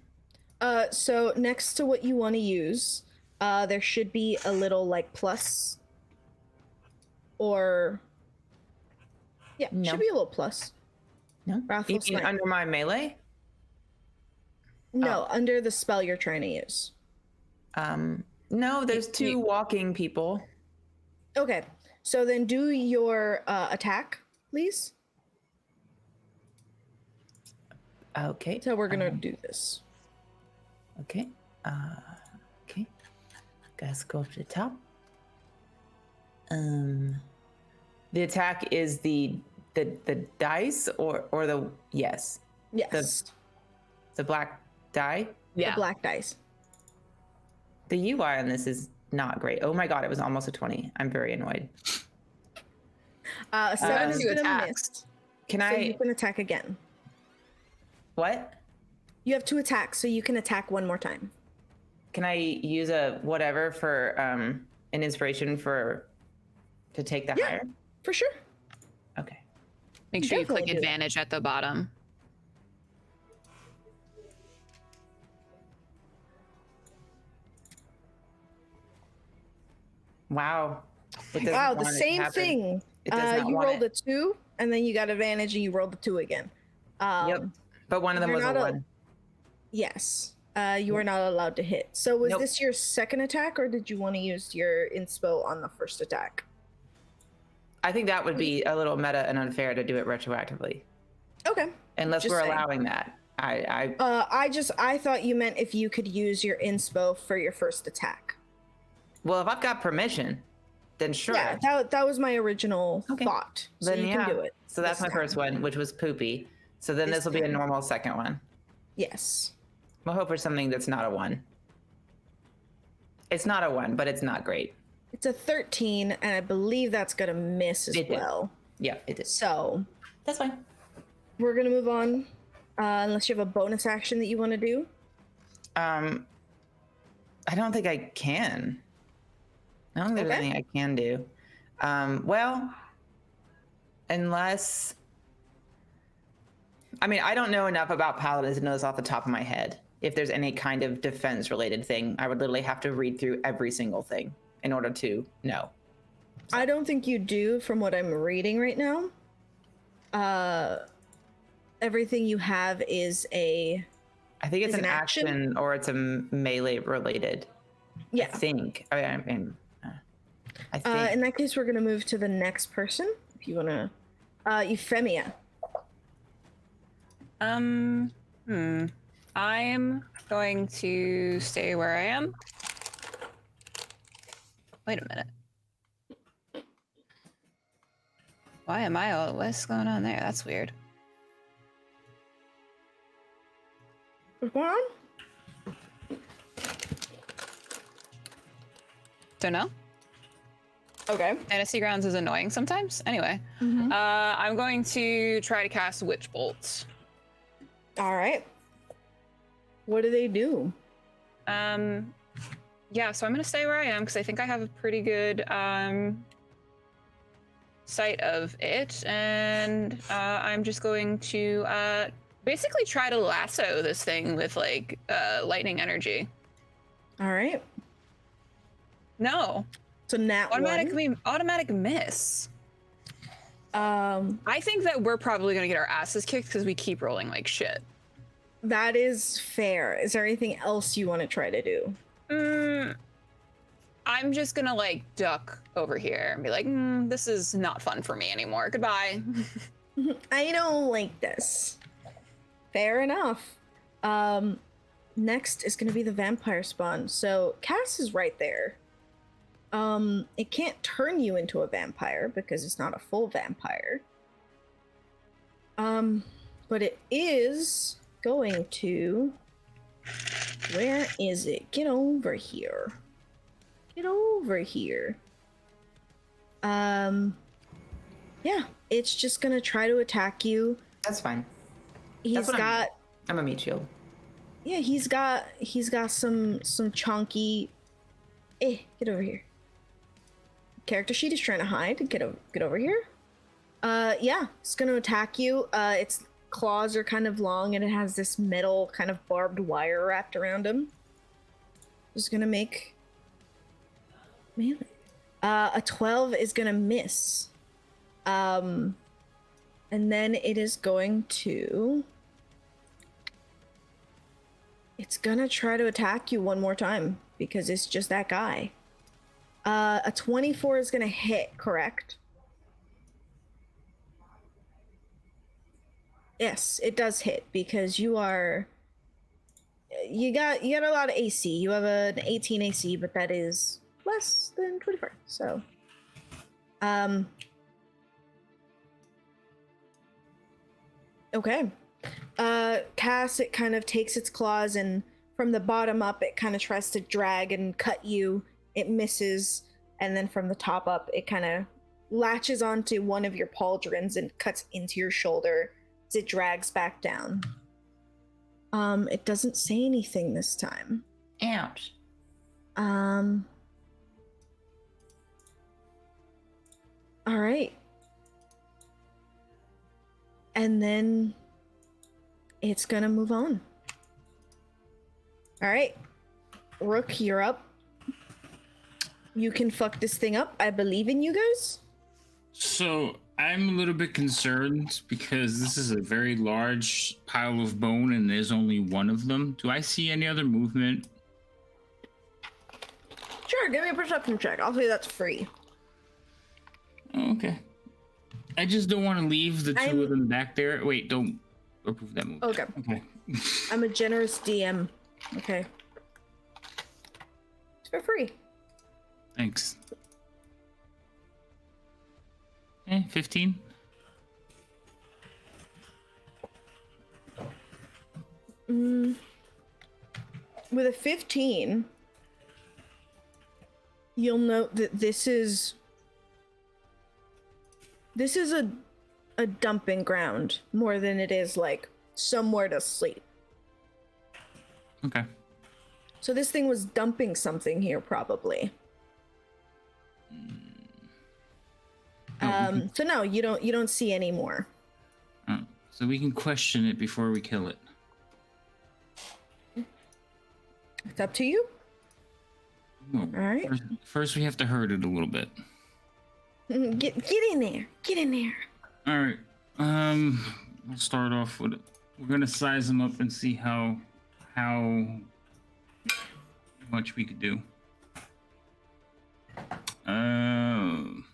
So next to what you want to use, there should be a little like plus. Or yeah, No. should be a little plus. No. Wrathful You mean Smite. under my melee? No, under the spell you're trying to use. No, there's 2 walking people. Okay. So then do your attack, please. Okay. That's how we're gonna do this. Okay. Okay. Guys, go up to the top. The attack is the dice or the yes. Yes. The black die. Yeah. The black dice. The UI on this is not great. Oh my god, it was almost a 20. I'm very annoyed. 7 is two gonna attacks. miss. Can So I you can attack again. what? You have 2 attacks, so you can attack one more time. Can I use a whatever for an inspiration to take the higher? For sure. Okay. Make sure you Definitely click do that. advantage at the bottom. Wow. It doesn't Wow, the want it to same happen. thing. It does not You want rolled it. a 2, and then you got advantage, and you rolled the 2 again. Yep. But one of them you're was a not a- 1. Yes. You are not allowed to hit. So was Nope. this your second attack, or did you want to use your inspo on the first attack? I think that would be a little meta and unfair to do it retroactively. Okay. Unless Just we're saying. allowing that. I I thought you meant if you could use your inspo for your first attack. well, if I've got permission, then sure. Yeah, that was my original Okay. thought. So Then you yeah. can do it. So that's this my first time. one, which was poopy. So then This this will be a time. normal second one. Yes. We'll hope for something that's not a 1. It's not a 1, but it's not great. It's a 13, and I believe that's gonna miss as It did. well. Yeah, it is. So That's fine. we're gonna move on, unless you have a bonus action that you want to do. I don't think I can. I don't think there's Okay. anything I can do. Well, unless... I mean, I don't know enough about paladins to know this off the top of my head. If there's any kind of defense-related thing, I would literally have to read through every single thing in order to know. I don't think you do from what I'm reading right now. everything you have is a I think it's Is an an action? action or it's a melee related. yeah. I think. I mean, I think. In that case, we're gonna move to the next person. If you wanna, Euphemia. I'm going to stay where I am. Wait a minute. Why am I all? What's going on there? That's weird. What's going on? Don't know. Okay. Fantasy Grounds is annoying sometimes. Anyway, I'm going to try to cast Witch Bolt. All right. What do they do? Yeah, so I'm gonna stay where I am because I think I have a pretty good sight of it, and I'm just going to basically try to lasso this thing with like lightning energy. All right. No, So nat automatic miss. I think that we're probably gonna get our asses kicked because we keep rolling like shit. that is fair. Is there anything else you want to try to do? I'm just gonna like duck over here and be like, this is not fun for me anymore. Goodbye. I don't like this. Fair enough. Next is gonna be the vampire spawn. So Cass is right there. It can't turn you into a vampire because it's not a full vampire. But it is going to. Where is it? Get over here. Get over here. Yeah, it's just gonna try to attack you. That's fine. He's what got. I'm a meat shield. Yeah, he's got some chunky. Get over here. Character sheet is trying to hide. Get over here. Yeah, it's gonna attack you. Its claws are kind of long and it has this metal kind of barbed wire wrapped around him. Just gonna make melee. A 12 is gonna miss. And then it is going to. It's gonna try to attack you one more time because it's just that guy. A 24 is gonna hit, correct? Yes, it does hit because you got a lot of AC. You have an 18 AC, but that is less than 24. So, okay. Cass, it kind of takes its claws and from the bottom up, it kind of tries to drag and cut you. It misses, and then from the top up, it kind of latches onto one of your pauldrons and cuts into your shoulder as it drags back down. It doesn't say anything this time. Ouch. All right. And then it's gonna move on. All right. Rook, you're up. You can fuck this thing up. I believe in you guys. So I'm a little bit concerned because this is a very large pile of bone and there's only one of them. Do I see any other movement? Sure, give me a perception check. I'll say that's free. Oh, okay. I just don't want to leave the two of them back there. Wait, don't approve that move. Okay. Okay. I'm a generous DM. Okay. It's for free. Thanks. 15. With a 15, you'll note that this is a dumping ground more than it is like somewhere to sleep. Okay. So this thing was dumping something here probably. So no, you don't see any more. So we can question it before we kill it. It's up to you. Oh, All right. First we have to hurt it a little bit. Get in there. Get in there. All right. Let's start off with. We're gonna size them up and see how much we could do.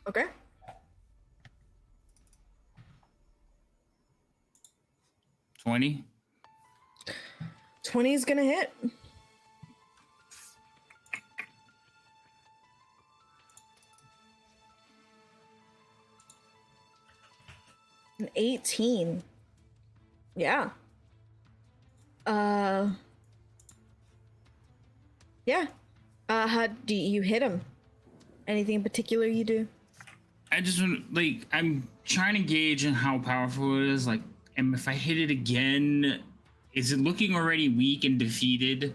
Okay. 20. 20 is gonna hit. An 18. Yeah. Yeah. How do you hit him? Anything in particular you do? I just want I'm trying to gauge on how powerful it is. Like, and if I hit it again, is it looking already weak and defeated?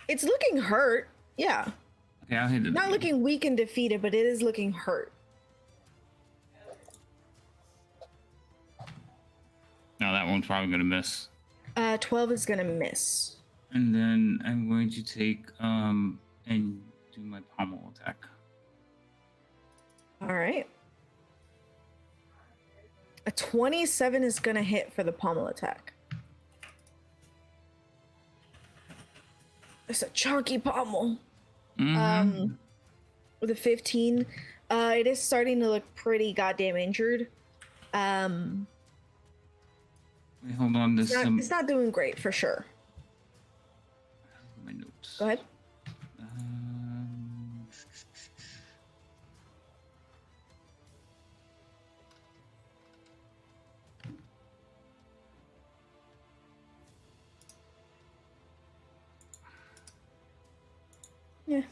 It's looking hurt. Yeah. Okay, I'll hit it. Not again. looking weak and defeated, but it is looking hurt. No, that one's probably gonna miss. 12 is gonna miss. And then I'm going to take and do my pommel attack. All right. A 27 is gonna hit for the pommel attack. It's a chunky pommel. Mhm. With a 15, it is starting to look pretty goddamn injured. Wait, hold on. This It's not doing great for sure. my notes. Go ahead. Yeah.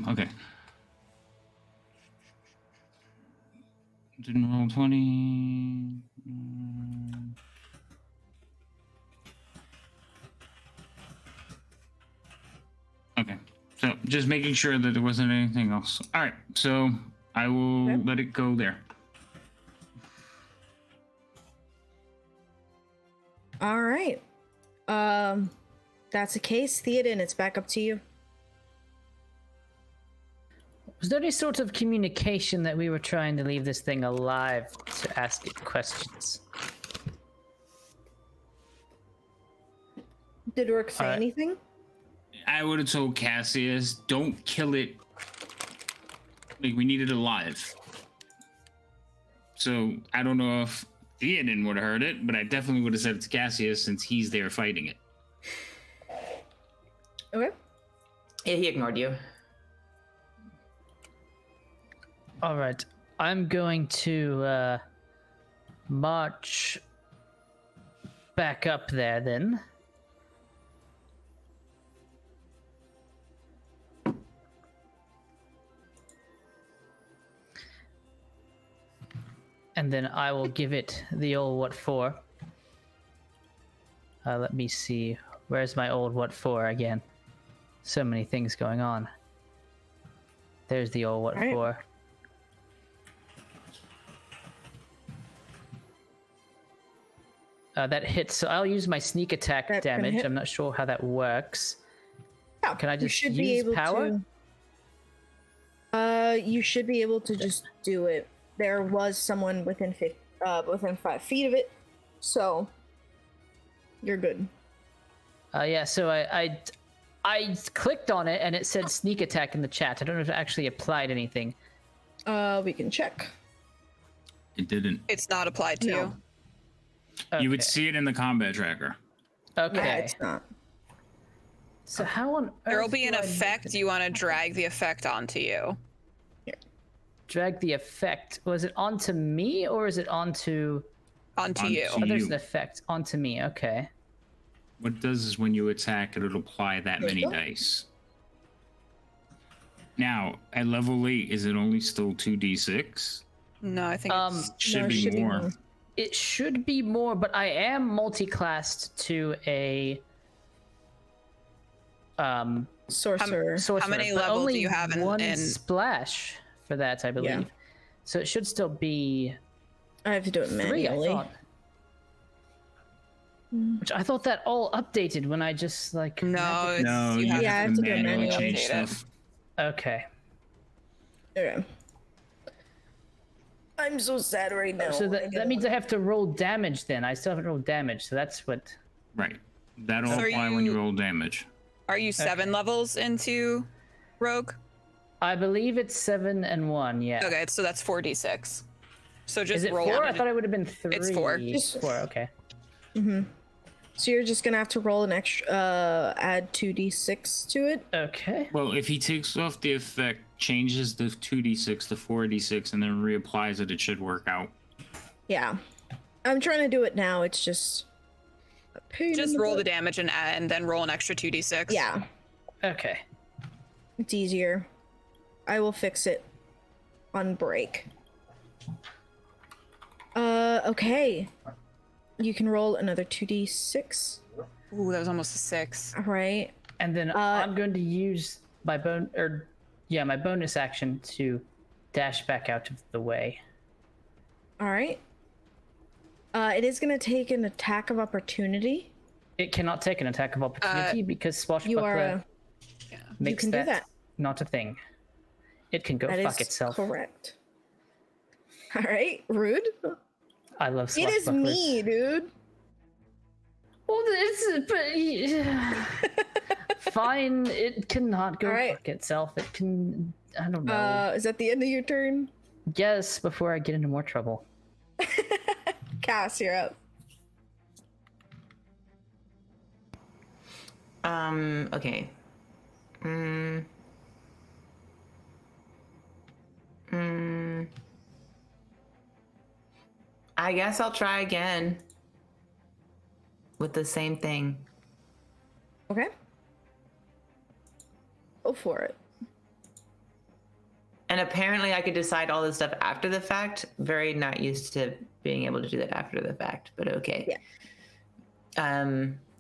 Okay. Didn't roll 20. Okay. So just making sure that there wasn't anything else. All right. So I will Okay. let it go there. All right. That's the case. Theoden, it's back up to you. Was there any sort of communication that we were trying to leave this thing alive to ask it questions? Did Rook say All right. anything? I would have told Cassius, don't kill it. Like, we need it alive. So I don't know if Theoden would have heard it, but I definitely would have said it to Cassius since he's there fighting it. Okay. Yeah, he ignored you. All right, I'm going to march back up there then. And then I will give it the old what for. Let me see. Where's my old what for again? So many things going on. There's the old what Right. for. That hits. So I'll use my sneak attack That can damage. hit. I'm not sure how that works. Yeah, Can I you just should be use able power? to. You should be able to just do it. There was someone within 5 feet of it, so you're good. Yeah. So I clicked on it and it said sneak attack in the chat. I don't know if it actually applied anything. We can check. It didn't. It's not applied to No. you. You would Okay. see it in the combat tracker. Okay. Yeah, it's not. So how on earth There will be an do I effect. You want to drag the effect onto you. drag the effect? Was it onto me or is it onto? Onto you. Oh, there's You. an effect onto me. Okay. What it does is when you attack, it'll apply that There many you go. dice. Now, at level 8, is it only still 2d6? No, I think it's Should No, it be should be more. more. It should be more, but I am multi-classed to a Sorcerer. sorcerer. many but levels do only you have in- one in- splash for that, I believe. Yeah. So it should still be I have to do it 3, I manually. thought. Which I thought that all updated when I just like. No, it's, No, you you have Yeah, I have have to to do a manually manual change update it. stuff. Okay. Okay. I'm so sad right now. So I that gotta- means I have to roll damage then. I still haven't rolled damage, so that's what. Right. That'll So are apply when you you- roll damage. Are you 7 levels into Rogue? I believe it's 7 and 1. Yeah. Okay, so that's 4d6. So just Is it roll 4? I it. thought it would have been 3. It's 4. Just- 4. Okay. So you're just gonna have to roll an extra, add 2d6 to it. Okay. Well, if he takes off the effect, changes the 2d6 to 4d6, and then reapplies it, it should work out. Yeah. I'm trying to do it now. It's just a pain Just in roll the butt. damage and then roll an extra 2d6. Yeah, Okay. it's easier. I will fix it on break. Okay. You can roll another 2d6. Ooh, that was almost a 6. All right. And then I'm going to use my my bonus action to dash back out of the way. All right. It is going to take an attack of opportunity. It cannot take an attack of opportunity because You are. Swashbuckler makes can do that, that. not a thing. It can go That fuck is itself. correct. All right. Rude. I love It is swashbucklers. me, dude. Well, fine. It cannot go Alright. fuck itself. It can. I don't know. Is that the end of your turn? Yes, before I get into more trouble. Cass, you're up. Okay. I guess I'll try again with the same thing. Okay. Go for it. And apparently I could decide all this stuff after the fact. Very not used to being able to do that after the fact, but okay. Yeah.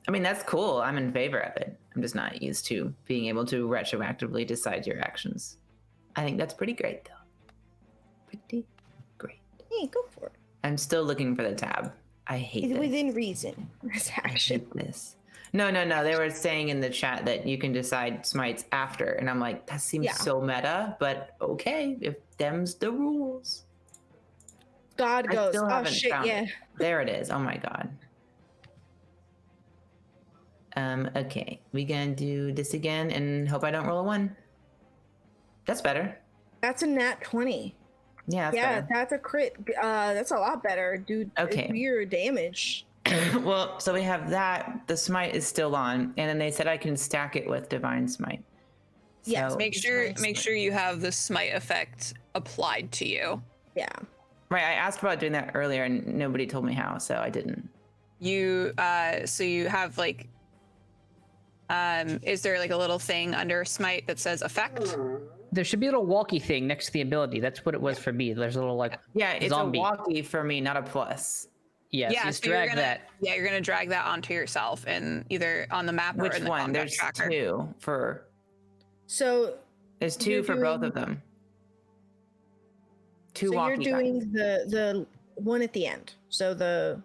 I mean, that's cool. I'm in favor of it. I'm just not used to being able to retroactively decide your actions. I think that's pretty great, though. Pretty great. Hey, go for it. I'm still looking for the tab. I hate It's this. within reason. It's I action. hate this. No. They were saying in the chat that you can decide smites after, and I'm like, that seems Yeah. so meta, but okay, if them's the rules. God I goes. still Oh haven't shit! found Yeah. it. There it is. Oh my god. Okay, we gonna do this again and hope I don't roll a 1. That's better. That's a nat 20. Yeah, that's Yeah, better. that's a crit. That's a lot better, dude. Okay. Do your damage. Well, so we have that. The smite is still on, and then they said I can stack it with divine smite. Yes, So- Make sure you have the smite effect applied to you. Yeah. Right, I asked about doing that earlier, and nobody told me how, so I didn't. You so you have like is there like a little thing under smite that says effect? There should be a little walkie thing next to the ability. That's what it was for me. There's a little like Yeah, it's zombie. a walkie for me, not a plus. Yes, Yeah, just so you're drag gonna, that. Yeah, you're gonna drag that onto yourself and either on the map or Which in the one? combat There's tracker. 2 for. So There's 2 You're for both doing- of them. 2 so walkie you're doing guys. the one at the end. So the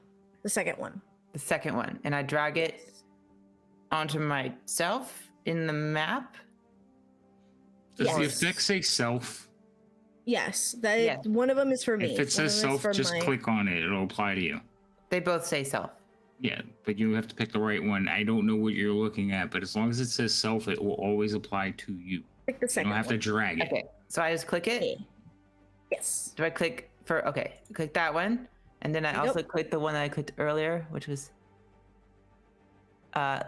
second one. The second one, and I drag it onto myself in the map. Does the Yes. effect say self? Yes, that Yeah. one of them is for me. If One it says of them is self, for just my- click on it. It'll apply to you. They both say self. Yeah, but you have to pick the right one. I don't know what you're looking at, but as long as it says self, it will always apply to you. Pick the You second don't have to one. drag it. Okay, so I just click it. Okay. Yes. Do I click for? Okay, click that one, and then I Yep. also click the one that I clicked earlier, which was.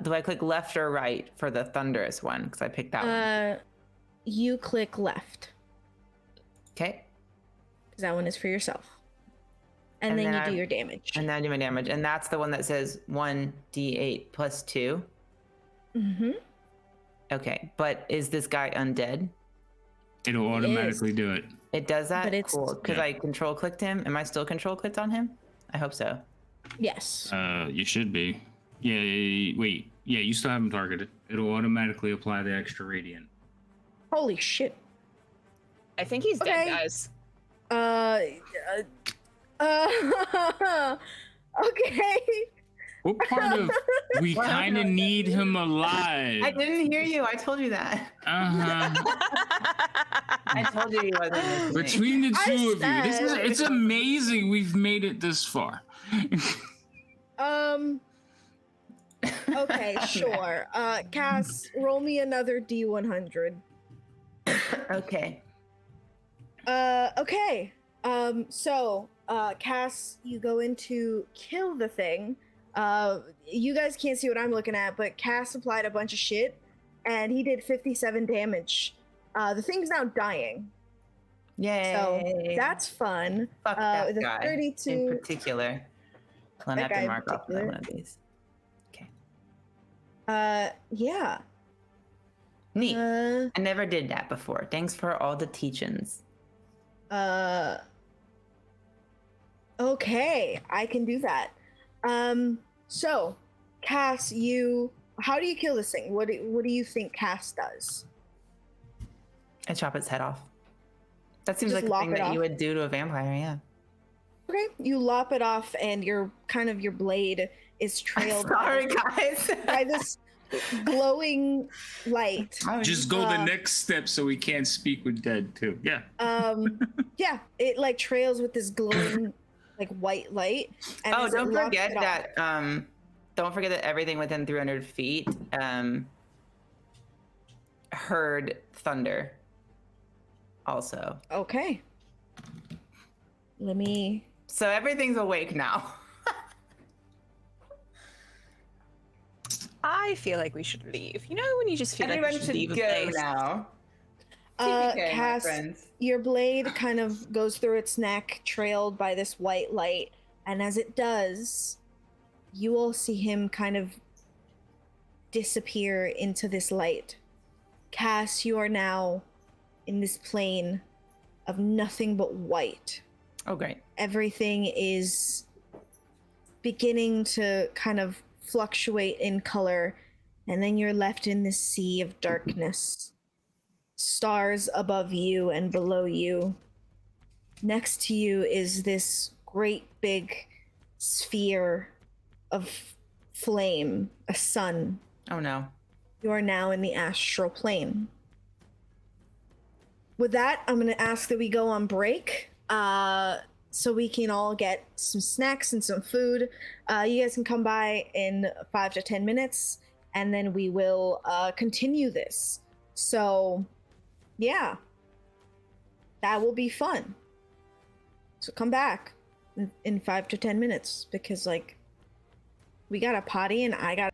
Do I click left or right for the thunderous one? Because I picked that one. You click left Okay, because that one is for yourself, and, then you do your damage. and then I do my damage, and that's the one that says 1d8 plus 2. Mm-hmm. Okay, but is this guy undead? It'll automatically do it. It does that? But it's- Cool, because Yeah. I control clicked him. Am I still control clicked on him? I hope so. Yes. You should be. Yeah, wait. Yeah, you still have him targeted. It'll automatically apply the extra radiant. Holy shit. I think he's Okay. dead, guys. Okay. What part of we Well, I don't kind know of what that need him I alive? didn't hear you. I told you that. I told you he wasn't listening. Between the I two of you, said- it's amazing we've made it this far. Okay, sure. Cass, roll me another D100. Okay. Okay. So, Cass, you go in to kill the thing. You guys can't see what I'm looking at, but Cass applied a bunch of shit, and he did 57 damage. The thing's now dying, Yay. so that's fun. Fuck that the guy 32 in particular. I'll That have to guy in mark off particular. one of these. Okay. Yeah. Neat. I never did that before. Thanks for all the teachings. Okay, I can do that. So, Cass, how do you kill this thing? What do you think Cass does? I chop its head off. That seems Just like a lop thing it that off? you would do to a vampire, yeah. Okay, you lop it off, and your blade is trailed Sorry, guys. by this glowing light. Just go the next step so we can't speak with dead too. Yeah. Yeah, it like trails with this glowing like white light. And Oh, as it don't lops forget it off- that. Don't forget that everything within 300 feet heard thunder. Also, Okay. Let me. so everything's awake now. I feel like we should leave. You know when you just feel Everyone like you should should leave a go place? now. TPK, my Cass, friends. your blade kind of goes through its neck, trailed by this white light, and as it does, you all see him kind of disappear into this light. Cass, you are now in this plane of nothing but white. Oh, great. Everything is beginning to kind of fluctuate in color, and then you're left in this sea of darkness. Stars above you and below you. Next to you is this great big sphere of flame, a sun. Oh no. You are now in the astral plane. With that, I'm going to ask that we go on break so we can all get some snacks and some food. You guys can come by in 5 to 10 minutes, and then we will continue this. So, yeah, that will be fun. So come back in 5 to 10 minutes because, like, we got a potty and I got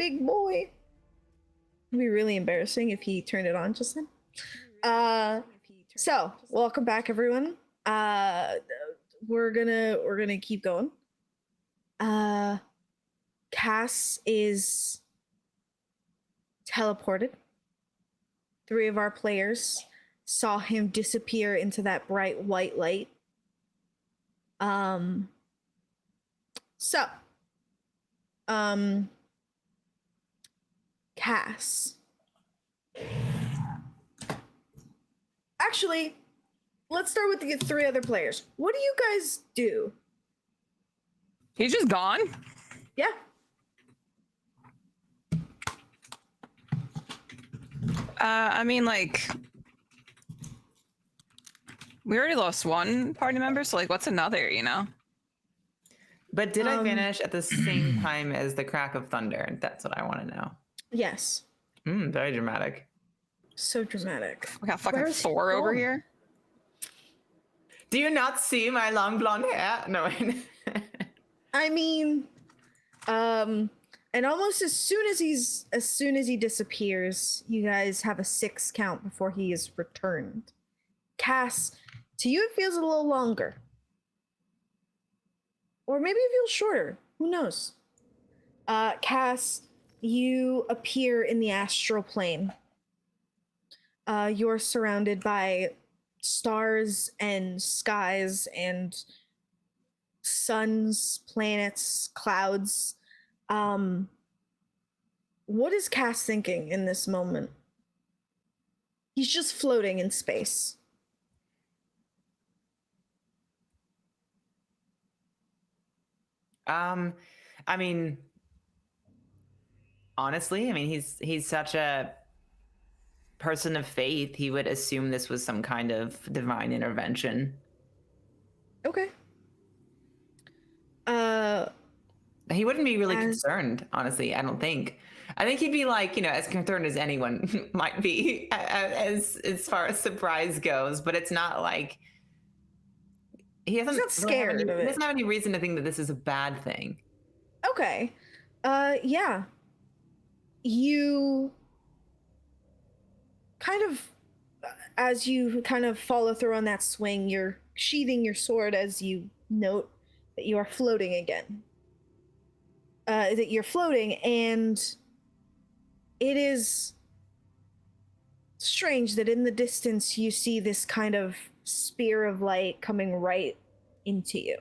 big boy. It'd be really embarrassing if he turned it on just then. So welcome back, everyone. We're gonna keep going. Cass is teleported. 3 of our players saw him disappear into that bright white light. So, Cass. Actually, let's start with the 3 other players. What do you guys do? He's just gone. Yeah. I mean, like, we already lost one party member, so like, what's another? You know? But did I vanish at the same time as the crack of thunder? That's what I want to know. Yes. Very dramatic. So dramatic. We got fucking Where's Thor over Thor? here. Do you not see my long blonde hair? No. I mean, and almost as soon as he disappears, you guys have a 6 count before he is returned. Cass, to you it feels a little longer. Or maybe it feels shorter. Who knows? Cass, you appear in the astral plane. You're surrounded by stars and skies and suns, planets, clouds. What is Cass thinking in this moment? He's just floating in space. I mean, honestly, I mean, he's such a person of faith. He would assume this was some kind of divine intervention. Okay. He wouldn't be really As- concerned, honestly. I don't think. I think he'd be like, as concerned as anyone might be, as far as surprise goes. But it's not like he's not scared of He it. doesn't have any reason to think that this is a bad thing. Okay. Yeah. You kind of, as you kind of follow through on that swing, you're sheathing your sword as you note that you are floating again. That you're floating, and it is strange that in the distance you see this kind of spear of light coming right into you.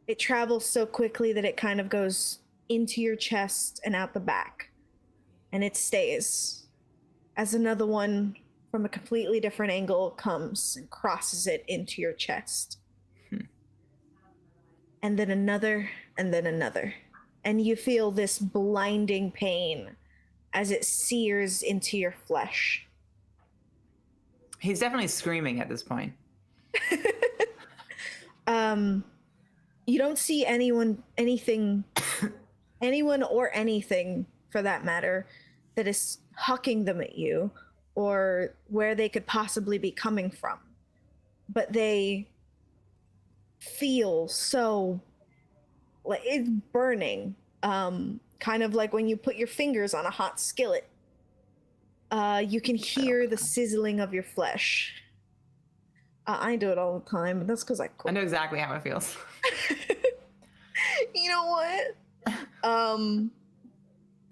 It travels so quickly that it kind of goes into your chest and out the back. And it stays as another one from a completely different angle comes and crosses it into your chest. And then another, and then another. And you feel this blinding pain as it sears into your flesh. He's definitely screaming at this point. You don't see anyone or anything for that matter that is hucking them at you or where they could possibly be coming from. But they feel so like it's burning, kind of like when you put your fingers on a hot skillet. You can hear the sizzling of your flesh. I do it all the time, but that's because I I know exactly how it feels. You know what?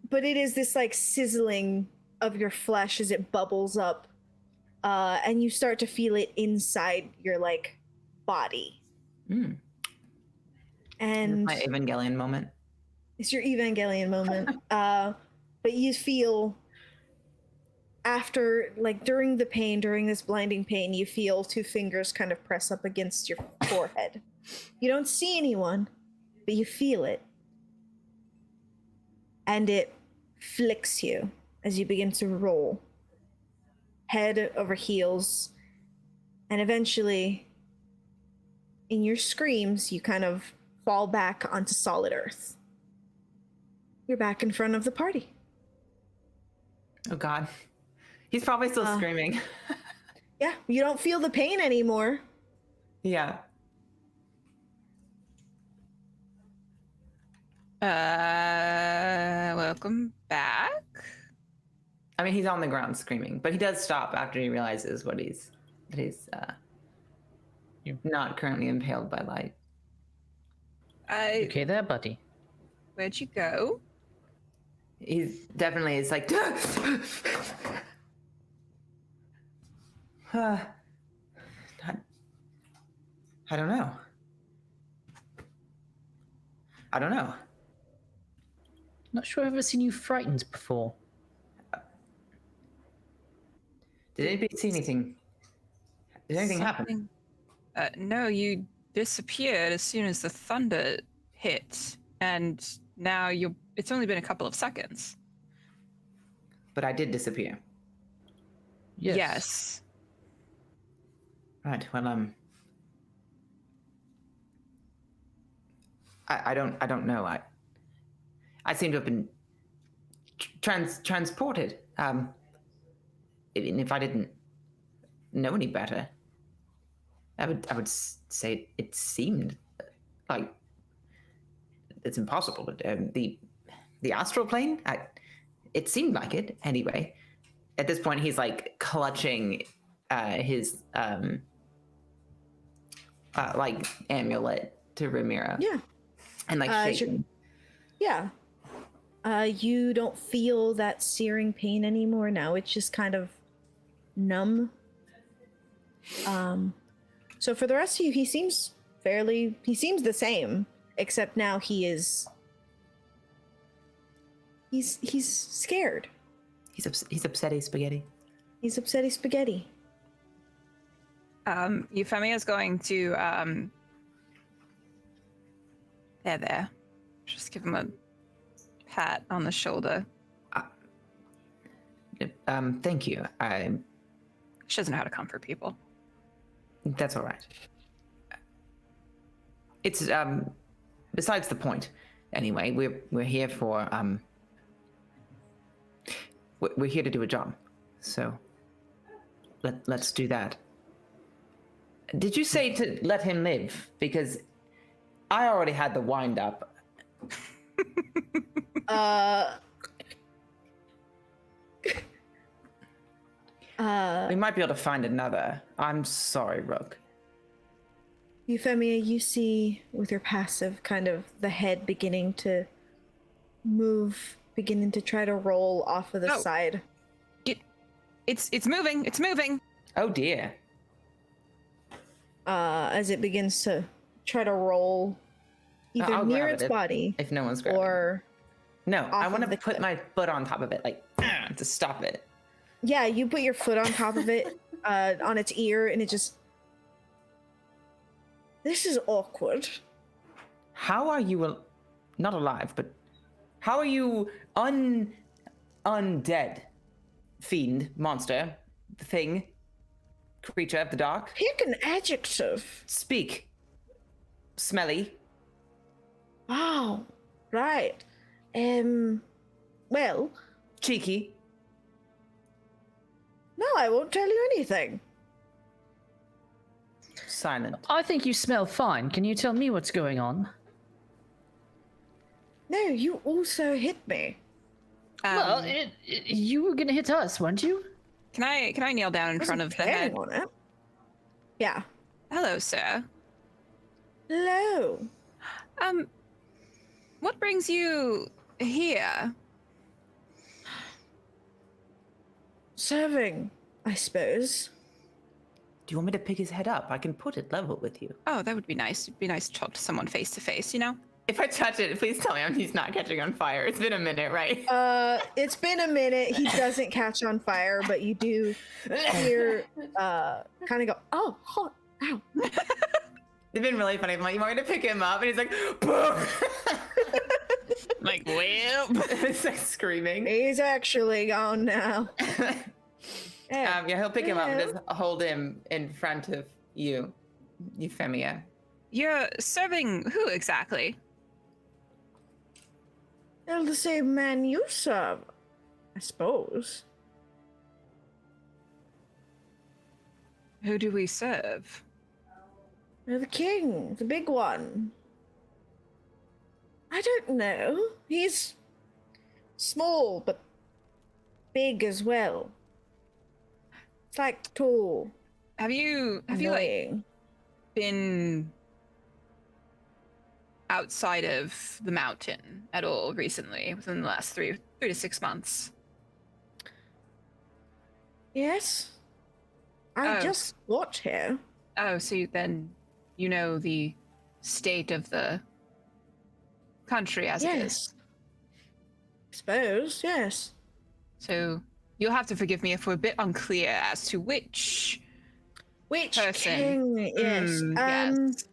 But it is this like sizzling of your flesh as it bubbles up, and you start to feel it inside your like body. And My Evangelion moment. it's your Evangelion moment. But you feel after, like during the pain, during this blinding pain, you feel 2 fingers kind of press up against your forehead. You don't see anyone, but you feel it. And it flicks you as you begin to roll, head over heels. And eventually, in your screams, you kind of fall back onto solid earth. You're back in front of the party. Oh God. He's probably still screaming. Yeah, you don't feel the pain anymore. Yeah. Welcome back. I mean, he's on the ground screaming, but he does stop after he realizes that he's not currently impaled by light. Okay there, buddy. Where'd you go? He's definitely is like. I don't know. I don't know. Not sure I've ever seen you frightened before. Did anybody see anything? Did anything happen? No, you disappeared as soon as the thunder hit, and now you're. It's only been a couple of seconds. But I did disappear. Yes. Right. Well, I don't know. I seem to have been transported. If I didn't know any better, I would say it seemed like it's impossible. The astral plane. It seemed like it anyway. At this point, he's like clutching his like amulet to Ramiro. Yeah. And like shaking. Yeah. You don't feel that searing pain anymore now. It's just kind of numb. So for the rest of you, he seems the same, except now he's scared. He's upsetty spaghetti. He's upsetty spaghetti. Euphemia's going to there. Just give him a pat on the shoulder. Thank you. She doesn't know how to comfort people. That's all right. It's besides the point. Anyway, we're here for we're here to do a job. So let's do that. Did you say to let him live? Because I already had the wind up. We might be able to find another. I'm sorry, Rook. Euphemia, you see with your passive kind of the head beginning to move, beginning to try to roll off of the side. It's moving. It's moving. Oh dear. As it begins to try to roll either I'll near grab its it body if no one's grabbing. or No, I off want of to the put cliff. my foot on top of it, like to stop it. Yeah, you put your foot on top of it, on its ear, and it just. This is awkward. How are you not alive, but how are you undead? Fiend, monster, thing, creature of the dark? Pick an adjective. Speak. Smelly. Oh, right. Well, Cheeky. no, I won't tell you anything. Silent. I think you smell fine. Can you tell me what's going on? No, you also hit me. Well, you were gonna hit us, weren't you? Can I kneel down in front of the head? On it. Yeah. Hello, sir. Hello. What brings you here? Serving, I suppose. Do you want me to pick his head up? I can put it level with you. Oh, that would be nice. It'd be nice to talk to someone face to face, you know? If I touch it, please tell me he's not catching on fire. It's been a minute, right? It's been a minute. He doesn't catch on fire, but you do hear kind of go, oh, hot, ow. It's been really funny. I'm like, you want me to pick him up? And he's like, boom! Like, well. It's like screaming. He's actually gone now. Yeah, he'll pick him up and just hold him in front of you, Euphemia. You're serving who exactly? They're the same man you serve, I suppose. Who do we serve? They're the king, the big one. I don't know. He's small, but big as well. It's like tall, Have you like annoying. been outside of the mountain at all recently within the last 3 to 6 months? Yes? I Oh, just got here. Oh, so then you know the state of the country as it is. Yes. Suppose, yes. So you'll have to forgive me if we're a bit unclear as to which Which person. king? Yes. Yes.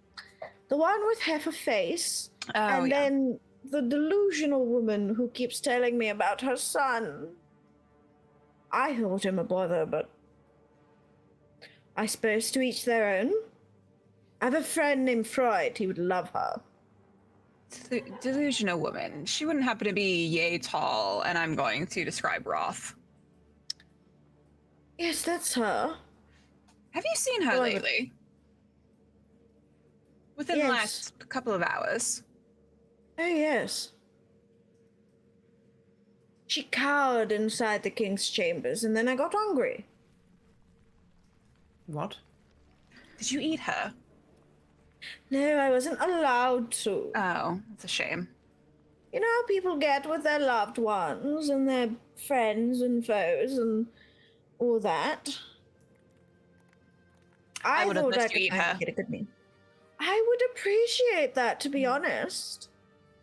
The one with half a face, Oh, and yeah. then the delusional woman who keeps telling me about her son. I thought him a bother, but I suppose to each their own. I have a friend named Freud. He would love her. Delusional woman. She wouldn't happen to be yay tall, and I'm going to describe Roth. Yes, that's her. Have you seen her Oh, lately? Within the Yes. last couple of hours. Oh, yes. She cowered inside the king's chambers, and then I got hungry. What? Did you eat her? No, I wasn't allowed to. Oh, that's a shame. You know how people get with their loved ones and their friends and foes and all that? I would have thought let I you could eat finally her. get a good meal. I would appreciate that, to be honest.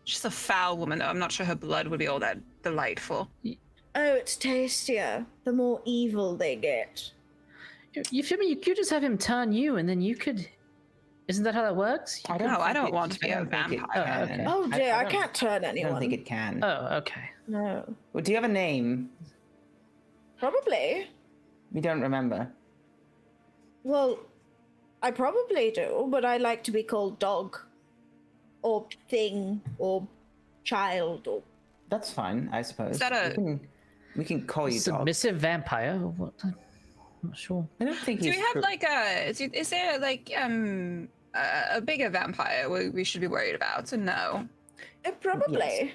She's a foul woman, though. I'm not sure her blood would be all that delightful. Oh, it's tastier the more evil they get. You feel me? You could just have him turn you, and then you could. Isn't that how that works? No, I don't want to be a vampire. Oh, okay. Oh dear, I don't- can't turn I anyone. don't think it can. Oh, okay. No. Well, do you have a name? Probably. We don't remember. Well, I probably do, but I like to be called dog. Or thing, or child, or... That's fine, I suppose. Is that a- We can call you dog. Submissive vampire? Or what? I'm not sure. I don't think Do he's. we have like a? Is there like a bigger vampire we should be worried about? No. Probably.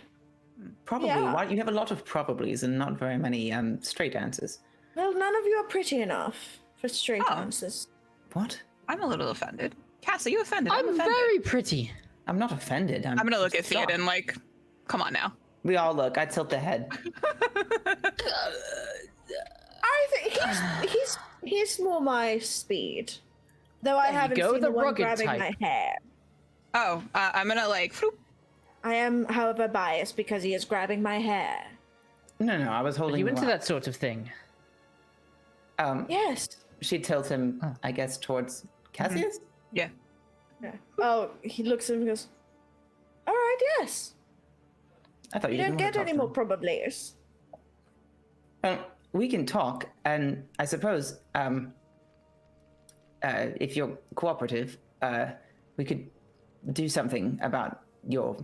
Probably. Yeah. Why you have a lot of probablys and not very many straight answers. Well, none of you are pretty enough for straight Oh. answers. What? I'm a little offended. Cass, are you offended? I'm offended. very pretty. I'm not offended. I'm gonna look at shocked. Theoden like, come on now. We all look. I tilt the head. I think he's more my speed. Though I There you haven't go, seen the the one rugged grabbing type. my hair. Oh, I'm gonna like. Floop. I am, however, biased because he is grabbing my hair. No, I was Are holding you into up. that sort of thing? Yes. She tilts him, Oh. I guess, towards Cassius. Yeah. Yeah. Oh, he looks at him and goes, all right, yes. I thought You you don't didn't get want to any talk more probably. to him. We can talk, and I suppose if you're cooperative, we could do something about your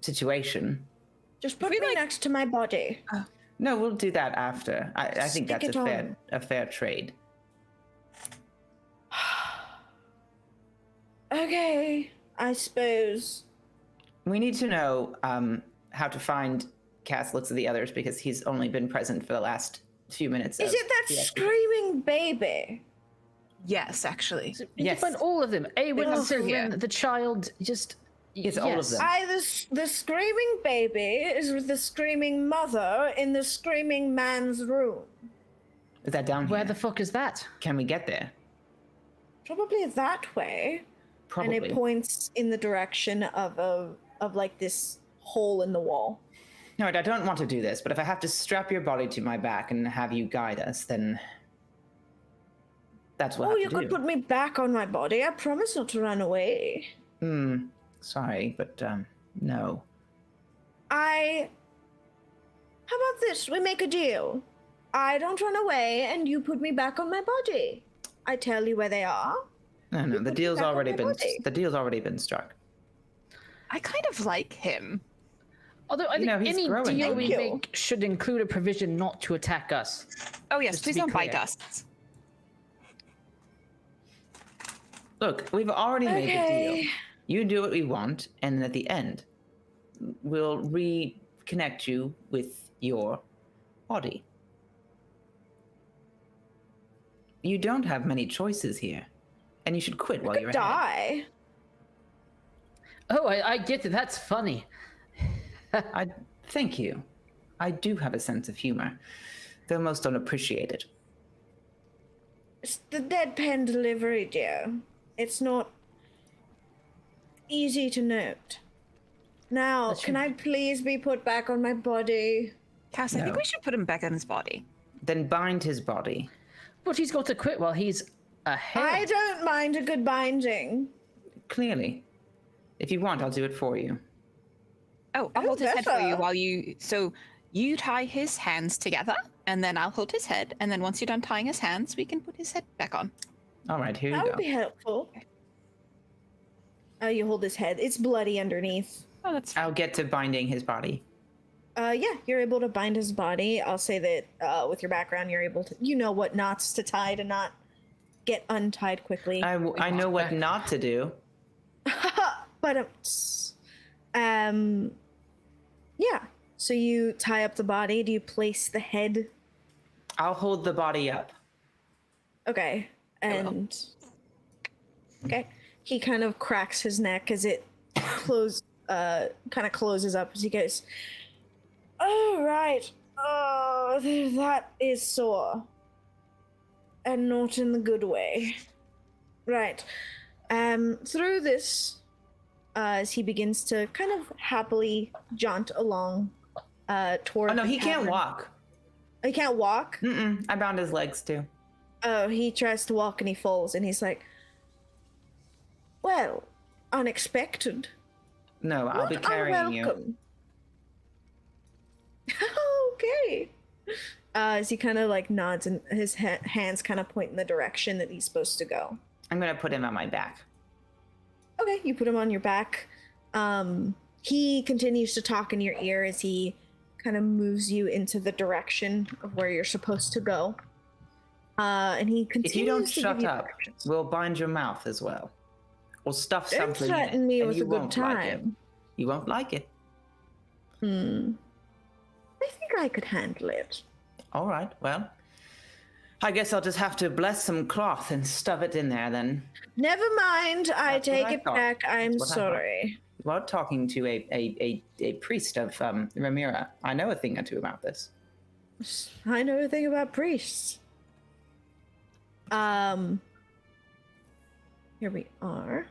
situation. Just put we, me like- next to my body. No, we'll do that after. I think Stick that's it a fair trade. Okay, I suppose. We need to know how to find Cass. Looks at the others because he's only been present for the last few minutes. Is of it that the episode. screaming baby? Yes, actually. You Yes. can find all of them. Awen, come through here. Sylvan, the child, just... It's all of them. The screaming baby is with the screaming mother in the screaming man's room. Is that down Where here? the fuck is that? Can we get there? Probably that way. Probably. And it points in the direction of like this hole in the wall. No, I don't want to do this, but if I have to strap your body to my back and have you guide us, then that's what I Oh, have you to could do. put me back on my body. I promise not to run away. Sorry, but no. How about this? We make a deal. I don't run away, and you put me back on my body. I tell you where they are. No, You the put me deal's back on already my been body. struck. I kind of like him. Although I You think know, he's any growing deal on we me. make should include a provision not to attack us. Oh yes, Just to please be don't bite clear. us. Look, we've already made a Okay. deal. You do what we want, and then at the end, we'll reconnect you with your body. You don't have many choices here, and you should quit while you're ahead. Die. Oh, I get it. That's funny. I thank you. I do have a sense of humor, though most don't appreciate it. It's the deadpan delivery, dear. It's not easy to note. Now, That's can true. I please be put back on my body? Cass, I think No. we should put him back on his body. Then bind his body. But he's got to quit while he's ahead. I don't mind a good binding. Clearly. If you want, I'll do it for you. Oh, I'll Oh, hold his head for you better. while you. So you tie his hands together, and then I'll hold his head. And then once you're done tying his hands, we can put his head back on. All right, here That you would go. be helpful. Oh, you hold his head. It's bloody underneath. Oh, that's fine. I'll get to binding his body. Yeah, you're able to bind his body. I'll say that with your background, you're able to, you know what knots to tie to not get untied quickly. I know what not to do. But yeah. So you tie up the body. Do you place the head? I'll hold the body up. Okay, and okay, he kind of cracks his neck as it kind of closes up as he goes. Oh right. Oh, that is sore, and not in the good way. Right. Through this, as he begins to kind of happily jaunt along, toward. Oh no, the he can't cavern. walk. He can't walk. Mm-mm. I bound his legs too. Oh, he tries to walk and he falls, and he's like, "Well, unexpected. No, I'll be Not carrying you. unwelcome." Okay. As he kind of like nods and his hands kind of point in the direction that he's supposed to go. I'm gonna put him on my back. Okay, you put him on your back. He continues to talk in your ear as he kind of moves you into the direction of where you're supposed to go. And he continues If you don't to give shut you up, directions. we'll bind your mouth as well. We'll stuff Don't something in it, threaten me and with you a good won't like it. time. You won't like it. I think I could handle it. All right, well, I guess I'll just have to bless some cloth and stuff it in there then. Never mind. I That's what take I it thought. back. I'm That's what I thought. sorry. While talking to a priest of Ramira, I know a thing or two about this. I know a thing about priests. Here we are.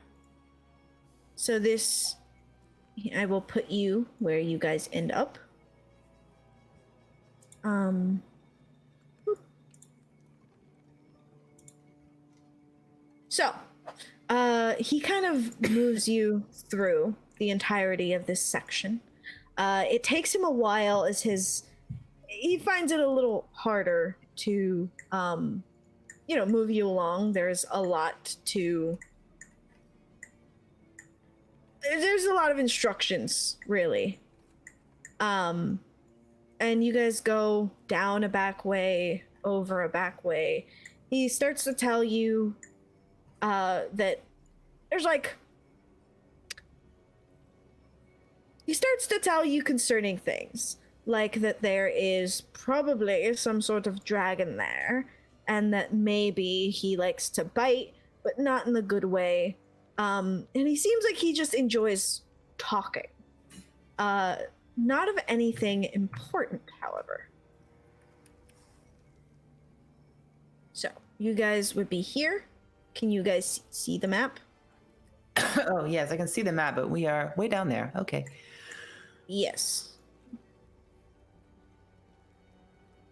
So this, I will put you where you guys end up. So, he kind of moves you through the entirety of this section. It takes him a while as he finds it a little harder to, move you along. There's a lot of instructions, really. And you guys go down a back way, over a back way. He starts to tell you that there's he starts to tell you concerning things, like that there is probably some sort of dragon there, and that maybe he likes to bite, but not in the good way. And he seems like he just enjoys talking. Not of anything important, however. So, you guys would be here. Can you guys see the map? Oh, yes, I can see the map, but we are way down there. Okay. Yes.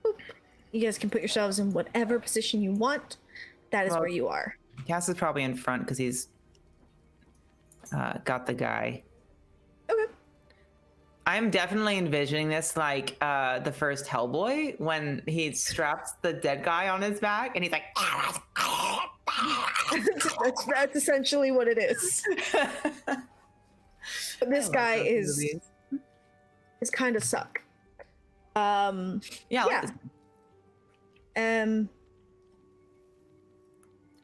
Boop. You guys can put yourselves in whatever position you want. That is Well, where you are. Cass is probably in front because he's got the guy. Okay. I'm definitely envisioning this like the first Hellboy when he straps the dead guy on his back and he's like, that's essentially what it is. But this guy is kind of suck. Yeah. I like Yeah. this.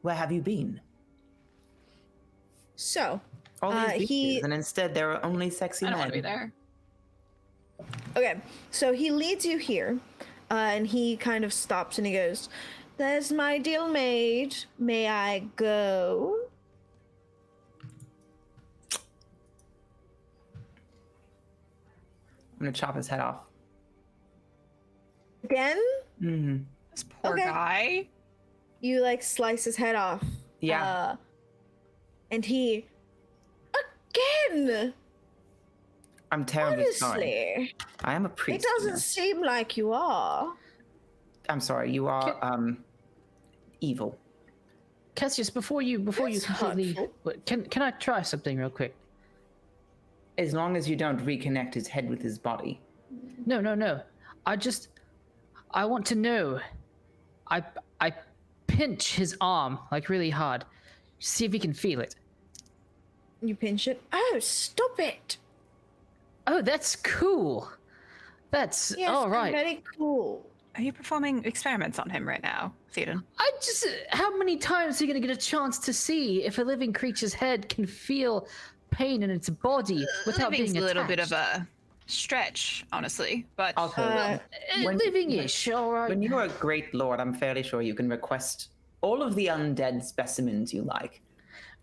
Where have you been? So All these he beaches, and instead there are only sexy I don't men. want to be there. Okay, so he leads you here, and he kind of stops and he goes, "There's my deal made. May I go?" I'm gonna chop his head off. Again? Mm-hmm. This poor Okay. guy. You like slice his head off. Yeah. And he again. I'm terribly sorry. Honestly, I am a it priest. doesn't seem like you are. I'm sorry. You are evil. Cassius, before you That's completely hurtful. Wait, can I try something real quick? As long as you don't reconnect his head with his body. No. I want to know. I pinch his arm like really hard. See if he can feel it. You pinch it. Oh, stop it! Oh, that's cool. That's Yes, all right. very cool. Are you performing experiments on him right now, Theoden? How many times are you going to get a chance to see if a living creature's head can feel pain in its body without Living's being a little bit of attached? a stretch, honestly. But Also, when- Living-ish, all right. when you are a great lord, I'm fairly sure you can request all of the undead specimens you like.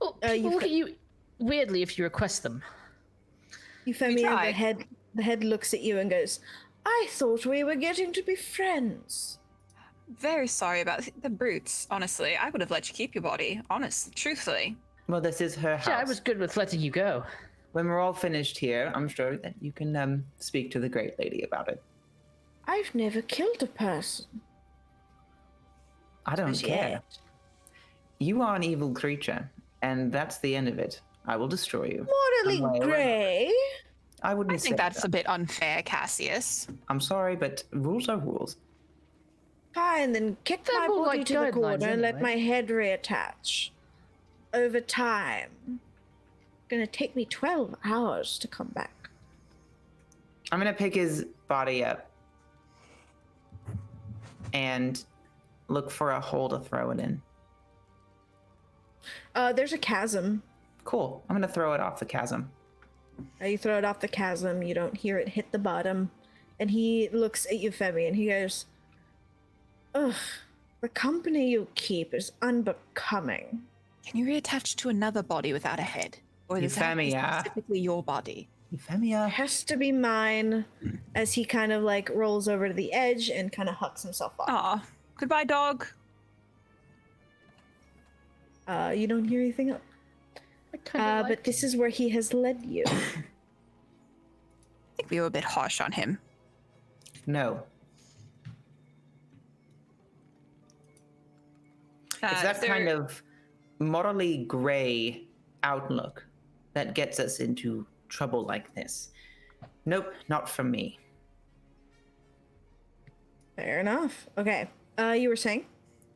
Well, you people look ca- at you weirdly if you request them. Euphemia, tried. the head looks at you and goes, "I thought we were getting to be friends." very sorry about the brutes, honestly. I would have let you keep your body, truthfully. Well, this is her house. Yeah, I was good with letting you go. When we're all finished here, I'm sure that you can speak to the great lady about it. I've never killed a person. I don't as care. yet. You are an evil creature, and that's the end of it. I will destroy you. Morally Some way or grey. I wouldn't I think say that's that. a bit unfair, Cassius. I'm sorry, but rules are rules. Fine, then kick They're my more body like to the guidelines corner and let anyway. my head reattach. Over time. Gonna take me 12 hours to come back. I'm gonna pick his body up and look for a hole to throw it in. There's a chasm. Cool. I'm gonna throw it off the chasm. You throw it off the chasm, you don't hear it hit the bottom. And he looks at Euphemia and he goes, "Ugh, the company you keep is unbecoming." Can you reattach to another body without a head? Or is that Euphemia. specifically your body? Euphemia. Has to be mine. As he kind of like rolls over to the edge and kind of hucks himself off. Aw, goodbye, dog. You don't hear anything else. I kinda But this is where he has led you. I think we were a bit harsh on him. No. It's Is that there- kind of morally gray outlook that gets us into trouble like this. Nope, not from me. Fair enough. Okay. You were saying?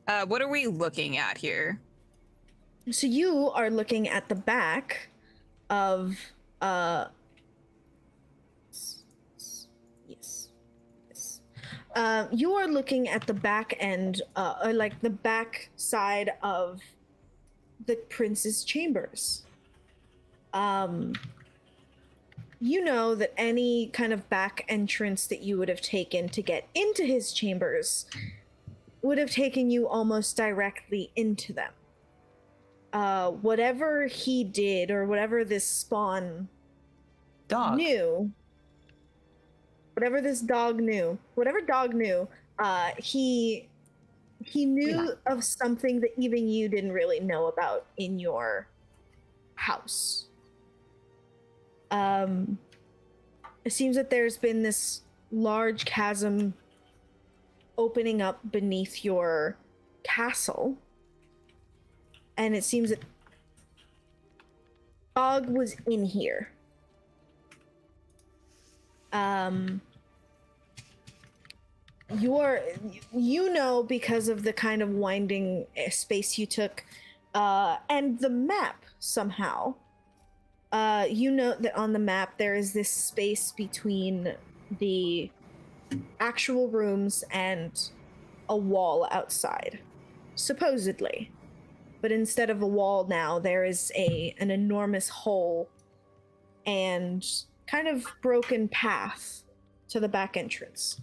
What are we looking at here? So you are looking at the back of yes. You are looking at the back end, or like the back side of the prince's chambers. You know that any kind of back entrance that you would have taken to get into his chambers would have taken you almost directly into them. Whatever he did, or whatever this spawn Dog. knew, whatever dog knew, he knew of something that even you didn't really know about in your house. It seems that there's been this large chasm opening up beneath your castle, and it seems that dog was in here. You know, because of the kind of winding space you took, and the map somehow. You know that on the map there is this space between the actual rooms and a wall outside, supposedly. But instead of a wall now, there is an enormous hole and kind of broken path to the back entrance.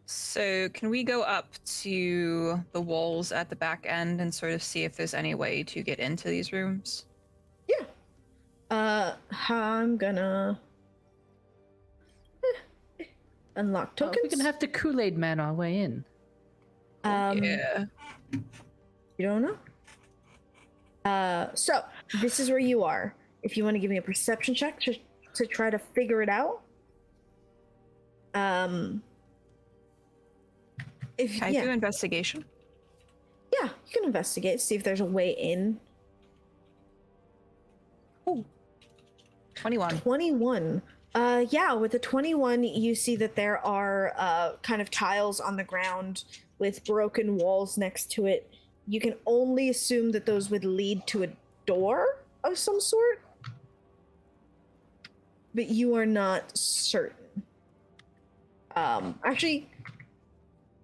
So can we go up to the walls at the back end and sort of see if there's any way to get into these rooms? Yeah. I'm gonna unlock Oh, tokens. we're gonna have to Kool-Aid Man our way in. Yeah. You don't know? So this is where you are. If you want to give me a perception check to try to figure it out. If Can I do investigation? Yeah, you can investigate, see if there's a way in. Oh, 21. 21. Yeah, with the 21, you see that there are kind of tiles on the ground with broken walls next to it. You can only assume that those would lead to a door of some sort, but you are not certain. Actually,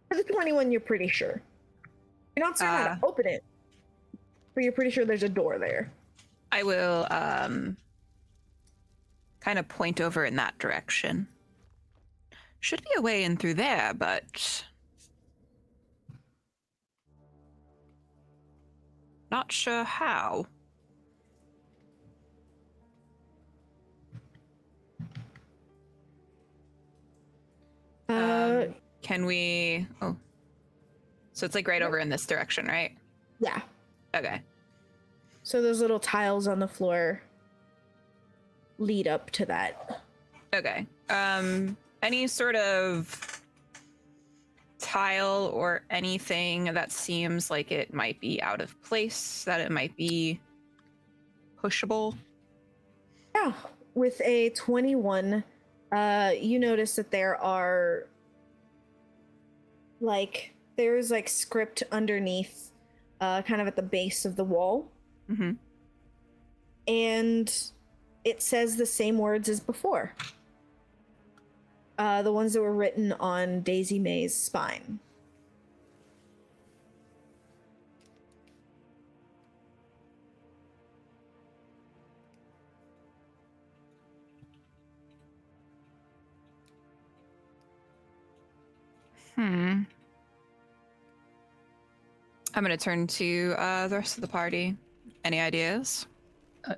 for the 21, you're pretty sure. You're not certain how to open it, but you're pretty sure there's a door there. I will kind of point over in that direction. Should be a way in through there, but not sure how. Can we? Oh, so it's like right over in this direction, right? Yeah. Okay. So those little tiles on the floor lead up to that. Okay. Any sort of tile or anything that seems like it might be out of place, that it might be pushable? Yeah. With a 21, you notice that there's like script underneath, kind of at the base of the wall. Mm-hmm. And it says the same words as before. The ones that were written on Daisy May's spine. I'm going to turn to the rest of the party. Any ideas?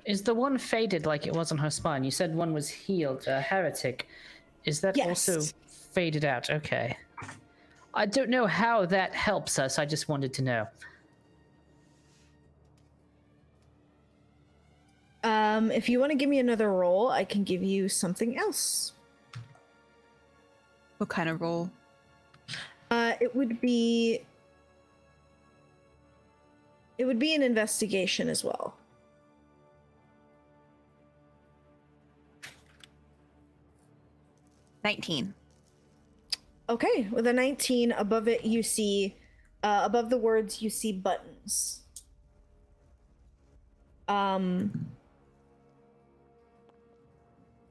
Is the one faded like it was on her spine? You said one was healed, heretic. Is that also Yes. faded out? Okay. I don't know how that helps us. I just wanted to know. If you want to give me another roll, I can give you something else. What kind of roll? It would be an investigation as well. $19. Okay, with a 19, above it you see, above the words you see buttons.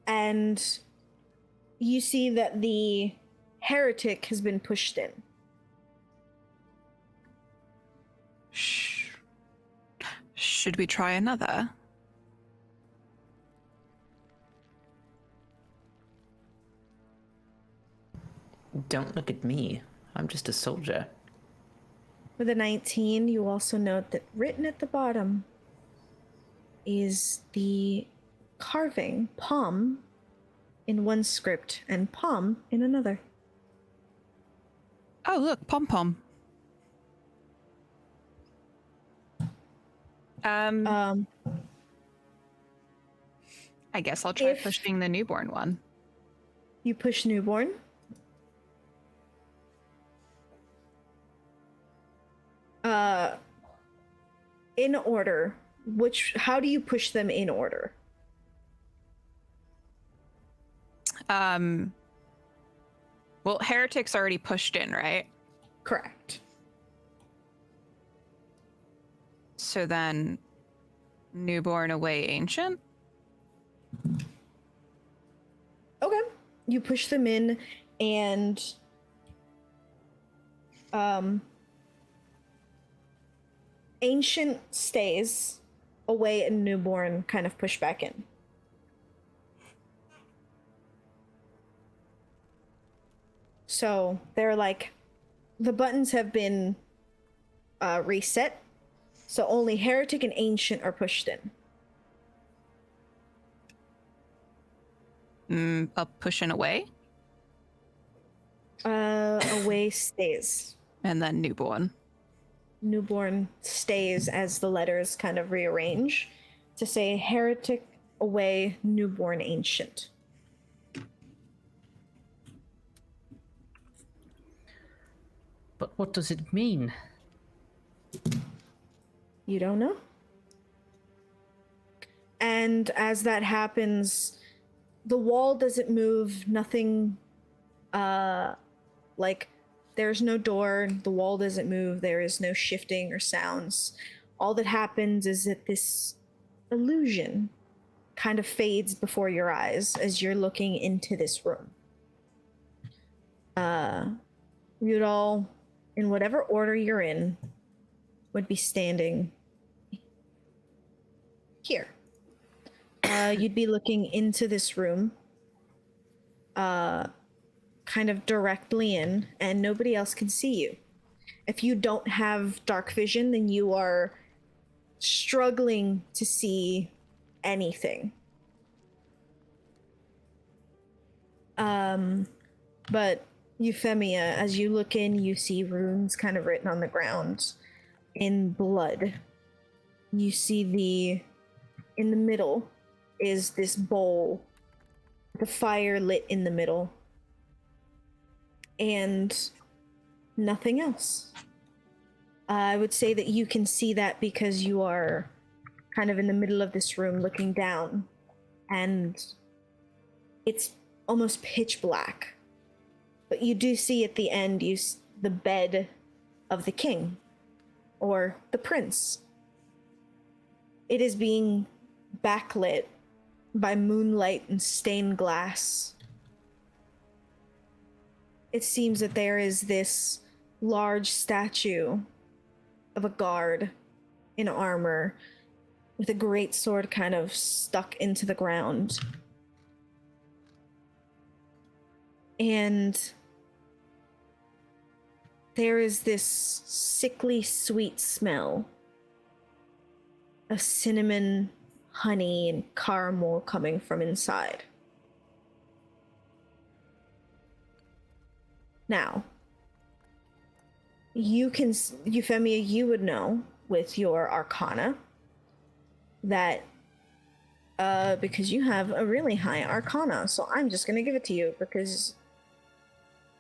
And you see that the heretic has been pushed in. Should we try another? Don't look at me. I'm just a soldier. With a 19, you also note that written at the bottom is the carving palm in one script and palm in another. Oh, look, pom-pom. I guess I'll try pushing the newborn one. You push newborn. In order. How do you push them in order? Well, heretic's already pushed in, right? Correct. So then, newborn away ancient? Okay. You push them in and ancient stays away and newborn kind of push back in. So they're like, the buttons have been reset, so only heretic and ancient are pushed in. Up, pushing away, Away stays. and then newborn. Newborn stays as the letters kind of rearrange to say heretic, away, newborn, ancient. But what does it mean? You don't know? And as that happens, the wall doesn't move, nothing, like, there's no door, the wall doesn't move, there is no shifting or sounds. All that happens is that this illusion kind of fades before your eyes as you're looking into this room. You'd all, in whatever order you're in, would be standing here. You'd be looking into this room, kind of directly in, and nobody else can see you. If you don't have dark vision, then you are struggling to see anything. But Euphemia, as you look in, you see runes kind of written on the ground in blood. You see in the middle is this bowl, the fire lit in the middle, and nothing else. I would say that you can see that because you are kind of in the middle of this room looking down, and it's almost pitch black. But you do see at the end the bed of the king, or the prince. It is being backlit by moonlight and stained glass. It seems that there is this large statue of a guard in armor with a great sword kind of stuck into the ground. And there is this sickly sweet smell of cinnamon, honey, and caramel coming from inside. Now, Euphemia, you would know with your arcana that because you have a really high arcana, so I'm just gonna give it to you because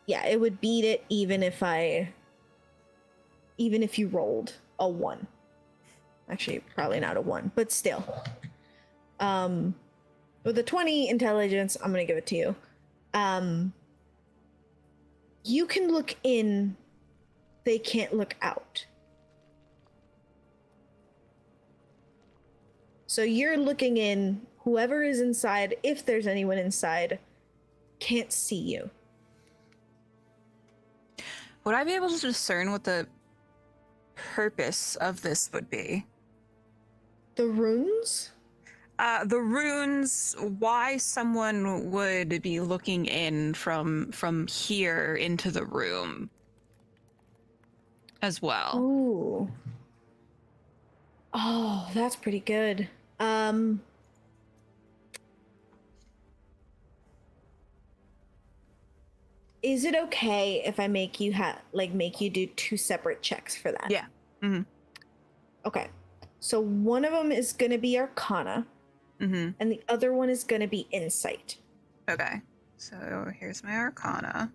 yeah, it would beat it even if you rolled a 1. Actually, probably not a 1, but still. With a 20 intelligence, I'm gonna give it to you. You can look in, they can't look out. So you're looking in, whoever is inside, if there's anyone inside, can't see you. Would I be able to discern what the purpose of this would be? The runes? The runes, why someone would be looking in from here into the room as well. Ooh. Oh, that's pretty good. Is it okay if I make you do 2 separate checks for that? Yeah. Mm-hmm. Okay. So one of them is going to be Arcana, Mm-hmm. and the other one is going to be Insight. Okay. So here's my Arcana.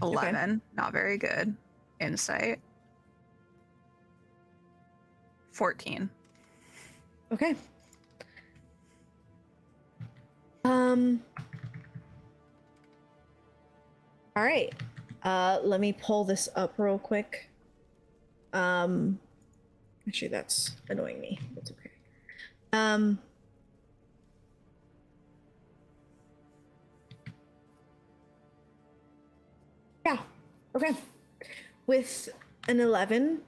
11. Not very good. Insight. 14. Okay. All right. Let me pull this up real quick. Actually, that's annoying me. That's okay. Yeah. Okay. With an 11,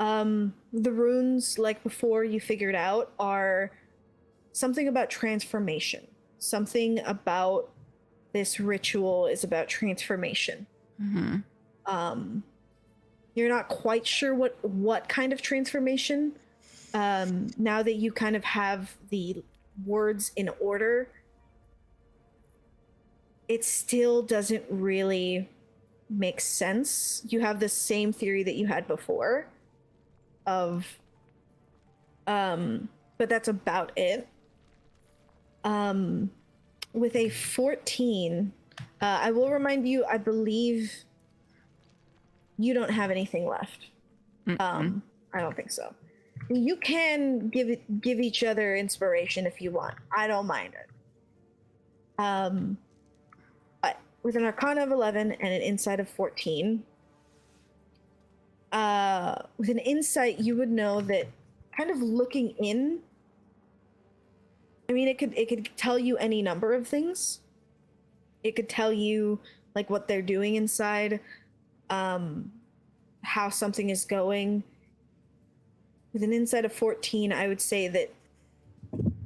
the runes, like before you figured out, are something about transformation. Something about this ritual is about transformation. You're not quite sure what kind of transformation. Now that you kind of have the words in order, it still doesn't really make sense. You have the same theory that you had before of but that's about it. With a 14, I will remind you, I believe you don't have anything left. I don't think so. You can give each other inspiration if you want. I don't mind it. But with an Arcana of 11 and an Insight of 14, with an Insight, you would know that kind of looking in. I mean, it could tell you any number of things. It could tell you like what they're doing inside, how something is going. With an Insight of 14, I would say that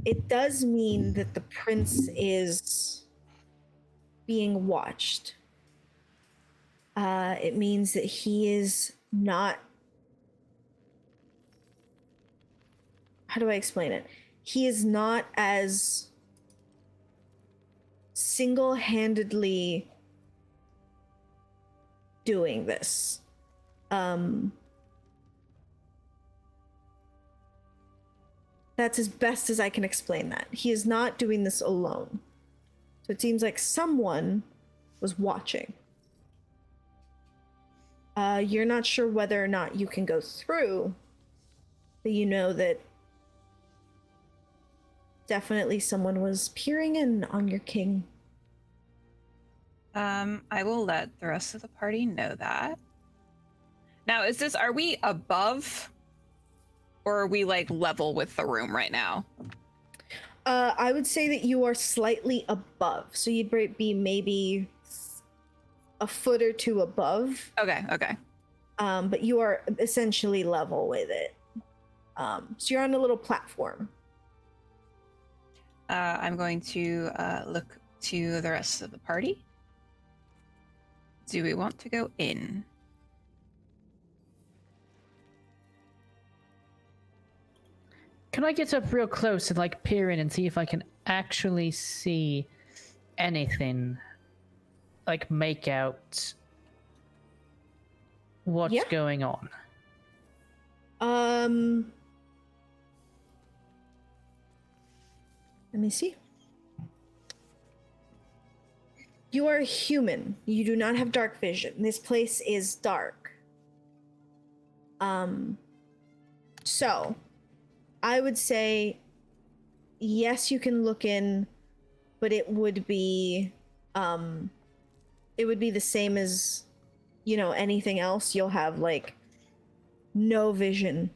it does mean that the prince is being watched. It means that he is not. How do I explain it? He is not as single-handedly doing this. That's as best as I can explain that. He is not doing this alone. So it seems like someone was watching. You're not sure whether or not you can go through, but you know that definitely someone was peering in on your king. I will let the rest of the party know that. Now, are we above or are we like level with the room right now? I would say that you are slightly above. So you'd be maybe a foot or two above. Okay. But you are essentially level with it. So you're on a little platform. I'm going to look to the rest of the party. Do we want to go in? Can I get up real close and like peer in and see if I can actually see anything? Like make out what's going on? Let me see. You are a human. You do not have dark vision. This place is dark. So I would say yes, you can look in, but it would be the same as, you know, anything else. You'll have like no vision.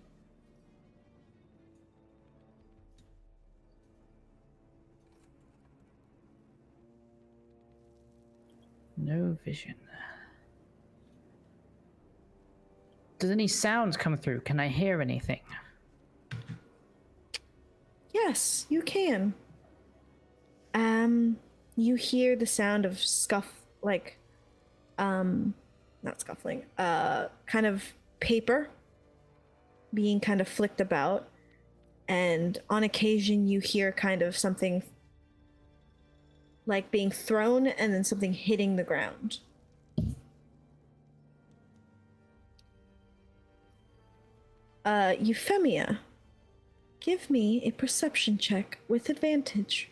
No vision. Does any sounds come through? Can I hear anything? Yes, you can. You hear the sound of not scuffling, kind of paper being kind of flicked about, and on occasion you hear kind of something like being thrown and then something hitting the ground. Euphemia, give me a perception check with advantage.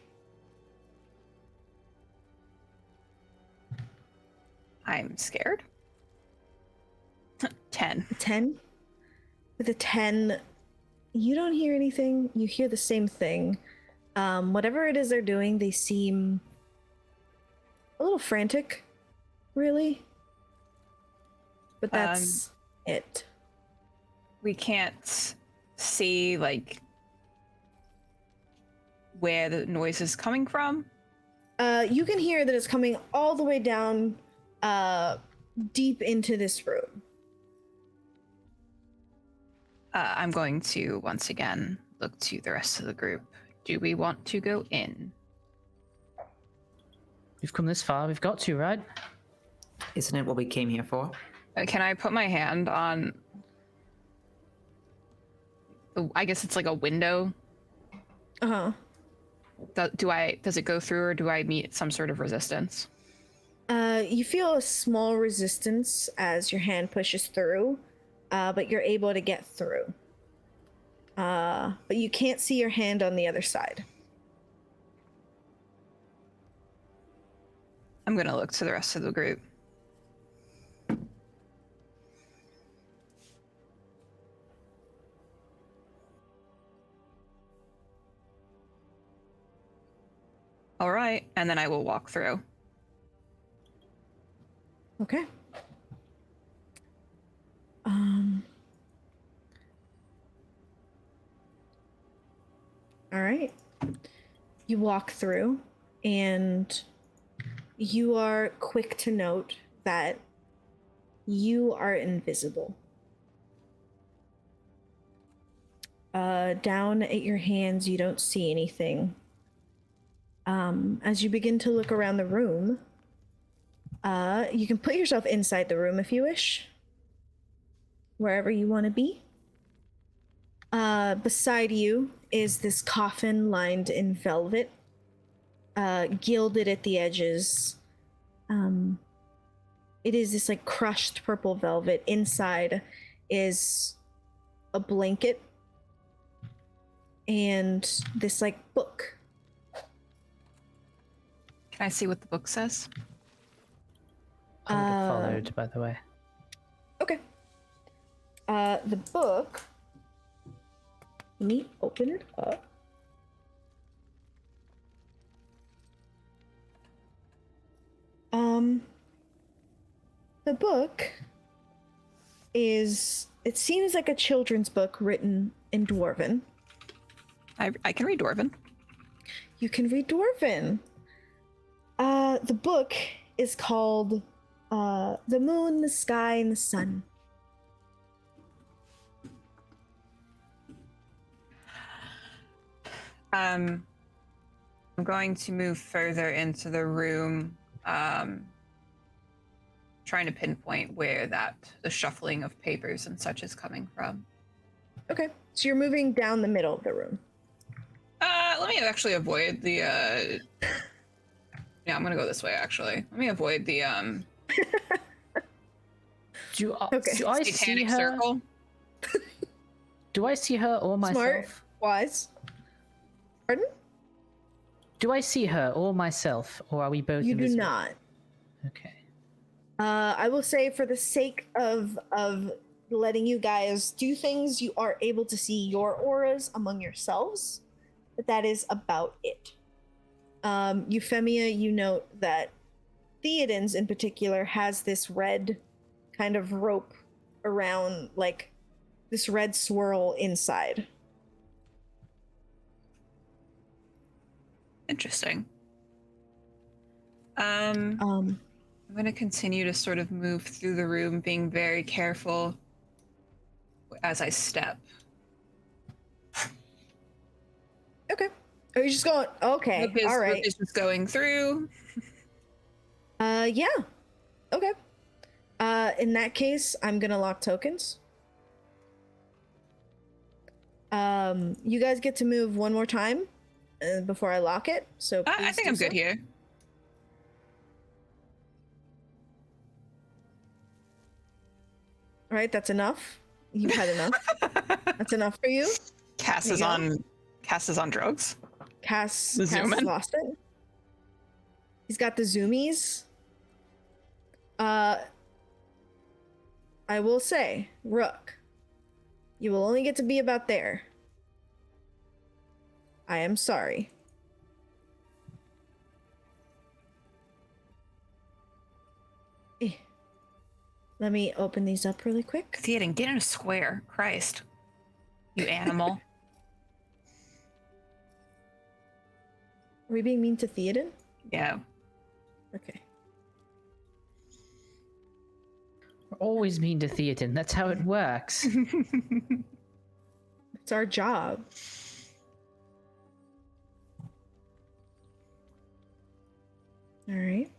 I'm scared. 10. 10? With a 10, you don't hear anything. You hear the same thing. Whatever it is they're doing, they seem a little frantic, really. But that's it. We can't see, like, where the noise is coming from. You can hear that it's coming all the way down deep into this room. I'm going to, once again, look to the rest of the group. Do we want to go in? We've come this far. We've got to, right? Isn't it what we came here for? Can I put my hand on? I guess it's like a window. Uh-huh. Does it go through, or do I meet some sort of resistance? You feel a small resistance as your hand pushes through, but you're able to get through. But you can't see your hand on the other side. I'm gonna look to the rest of the group. All right, and then I will walk through. Okay. All right. You walk through, and you are quick to note that you are invisible. Down at your hands, you don't see anything. As you begin to look around the room, you can put yourself inside the room if you wish, wherever you want to be. Beside you is this coffin lined in velvet, gilded at the edges. It is this like crushed purple velvet. Inside is a blanket and this like book. Can I see what the book says? I would have followed, by the way. Okay. The book. Let me open it up. The book is, it seems like a children's book written in Dwarven. I can read Dwarven. You can read Dwarven. The book is called The Moon, the Sky, and the Sun. I'm going to move further into the room, trying to pinpoint where the shuffling of papers and such is coming from. Okay, so you're moving down the middle of the room. Let me actually avoid the, yeah, I'm gonna go this way, actually. Let me avoid the, Do I see satanic her? circle. Do I see her or myself? Smart, wise. Pardon? Do I see her or myself, or are we both You do invisible? not. Okay. I will say, for the sake of letting you guys do things, you are able to see your auras among yourselves, but that is about it. Euphemia, you note that Theoden's in particular has this red kind of rope around, like this red swirl inside. Interesting. I'm going to continue to sort of move through the room, being very careful as I step. Okay. Are you just going? Okay. All right. Rook is just going through. Yeah. Okay. In that case, I'm gonna lock tokens. You guys get to move one more time before I lock it. So I please think do I'm good so. here. All right, that's enough. You've had enough. That's enough for you. Cass There is you go. on drugs. Cass The has zoom-in? lost it. He's got the zoomies. I will say, Rook, you will only get to be about there. I am sorry. Let me open these up really quick. Theoden, get in a square. Christ. You animal. Are we being mean to Theoden? Yeah. Okay. We're always mean to Theoden. That's how it works. It's our job. All right.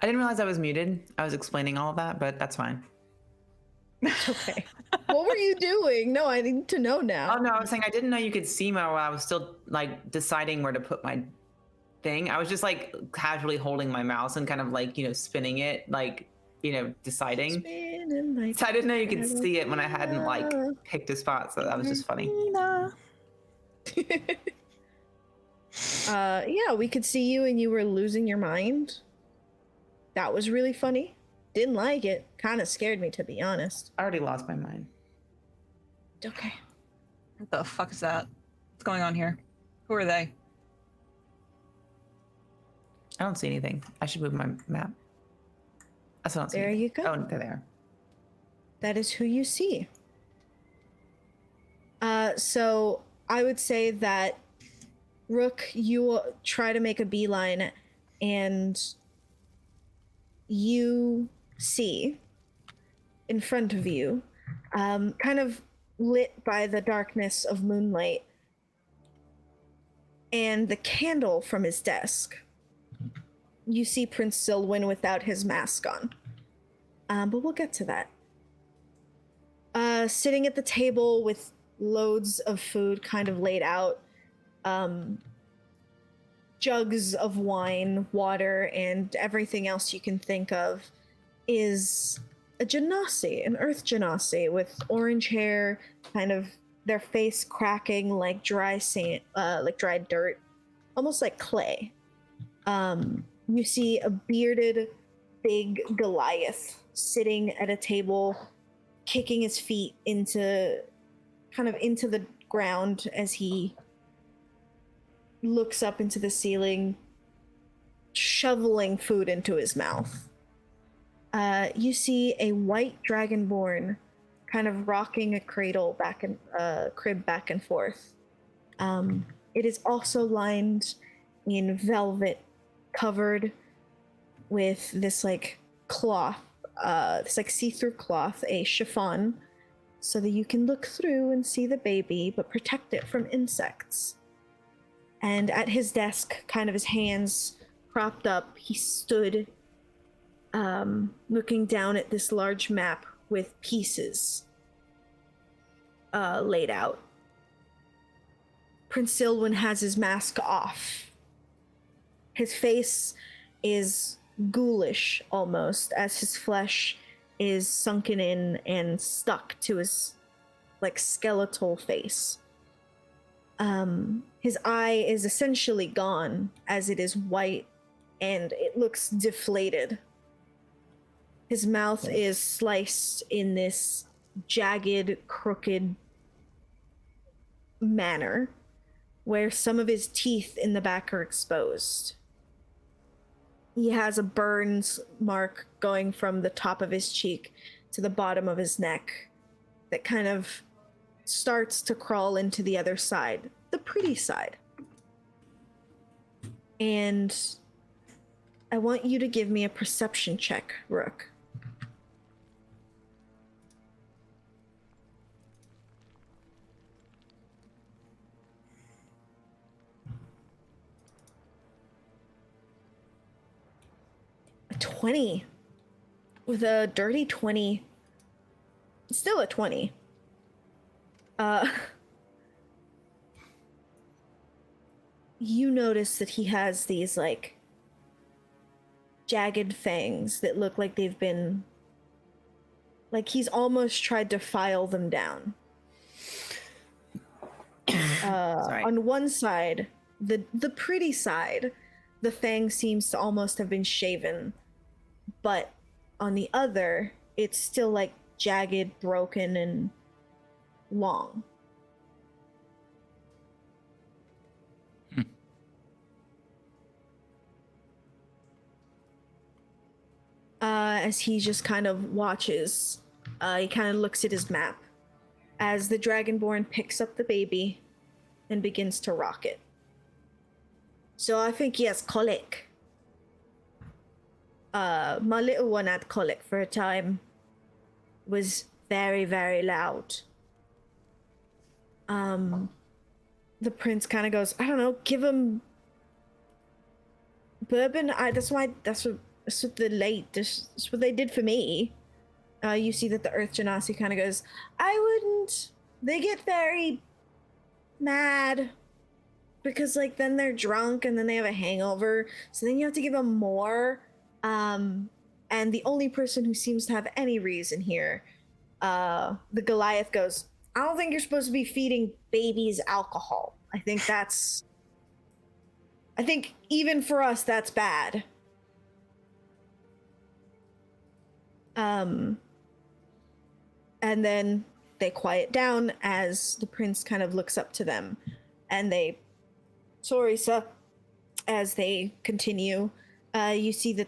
I didn't realize I was muted. I was explaining all of that, but that's fine. Okay. What were you doing? No, I need to know now. Oh no, I was saying I didn't know you could see my while I was still like deciding where to put my thing. I was just like casually holding my mouse and kind of like, spinning it, like, deciding. Spinning like So I didn't know you could a see it when I hadn't like ballerina. picked a spot. So that was just funny. Yeah, we could see you and you were losing your mind. That was really funny. Didn't like it. Kind of scared me, to be honest. I already lost my mind. Okay. What the fuck is that? What's going on here? Who are they? I don't see anything. I should move my map. I still don't see There anything. you go. Oh, there they are. That is who you see. So I would say that Rook, you try to make a beeline, and you see in front of you, kind of lit by the darkness of moonlight, and the candle from his desk. You see Prince Silwyn without his mask on. But we'll get to that. Sitting at the table with loads of food kind of laid out, jugs of wine, water, and everything else you can think of, is a genasi, an earth genasi with orange hair, kind of their face cracking like dry sand, like dried dirt, almost like clay. You see a bearded, big Goliath sitting at a table, kicking his feet into the ground as he looks up into the ceiling, shoveling food into his mouth. You see a white dragonborn kind of rocking a cradle crib back and forth. It is also lined in velvet, covered with this like cloth, this like see-through cloth, a chiffon, so that you can look through and see the baby, but protect it from insects. And at his desk, kind of his hands propped up, he stood, looking down at this large map with pieces laid out. Prince Silwyn has his mask off. His face is ghoulish almost, as his flesh is sunken in and stuck to his like skeletal face. His eye is essentially gone, as it is white and it looks deflated. His mouth is sliced in this jagged, crooked manner, where some of his teeth in the back are exposed. He has a burns mark going from the top of his cheek to the bottom of his neck that kind of starts to crawl into the other side, the pretty side. And I want you to give me a perception check, Rook. A 20. With a dirty 20. Still a 20. You notice that he has these like jagged fangs that look like they've been, like he's almost tried to file them down. Sorry. On one side, the pretty side, the fang seems to almost have been shaven, but on the other, it's still like jagged, broken, and long. As he just kind of watches, he kind of looks at his map as the Dragonborn picks up the baby and begins to rock it. So I think he has colic. My little one had colic for a time. was very, very loud. The prince kind of goes, I don't know, give him bourbon. That's what they did for me. You see that the Earth Genasi kind of goes, I wouldn't. They get very mad because like then they're drunk and then they have a hangover, so then you have to give them more. And the only person who seems to have any reason here, the Goliath goes, I don't think you're supposed to be feeding babies alcohol. I think even for us, that's bad. And then they quiet down as the prince kind of looks up to them, and they, sorry, sir, as they continue. You see that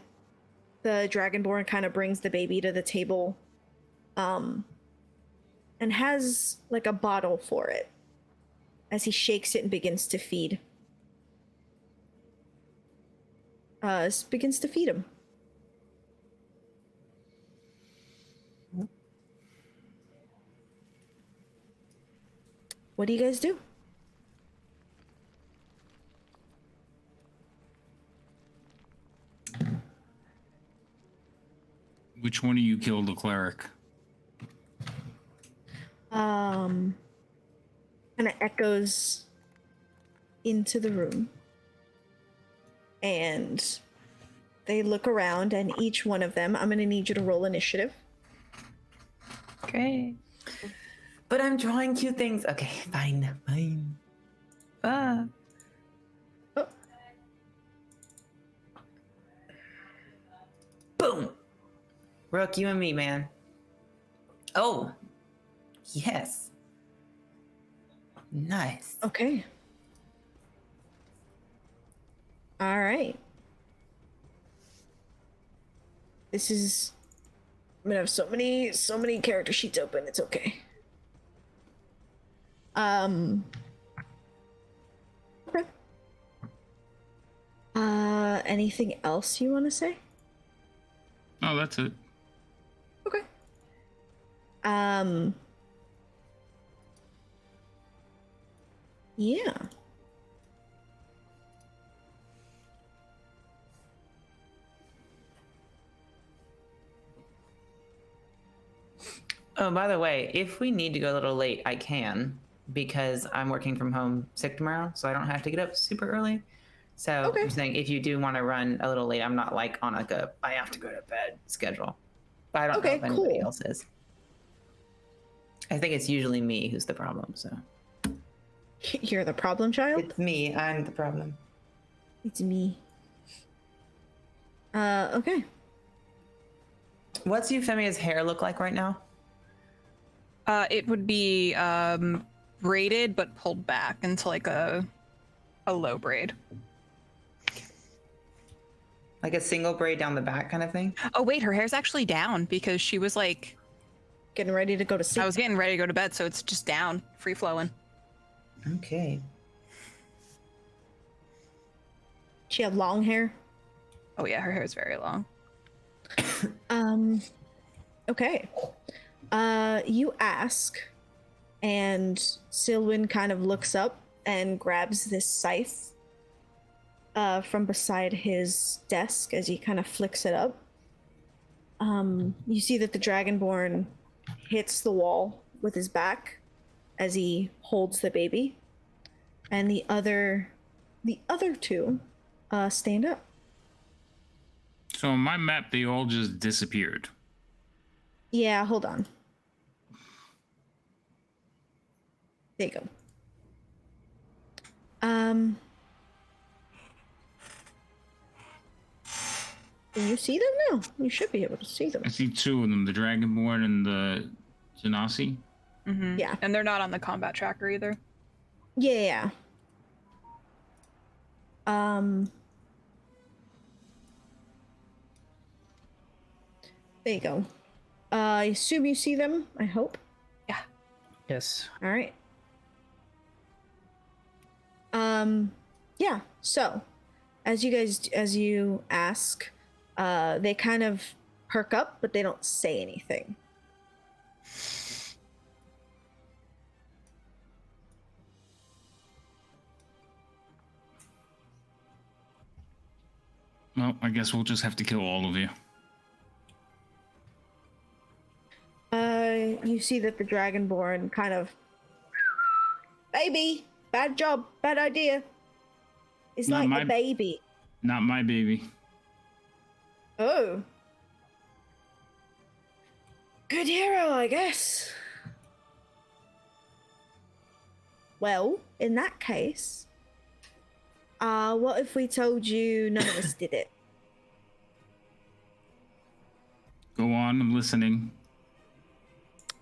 the Dragonborn kind of brings the baby to the table, and has like a bottle for it as he shakes it and begins to feed. Begins to feed him. What do you guys do? Which one of you killed the cleric? Kind of echoes into the room. And they look around, and each one of them, I'm going to need you to roll initiative. Okay. But I'm drawing cute things. Okay, fine. Oh. Boom. Rook, you and me, man. Oh. Yes. Nice. Okay. All right. This is... I'm gonna have so many character sheets open. It's okay. Okay. Anything else you want to say? Oh, that's it. Okay. Yeah. Oh, by the way, if we need to go a little late, I can, because I'm working from home sick tomorrow, so I don't have to get up super early. So Okay. I'm saying if you do want to run a little late, I'm not like on like a I have to go to bed schedule. But I don't know Okay, if anybody cool. else is. I think it's usually me who's the problem, so. You're the problem child? It's me. I'm the problem. It's me. Okay. What's Euphemia's hair look like right now? It would be braided but pulled back into like a low braid. Like a single braid down the back kind of thing? Oh wait, her hair's actually down because she was like, Getting ready to go to sleep. I was getting ready to go to bed, so it's just down, free flowing. Okay. She had long hair. Oh yeah, her hair is very long. Okay. You ask, and Silwyn kind of looks up and grabs this scythe from beside his desk as he kind of flicks it up. You see that the Dragonborn hits the wall with his back as he holds the baby, and the other two stand up. So on my map, they all just disappeared. Yeah, hold on. There you go. Can you see them now? You should be able to see them. I see two of them, the Dragonborn and the Genasi. Mm-hmm. Yeah. And they're not on the combat tracker either. Yeah. There you go. I assume you see them, I hope. Yeah. Yes. All right. Yeah, so as you ask, they kind of perk up, but they don't say anything. Well, I guess we'll just have to kill all of you. You see that the Dragonborn kind of, baby, bad job, bad idea. It's Not like my- a baby. Not my baby. Oh. Good hero, I guess. Well, in that case, what if we told you none of us did it? Go on, I'm listening.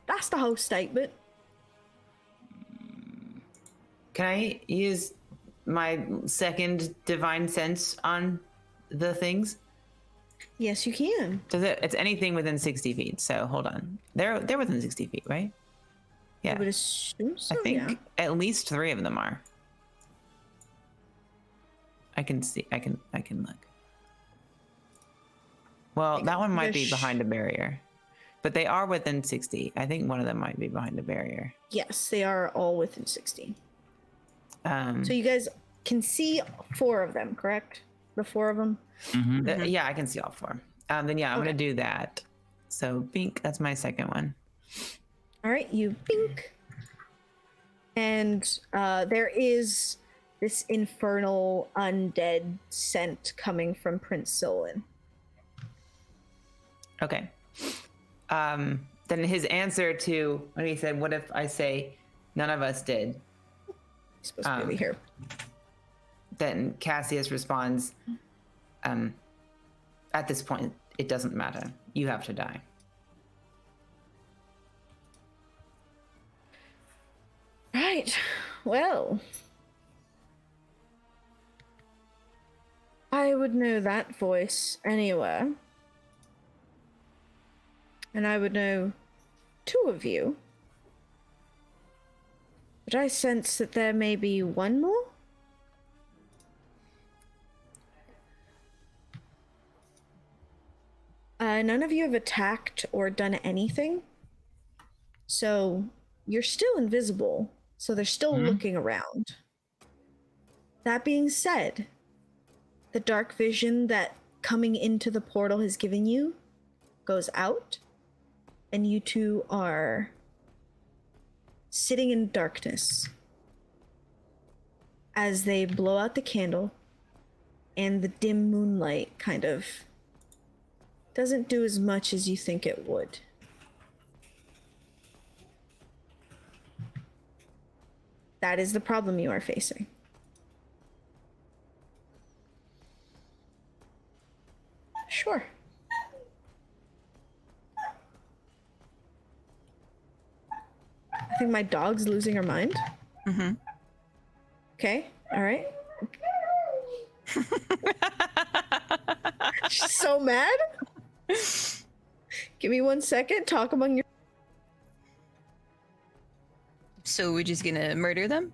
That's the whole statement. Can I use my second divine sense on the things? Yes, you can. Does it? It's anything within 60 feet. So hold on. They're within 60 feet, right? I Yeah. would assume so. I think yeah. at least 3 of them are. I can see. I can look. Well, that one might be behind a barrier, but they are within 60. I think one of them might be behind a barrier. Yes, they are all within 60. So So you guys can see 4 of them, correct? The 4 of them. Mm-hmm. yeah, I can see all 4. Then yeah, I'm gonna do that. So Bink, that's my second one. All right, you pink. And there is this infernal undead scent coming from Prince Solon. Okay. Then his answer to when he said, "What if I say none of us did?" He's supposed to be over here. Then Cassius responds, "At this point, it doesn't matter. You have to die." Right. Well, I would know that voice anywhere. And I would know 2 of you. But I sense that there may be one more? None of you have attacked or done anything. So you're still invisible. So they're still looking around. That being said, the dark vision that coming into the portal has given you goes out, and you 2 are sitting in darkness as they blow out the candle, and the dim moonlight kind of doesn't do as much as you think it would. That is the problem you are facing. Sure. I think my dog's losing her mind. Mm-hmm. Okay, all right. She's so mad. Give me 1 second. Talk among your. So we're just gonna murder them?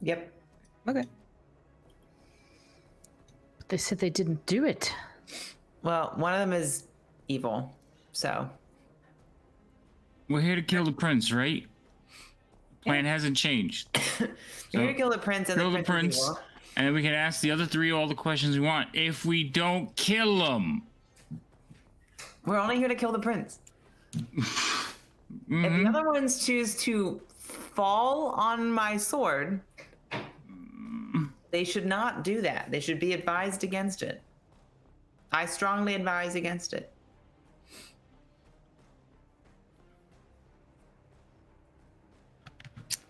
Yep. Okay. But they said they didn't do it. Well, one of them is evil, so We're here to kill the prince, right? Plan hasn't changed. you're gonna kill the prince and Kill the the prince. Is prince, evil. and then we can ask the other 3 all the questions we want. If we don't kill them, We're only here to kill the prince. If the other ones choose to fall on my sword, they should not do that. They should be advised against it. I strongly advise against it.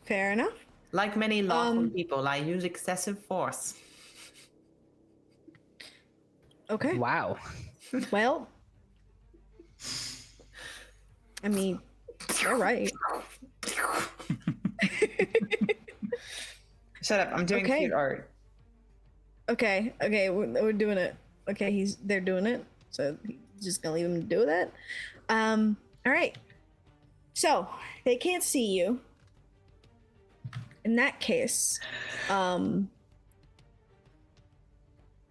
Fair enough. Like many lawful people, I use excessive force. Okay. Wow. Well, I mean, you're right. Shut up! I'm doing Okay. cute art. Okay, we're doing it. Okay, they're doing it. So he's just gonna leave him to do that. All right. So they can't see you. In that case,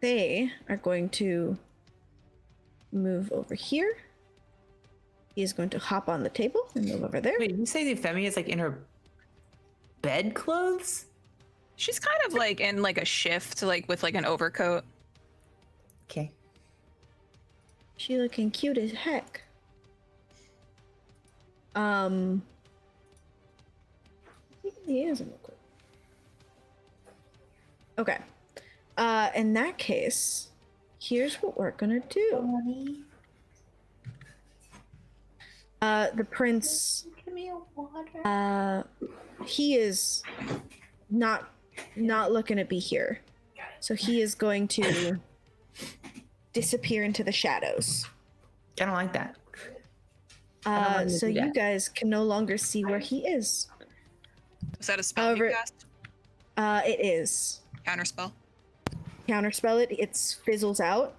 they are going to move over here. He is going to hop on the table and move over there. Wait, you say the Femi is like in her bed clothes? She's kind of like in like a shift, like with like an overcoat. Okay. She looking cute as heck. He is real quick. Okay. In that case, here's what we're gonna do. The prince. He is not looking to be here, so he is going to disappear into the shadows. I don't like that. So you guys can no longer see where he is. Is that a spell you cast? It is. Counterspell? Counterspell it. It fizzles out,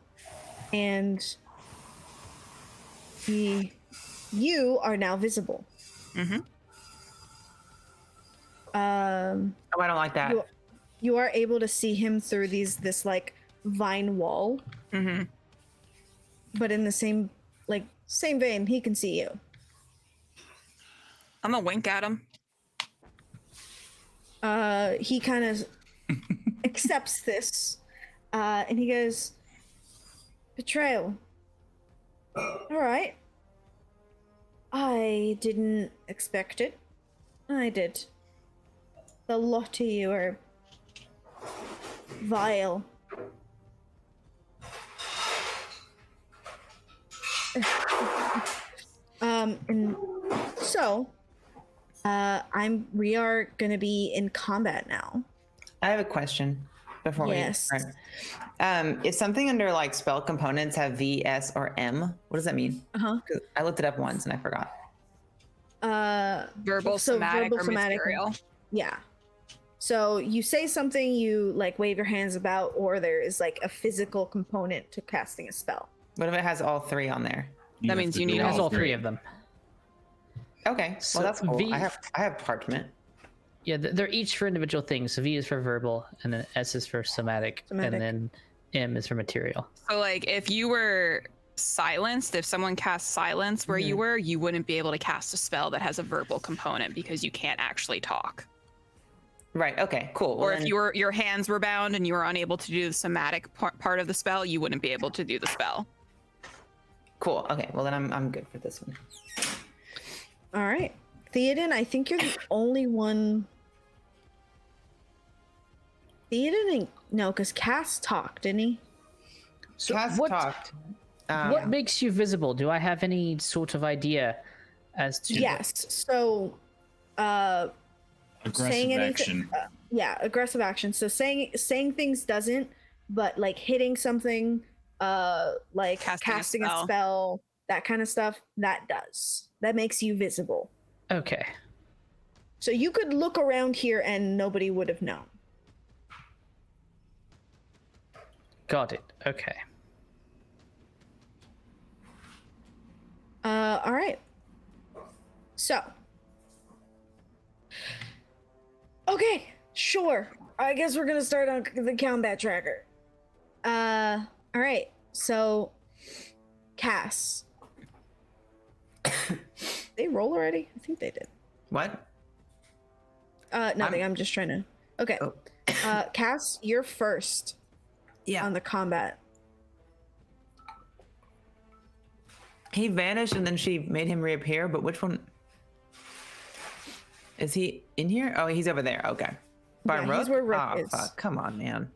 and you are now visible. Mm-hmm. Oh, I don't like that. You are able to see him through this like vine wall. Mm-hmm. But in the same vein, he can see you. I'm gonna wink at him. He kind of accepts this, and he goes, "Betrayal. All right. I didn't expect it. I did. The lot of you are vile." And so, we are gonna be in combat now. I have a question before Yes. we start. If something under like spell components have V, S, or M, what does that mean? 'Cause I looked it up once and I forgot. Verbal, so somatic, verbal, or somatic, material. Yeah. So you say something, you like wave your hands about, or there is like a physical component to casting a spell. What if it has all three on there? That means you need It has all three of them. Okay, So well that's cool. V- I have parchment. Yeah, they're each for individual things. So V is for verbal, and then S is for somatic, Somatic. and then M is for material. So like if you were silenced, if someone cast silence where you were, you wouldn't be able to cast a spell that has a verbal component because you can't actually talk. Right. Okay. Cool. Or Well, if your hands were bound and you were unable to do the somatic part of the spell, you wouldn't be able to do the spell. cool. Okay. Well then I'm good for this one. All right, Theoden, I think you're the only one. Theoden, no, because Cass talked, didn't he? So Cass what talked. what makes you visible? Do I have any sort of idea as to? Yes. So, Aggressive saying anything. action. Yeah, aggressive action. So saying things doesn't, but like hitting something, like casting a spell, that kind of stuff, that does. That makes you visible. Okay. So you could look around here and nobody would have known. Got it. Okay. All right. So. Okay, sure. I guess we're gonna start on the combat tracker. All right. So, Cass. They roll already? I think they did. What? Nothing. I'm just trying to. Okay. Oh. Cass, you're first. Yeah. On the combat. He vanished and then she made him reappear, but which one? Is he in here? Oh, he's over there. Okay. By Yeah, Rook? he's where Rook Oh, is. fuck. Come on, man.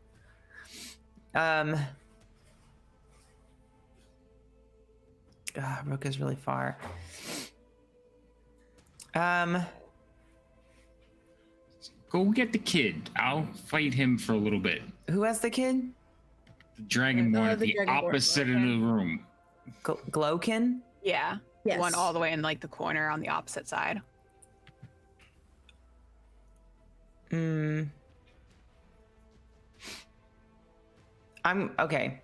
Rook is really far. Go get the kid. I'll fight him for a little bit. Who has the kid? The Dragonborn at the the Dragonborn. opposite end of the room. Glowkin? Yeah. Yes. One all the way in like the corner on the opposite side. I'm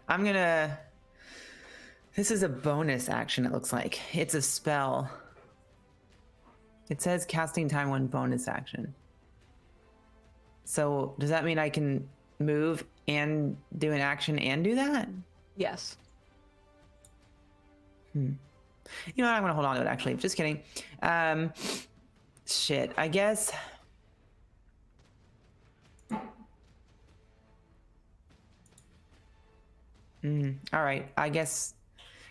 gonna. This is a bonus action, it looks like. It's a spell. It says casting time 1 bonus action. So does that mean I can move and do an action and do that? Yes. You know what? I'm gonna hold on to it. Actually, just kidding. Shit. I guess. All right. I guess.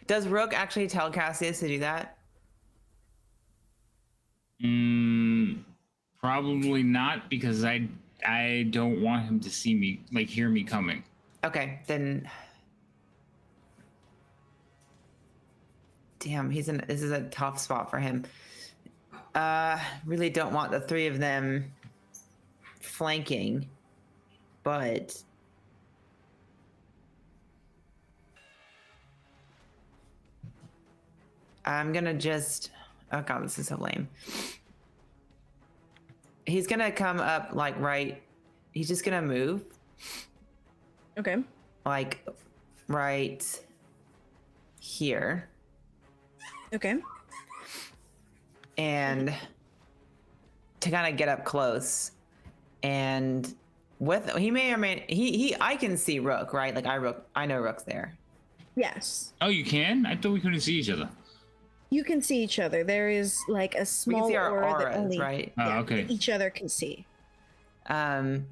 Does Rook actually tell Cassius to do that? Probably not, because I don't want him to see me, like hear me coming. Okay, then. Damn, this is a tough spot for him. Really don't want the three of them flanking, but I'm gonna just, oh god, this is so lame. He's gonna come up like he's just gonna move Okay. like right here. Okay. And to kind of get up close, and with he may or may I can see Rook, right? Like I know Rook's there. Yes. Oh, you can? I thought we couldn't see each other. You can see each other. There is like a We small can see our aura that auras, only right? Oh, okay. each other can see. So I'm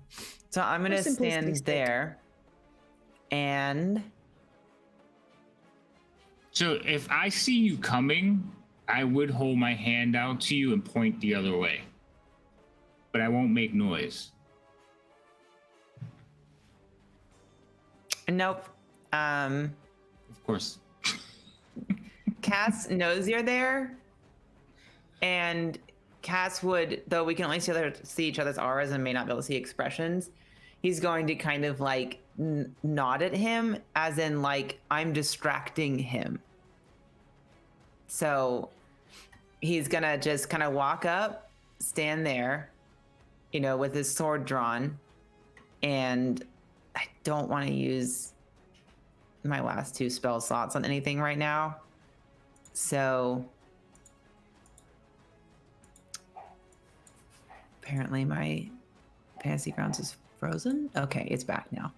gonna For simplicity's stand sake. there, and So if I see you coming, I would hold my hand out to you and point the other way, but I won't make noise. nope. Of course. Cass knows you're there, and Cass would, though we can only see each other's auras and may not be able to see expressions, he's going to kind of like nod at him, as in like I'm distracting him. So he's gonna just kind of walk up, stand there, with his sword drawn, and I don't want to use my last 2 spell slots on anything right now. So apparently my Fantasy Grounds is frozen. Okay, it's back now.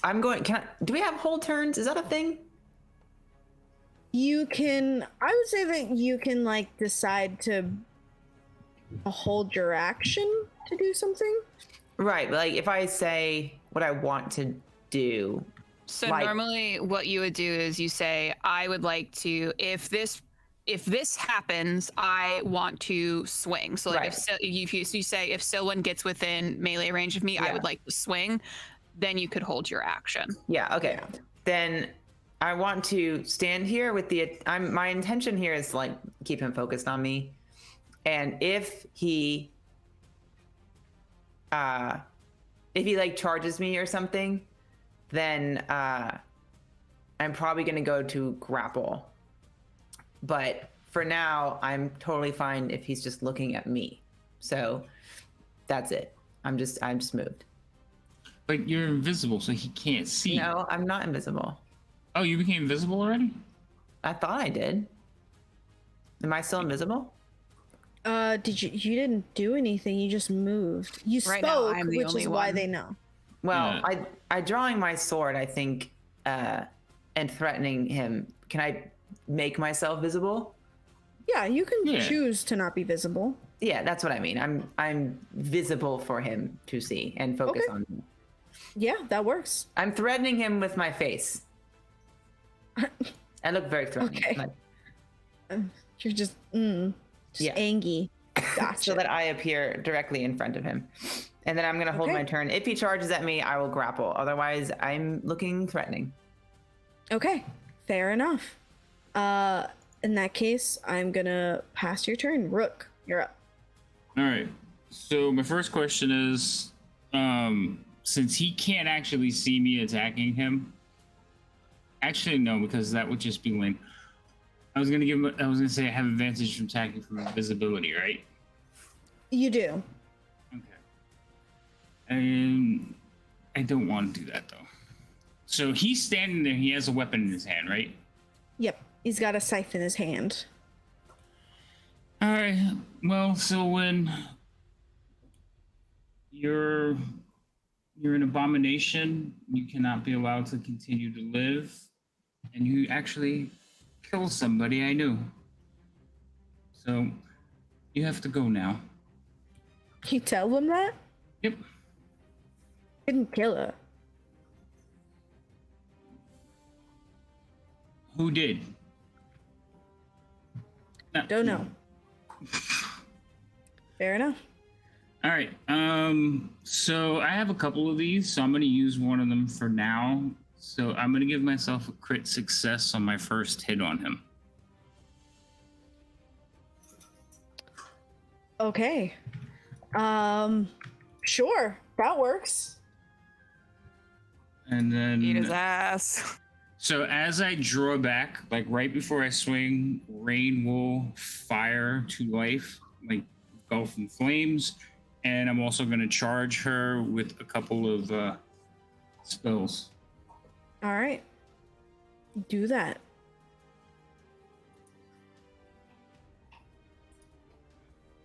I'm going. Do we have hold turns? Is that a thing? You can, I would say that you can like decide to hold your action to do something. Right. Like if I say what I want to do. So Like- normally what you would do is you say, I would like to, if this happens, I want to swing. So like Right. if you say if Silwyn gets within melee range of me, I Yeah. would like to swing, then you could hold your action. Yeah. Okay. Yeah. Then I want to stand here with my intention here is like keep him focused on me, and if he like charges me or something, then I'm probably going to go to grapple. But for now, I'm totally fine if he's just looking at me. So that's it. I'm just moved. But you're invisible, so he can't see. No, I'm not invisible. Oh, you became invisible already? I thought I did. Am I still invisible? You didn't do anything, you just moved. You Right now, spoke, I'm the which only is why one. they know. Well, Yeah. I drawing my sword, I think, and threatening him. Can I make myself visible? Yeah, you can Yeah. choose to not be visible. Yeah, that's what I mean. I'm visible for him to see and focus Okay. on me. Yeah, that works. I'm threatening him with my face. I look very threatening. Okay. like- You're just Yeah. angry. Gotcha. so that I appear directly in front of him. And then I'm going to hold Okay. my turn. If he charges at me, I will grapple. Otherwise, I'm looking threatening. Okay, fair enough. In that case, I'm gonna pass your turn. Rook, you're up. All right. So my first question is, since he can't actually see me attacking him, actually no, because that would just be lame. I was gonna say I have advantage from attacking from invisibility, right? You do. Okay. And I don't want to do that though. So he's standing there. He has a weapon in his hand, right? Yep, he's got a scythe in his hand. All right. Well, so when you're You're an abomination. You cannot be allowed to continue to live. And you actually killed somebody I knew. So you have to go now. You tell them that? Yep. Didn't kill her. Who did? Not Don't you. know. Fair enough. All right. So I have a couple of these, so I'm going to use one of them for now. So I'm going to give myself a crit success on my first hit on him. Okay. Sure. That works. And then Eat his ass. So as I draw back, like right before I swing, Rain will fire to life, like engulf in flames, and I'm also going to charge her with a couple of spells. All right. Do that.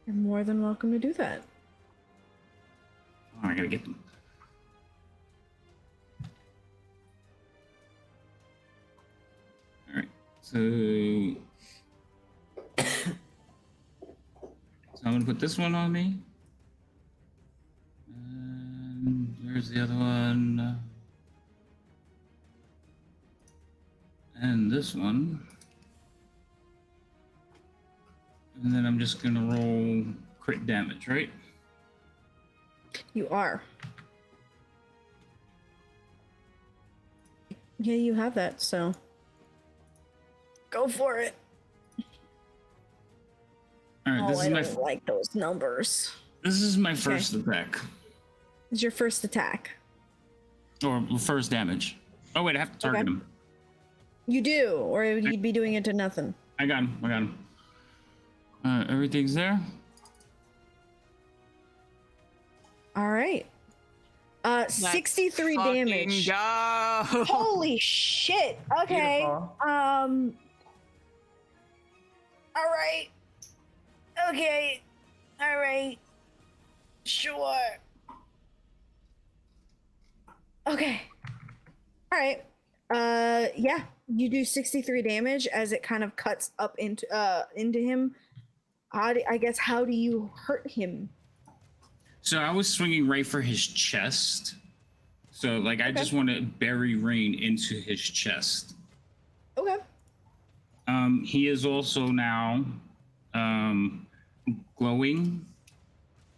You're more than welcome to do that. Oh, I gotta get them. All right, so I'm gonna put this one on me. And where's the other one? And this one. And then I'm just gonna roll crit damage, right? You are. Yeah, you have that, so go for it. All right, Oh, this I is my don't like those numbers. this is my first attack, It's your first attack. or first damage. Oh wait, I have to target Okay. him. You do, or you'd be doing it to nothing. I got him. I got him. Everything's there. All right. 63 Fucking damage. Go. Holy shit. Okay. Beautiful. All right. Okay. All right. Sure. Okay. All right. Yeah, you do 63 damage as it kind of cuts up into him. How do you hurt him? So I was swinging right for his chest. So like I just want to bury Rain into his chest. Okay. He is also now glowing,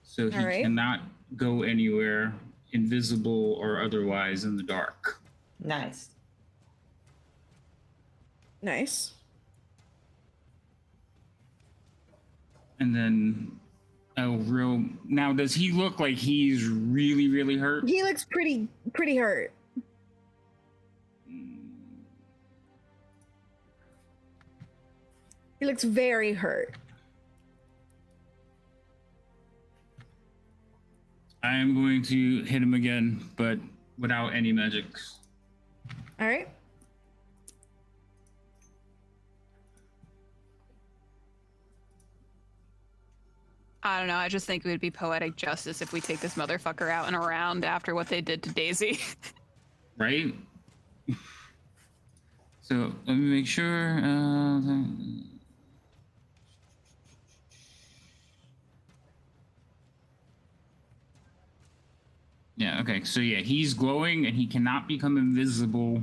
so he All right. cannot go anywhere, invisible or otherwise, in the dark. Nice. Nice. And then now does he look like he's really, really hurt? He looks pretty hurt. He looks very hurt. I am going to hit him again, but without any magics. All right. I don't know. I just think it would be poetic justice if we take this motherfucker out and around after what they did to Daisy. Right? So let me make sure. Yeah, okay. So yeah, he's glowing and he cannot become invisible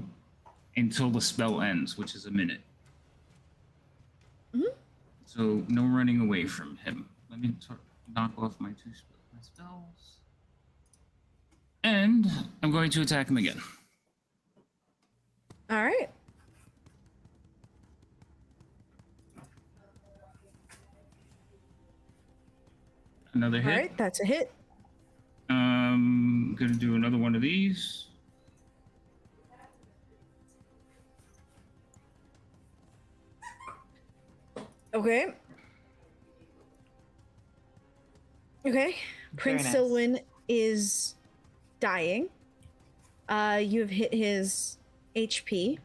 until the spell ends, which is a minute. Mhm. So no running away from him. Let me knock off my my spells. And I'm going to attack him again. All right. Another All hit. right, that's a hit. Gonna do another one of these. Okay. Okay. Prince nice. Silwyn is dying. You have hit his HP.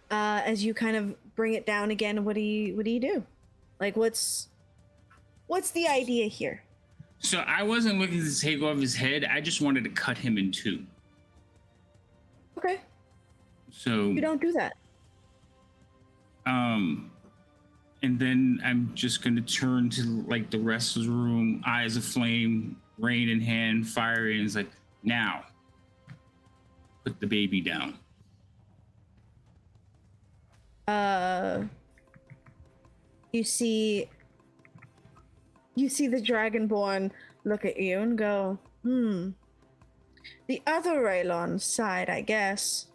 As you kind of bring it down again, what do you do? Like what's the idea here? So I wasn't looking to take off his head. I just wanted to cut him in two. Okay, So you don't do that. And then I'm just gonna turn to like the rest of the room, eyes aflame, rain in hand, fire in. It's like, now, put the baby down. You see the Dragonborn look at you and go, the other Raylon side, I guess.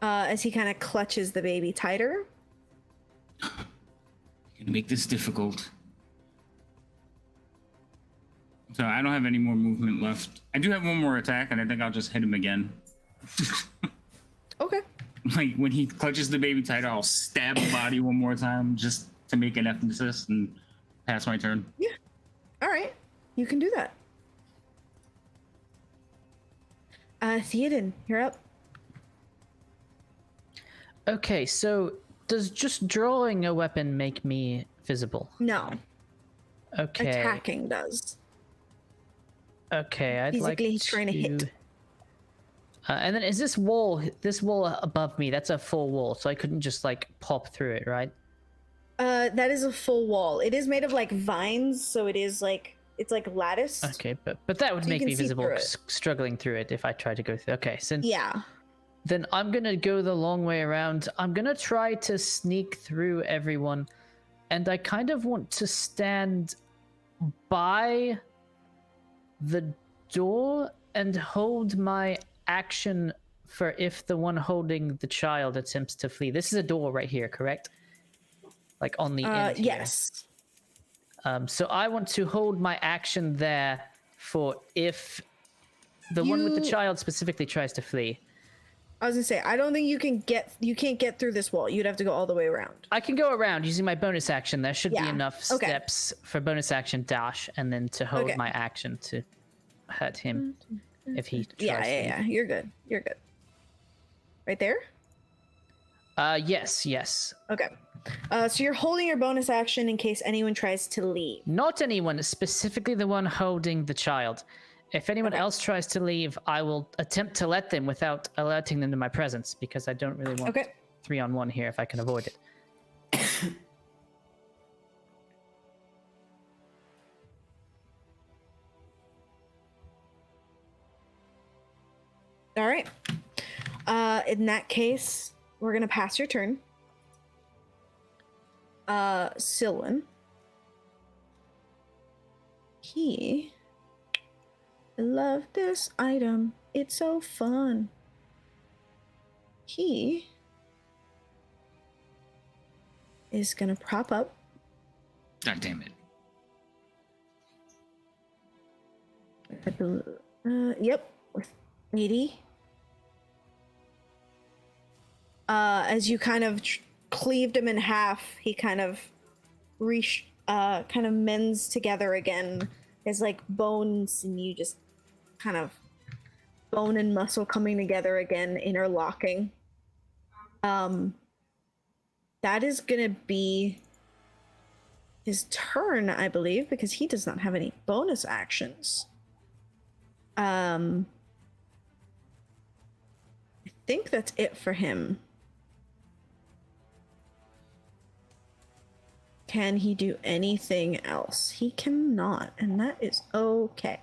As he kind of clutches the baby tighter. You're gonna make this difficult. So I don't have any more movement left. I do have one more attack, and I think I'll just hit him again. Okay. Like when he clutches the baby tighter, I'll stab the body one more time just to make an emphasis and pass my turn. Yeah. All right. You can do that. Theoden, you're up. Okay, so does just drawing a weapon make me visible? No. Okay. Attacking does. Okay, I'd like Physically trying to hit. And then is this wall above me? That's a full wall, so I couldn't just like pop through it, right? That is a full wall. It is made of like vines, so it is like it's like lattice. Okay, but that would So you make can me see visible through it. struggling through it if I tried to go through. Okay, so Yeah. then I'm gonna go the long way around. I'm gonna try to sneak through everyone, and I kind of want to stand by the door and hold my action for if the one holding the child attempts to flee. This is a door right here, correct? Like on the end here. Yes. So I want to hold my action there for if the one with the child specifically tries to flee. I was gonna say, I don't think you can't get through this wall. You'd have to go all the way around. I can go around using my bonus action. There should be Yeah, enough okay. steps for bonus action dash and then to hold Okay. my action to hurt him if he tries Yeah. You're good. You're good. Right there? Yes. Okay. So you're holding your bonus action in case anyone tries to leave. Not anyone, specifically the one holding the child. If anyone Okay. else tries to leave, I will attempt to let them without alerting them to my presence because I don't really want Okay. 3-on-1 here if I can avoid it. All right. In that case, we're gonna pass your turn. Silwyn. I love this item. It's so fun. He is gonna prop up. God damn it. Yep, with 80. As you kind of cleaved him in half, he kind of kind of mends together again. His like bones and you just kind of bone and muscle coming together again, interlocking. That is gonna be his turn, I believe, because he does not have any bonus actions. I think that's it for him. Can he do anything else? He cannot, and that is okay.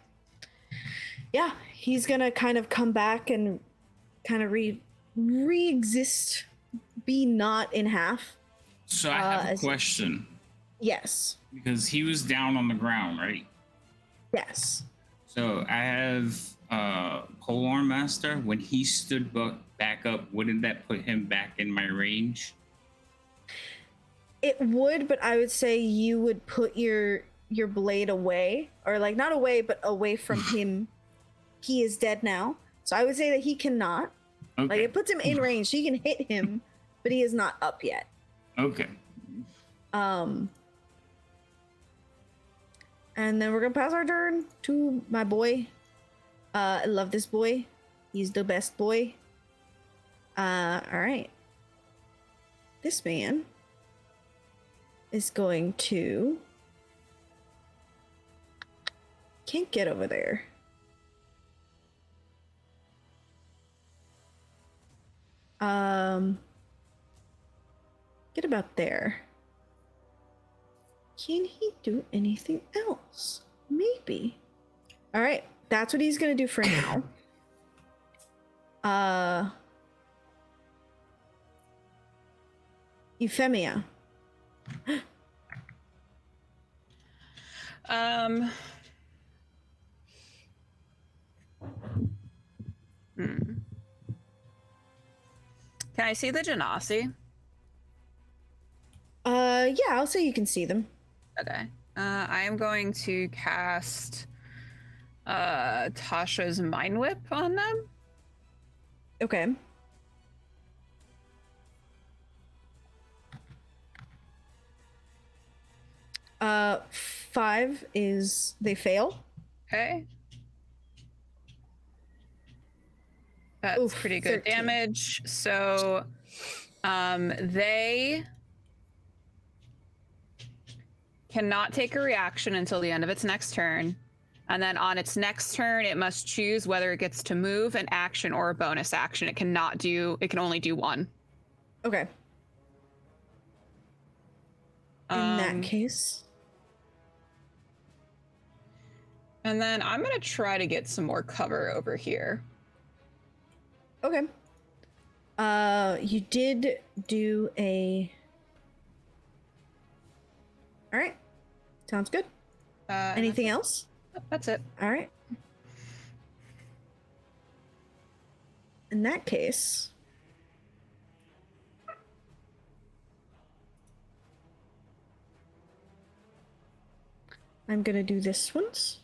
Yeah, he's gonna kind of come back and kind of re-exist, be not in half. So I have a as- question. Yes. Because he was down on the ground, right? Yes. So I have Polearm Master. When he stood back up, wouldn't that put him back in my range? It would, but I would say you would put your blade away, or like not away, but away from him. He is dead now, so I would say that he cannot. Okay. Like it puts him in range, so you can hit him, but he is not up yet. Okay. And then we're gonna pass our turn to my boy. I love this boy. He's the best boy. All right. This man is going to... Can't get over there. Get about there. Can he do anything else? Maybe. All right, that's what he's gonna do for now. Euphemia. Can I see the Genasi? Yeah, I'll say you can see them. Okay. I am going to cast Tasha's Mind Whip on them. Okay. Uh, 5 is they fail. Okay. That's Oof, pretty good 13. damage. So they cannot take a reaction until the end of its next turn. And then on its next turn, it must choose whether it gets to move, an action, or a bonus action. It can only do one. Okay. In that case. And then I'm going to try to get some more cover over here. Okay. You did do a... All right. Sounds good. Anything else? That's it. All right. In that case... I'm gonna do this once.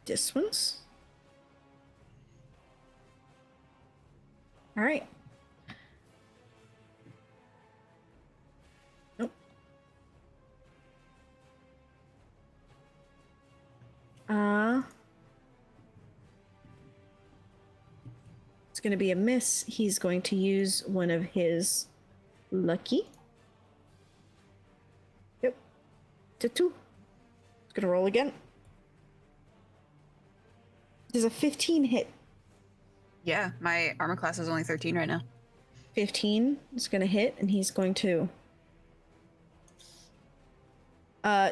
This one's. All right. Nope. It's going to be a miss. He's going to use one of his lucky. Yep. To 2. It's going to roll again. Does a 15 hit? Yeah, my armor class is only 13 right now. 15 is going to hit, and he's going to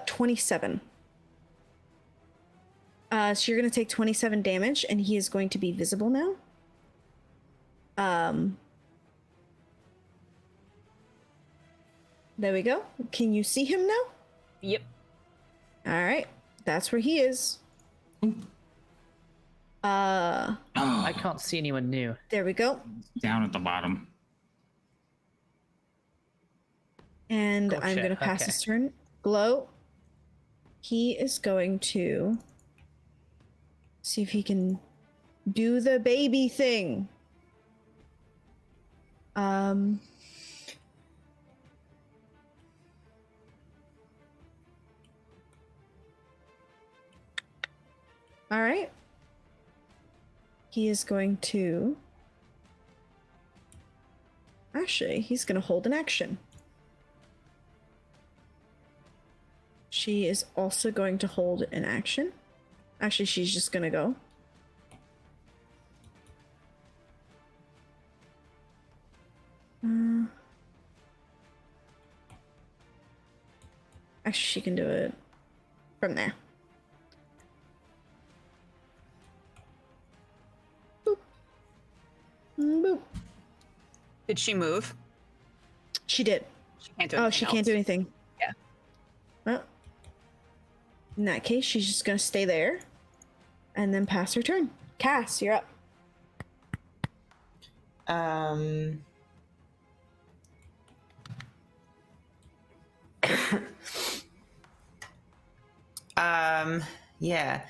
27. So you're going to take 27 damage, and he is going to be visible now. There we go. Can you see him now? Yep. All right, that's where he is. I can't see anyone new. There we go. Down at the bottom. And I'm Gotcha, going to pass okay. his turn. Glow. He is going to see if he can do the baby thing. All right. He is going to... Actually, he's going to hold an action. She is also going to hold an action. Actually, she's just going to go. Actually, she can do it from there. Boop. Boop. Did she move? She did. She can't do Oh, anything she can't else. do anything. Yeah. Well, in that case, she's just gonna stay there and then pass her turn. Cass, you're up. Yeah.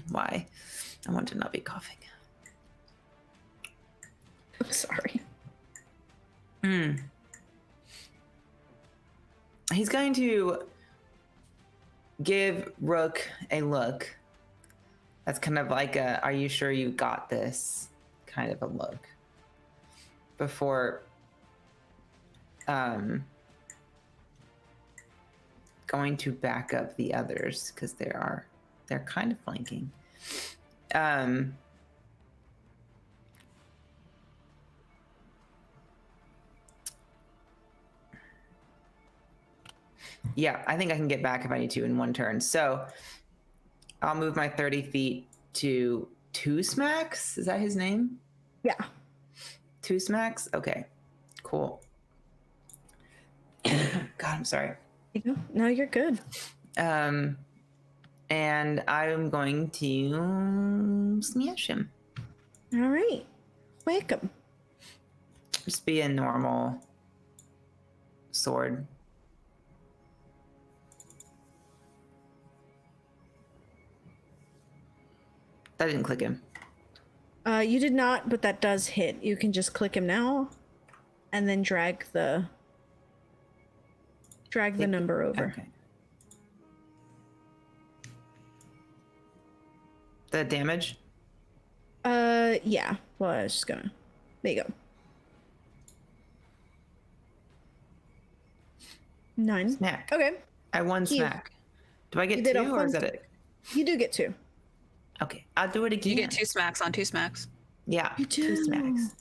Why? I want to not be coughing. I'm sorry. He's going to give Rook a look. That's kind of like a, are you sure you got this kind of a look before going to back up the others because they're kind of flanking. Yeah, I think I can get back if I need to in one turn. So I'll move my 30 feet to Two Smacks. Is that his name? Yeah. Two Smacks? Okay, cool. God, I'm sorry. No, you're good. And I'm going to smash him. All right. Wake him. Just be a normal sword. That didn't click him. You did not, but that does hit. You can just click him now, and then drag the number over. Okay. The damage? Yeah. Well, I was just gonna. There you go. 9. Smack. Okay. I won You- smack. Do I get you did a 2 or is fun- that it? You do get 2. Okay, I'll do it again. You get 2 smacks on 2 smacks. Yeah, You 2 do. smacks.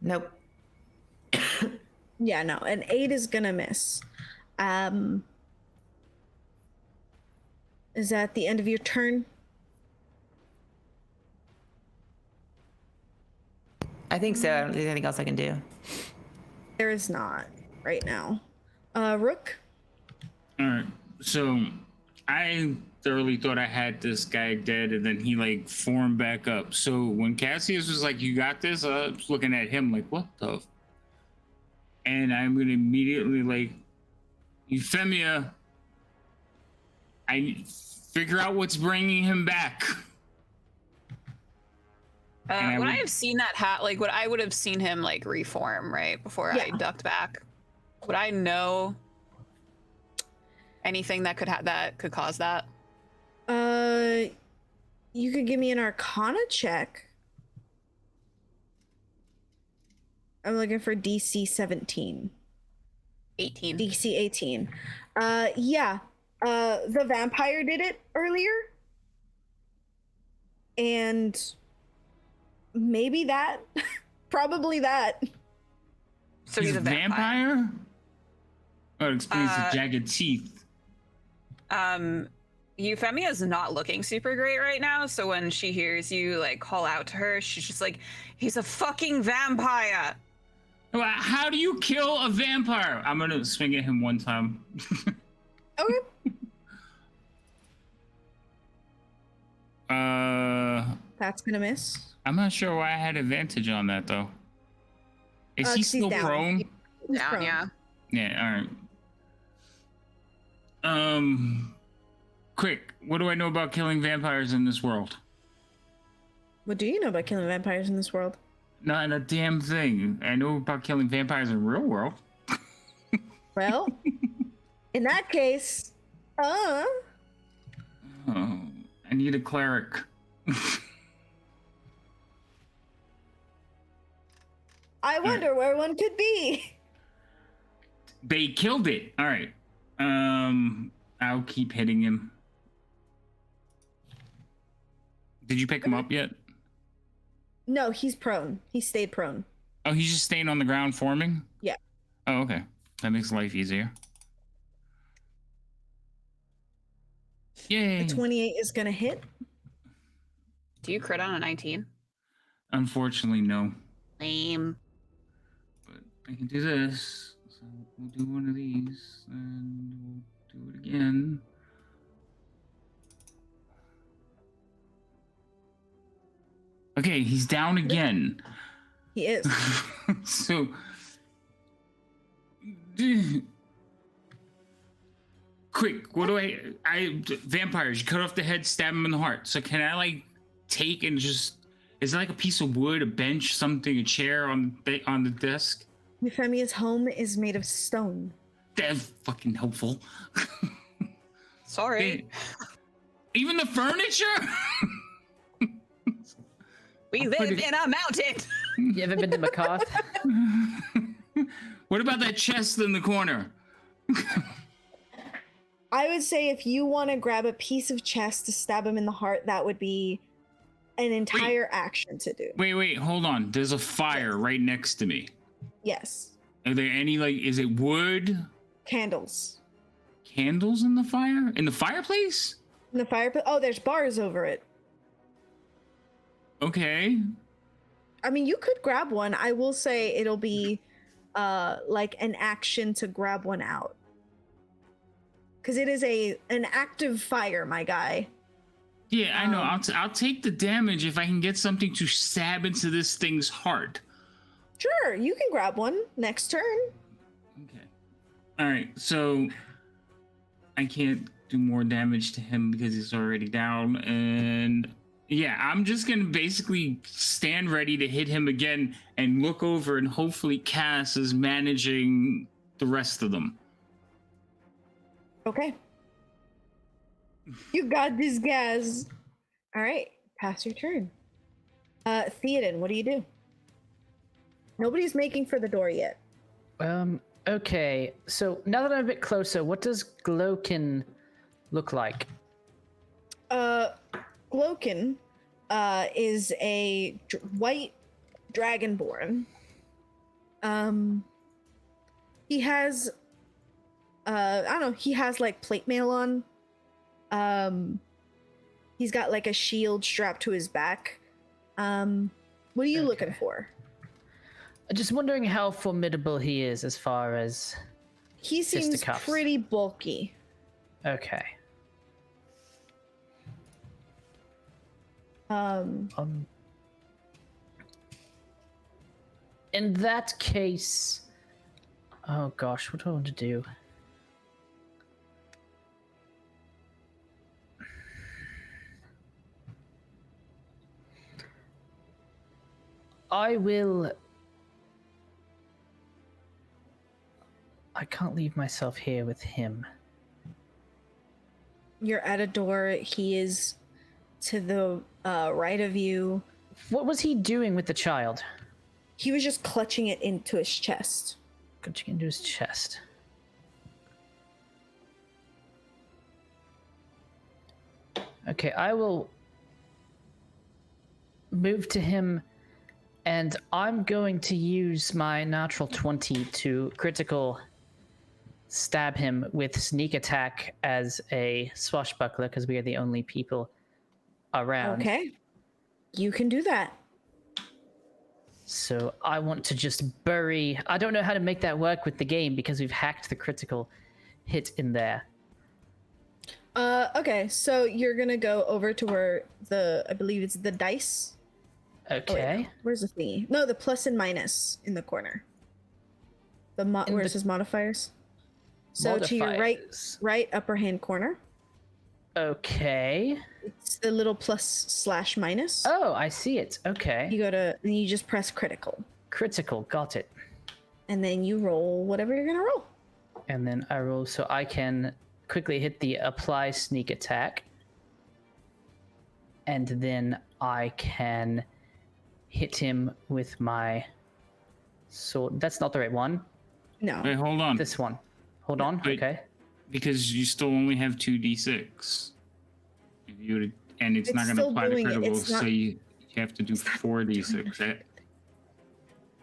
Nope. Yeah, no. An 8 is gonna miss. Is that the end of your turn? I think so. I don't think there's anything else I can do. There is not right now. Rook. All right. So I thoroughly thought I had this guy dead, and then he like formed back up. So when Cassius was like, "You got this," I was looking at him like, "What the?" And I'm gonna immediately like, Euphemia. I figure out what's bringing him back. And I Would I would- have seen that hat? Like, would I would have seen him like reform right before I Yeah. ducked back? Would I know anything that could cause that? You could give me an Arcana check. I'm looking for DC 17. 18. DC 18. Yeah. The vampire did it earlier. And maybe that. Probably that. So he's a vampire. Oh, it explains the Uh, jagged teeth. Euphemia's not looking super great right now, so when she hears you like call out to her, she's just like, he's a fucking vampire. Well, how do you kill a vampire? I'm gonna swing at him one time. Okay. That's gonna miss. I'm not sure why I had advantage on that though. Is he 'cause he's still down. prone? He's Down, prone. yeah. Yeah, all right. Quick, what do I know about killing vampires in this world? What do you know about killing vampires in this world? Not a damn thing. I know about killing vampires in the real world. Well, in that case, Oh, I need a cleric. I wonder where one could be. They killed it. All right. I'll keep hitting him. Did you pick him up yet? No, he's prone. He stayed prone. Oh, he's just staying on the ground forming? Yeah. Oh, okay. That makes life easier. Yay. The 28 is gonna hit. Do you crit on a 19? Unfortunately, no. Lame. But I can do this. So we'll do one of these, and we'll do it again. Okay, he's down again. He is. So, quick, what do vampires, you cut off the head, stab him in the heart. So can I like take and just, is it like a piece of wood, a bench, something, a chair on the desk? Euphemia's home is made of stone. That's fucking helpful. Sorry. Even the furniture? We I'm live pretty- in a mountain. You ever been to McCarth? What about that chest in the corner? I would say if you want to grab a piece of chest to stab him in the heart, that would be an entire action to do. Wait, hold on. There's a fire right next to me. Yes. Are there any, like, is it wood? Candles. Candles in the fire? In the fireplace? In the fireplace. Oh, there's bars over it. Okay. I mean, you could grab one. I will say it'll be like an action to grab one out. Because it is an active fire, my guy. Yeah, I know. I'll take the damage if I can get something to stab into this thing's heart. Sure, you can grab one next turn. Okay. All right. So I can't do more damage to him because he's already down. And yeah, I'm just going to basically stand ready to hit him again and look over, and hopefully Cass is managing the rest of them. Okay. You got this, guys. All right, pass your turn. Theoden, what do you do? Nobody's making for the door yet. Okay. So now that I'm a bit closer, what does Glokin look like? Glokin is a white dragonborn. He has I don't know, he has like plate mail on. He's got like a shield strapped to his back. What are you looking for? Just wondering how formidable he is as far as. He seems Fisticuffs. pretty bulky. Okay. In that case, oh gosh, what do I want to do? I can't leave myself here with him. You're at a door. He is to the right of you. What was he doing with the child? He was just clutching it into his chest. Clutching into his chest. Okay, I will move to him, and I'm going to use my natural 20 to critical stab him with sneak attack as a swashbuckler, because we are the only people around. Okay. You can do that. So I want to just bury. I don't know how to make that work with the game because we've hacked the critical hit in there. Okay, so you're gonna go over to where I believe it's the dice. Okay. Oh, wait, no. Where's the thingy? No, the plus and minus in the corner. Where it says modifiers. So to your right upper hand corner. Okay. It's the little plus/minus. Oh, I see it. Okay. You go to, and you just press critical. Critical, got it. And then you roll whatever you're gonna roll. And then I roll so I can quickly hit the apply sneak attack. And then I can hit him with my sword. That's not the right one. No. Wait, hold on. This one. Hold on. Wait. Okay. Because you still only have 2d6. And it's not going to still apply to doing it. critical, It's not- so you have to do 4d6.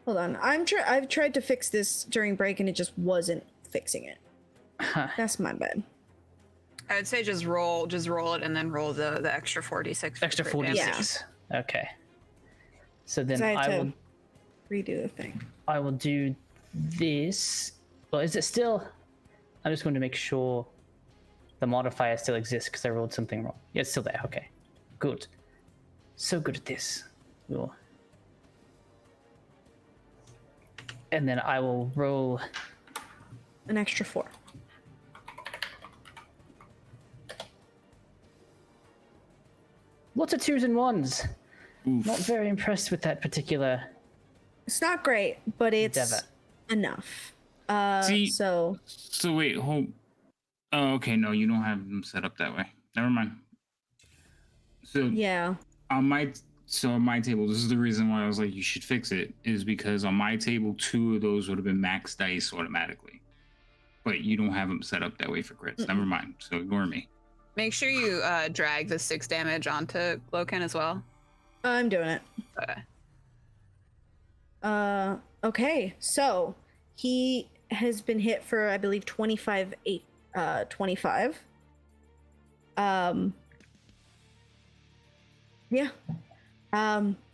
Hold on. I've tried to fix this during break and it just wasn't fixing it. Huh. That's my bad. I would say just roll it and then roll the extra 46. Extra for 46. Okay. So then 'Cause I had I to will redo the thing. I will do this. Well, is it still? I'm just going to make sure the modifier still exists because I rolled something wrong. Yeah, it's still there. Okay. Good. So good at this. We'll... And then I will roll. An extra 4. Lots of 2s and 1s. Oof. Not very impressed with that particular. It's not great, but it's Endeavor. enough. See- So So wait, hold. Oh, okay. No, you don't have them set up that way. Never mind. So yeah. on my So on my table, this is the reason why I was like, you should fix it, is because on my table, 2 of those would have been max dice automatically. But you don't have them set up that way for crits. Mm-mm. Never mind. So ignore me. Make sure you drag the 6 damage onto Gloken as well. I'm doing it. Okay. Okay, so he has been hit for, I believe, 25. Yeah.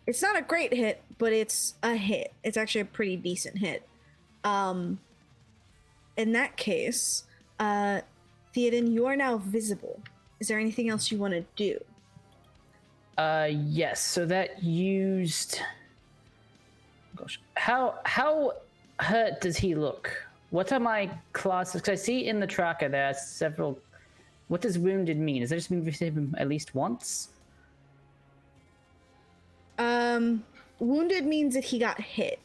It's not a great hit, but it's a hit. It's actually a pretty decent hit. In that case, Theoden, you are now visible. Is there anything else you want to do? Yes. So that used. Gosh, how hurt does he look? What are my classes? Because I see in the tracker there are several. What does wounded mean? Does that just mean we hit him at least once? Wounded means that he got hit.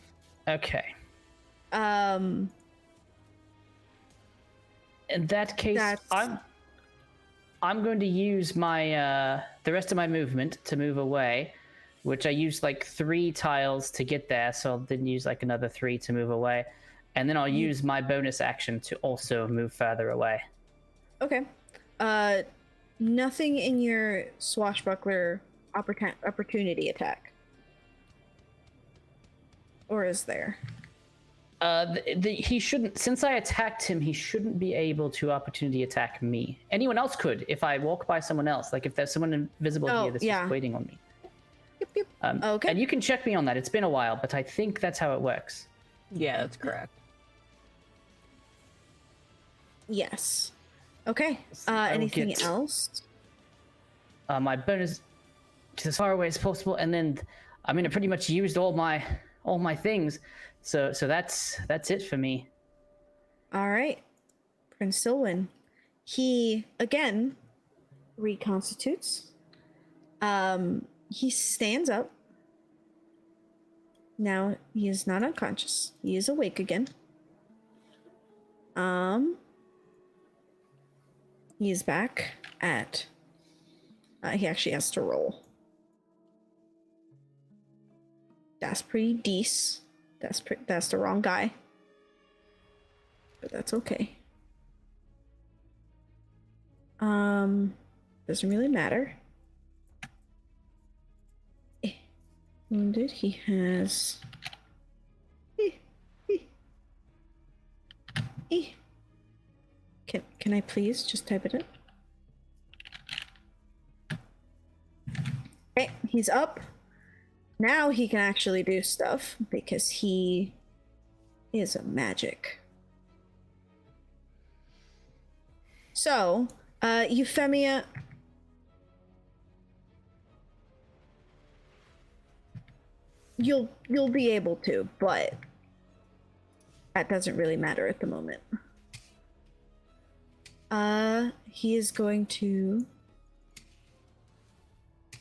Okay. Um, In that case, That's- I'm going to use my the rest of my movement to move away, which I used like 3 tiles to get there, so I'll then use like another 3 to move away, and then I'll use my bonus action to also move further away. okay. Nothing in your swashbuckler opportunity attack. Or is there? He shouldn't. Since I attacked him, he shouldn't be able to opportunity attack me. Anyone else could if I walk by someone else. Like if there's someone invisible Oh, here that's yeah. just waiting on me. Yep. Okay. And you can check me on that. It's been a while, but I think that's how it works. Yeah, that's correct. Yes. Okay. I will Anything get- else? My bonus to as far away as possible, and then I mean I pretty much used all my things. So that's it for me. All right. Prince Silwyn. He again reconstitutes. He stands up. Now he is not unconscious. He is awake again. He is back at. He actually has to roll. That's pretty decent. That's the wrong guy. But that's okay. Doesn't really matter. Wounded. He has. Can I please just type it in? Okay, he's up. Now he can actually do stuff because he is a magic. So, Euphemia. You'll be able to, but that doesn't really matter at the moment. He is going to.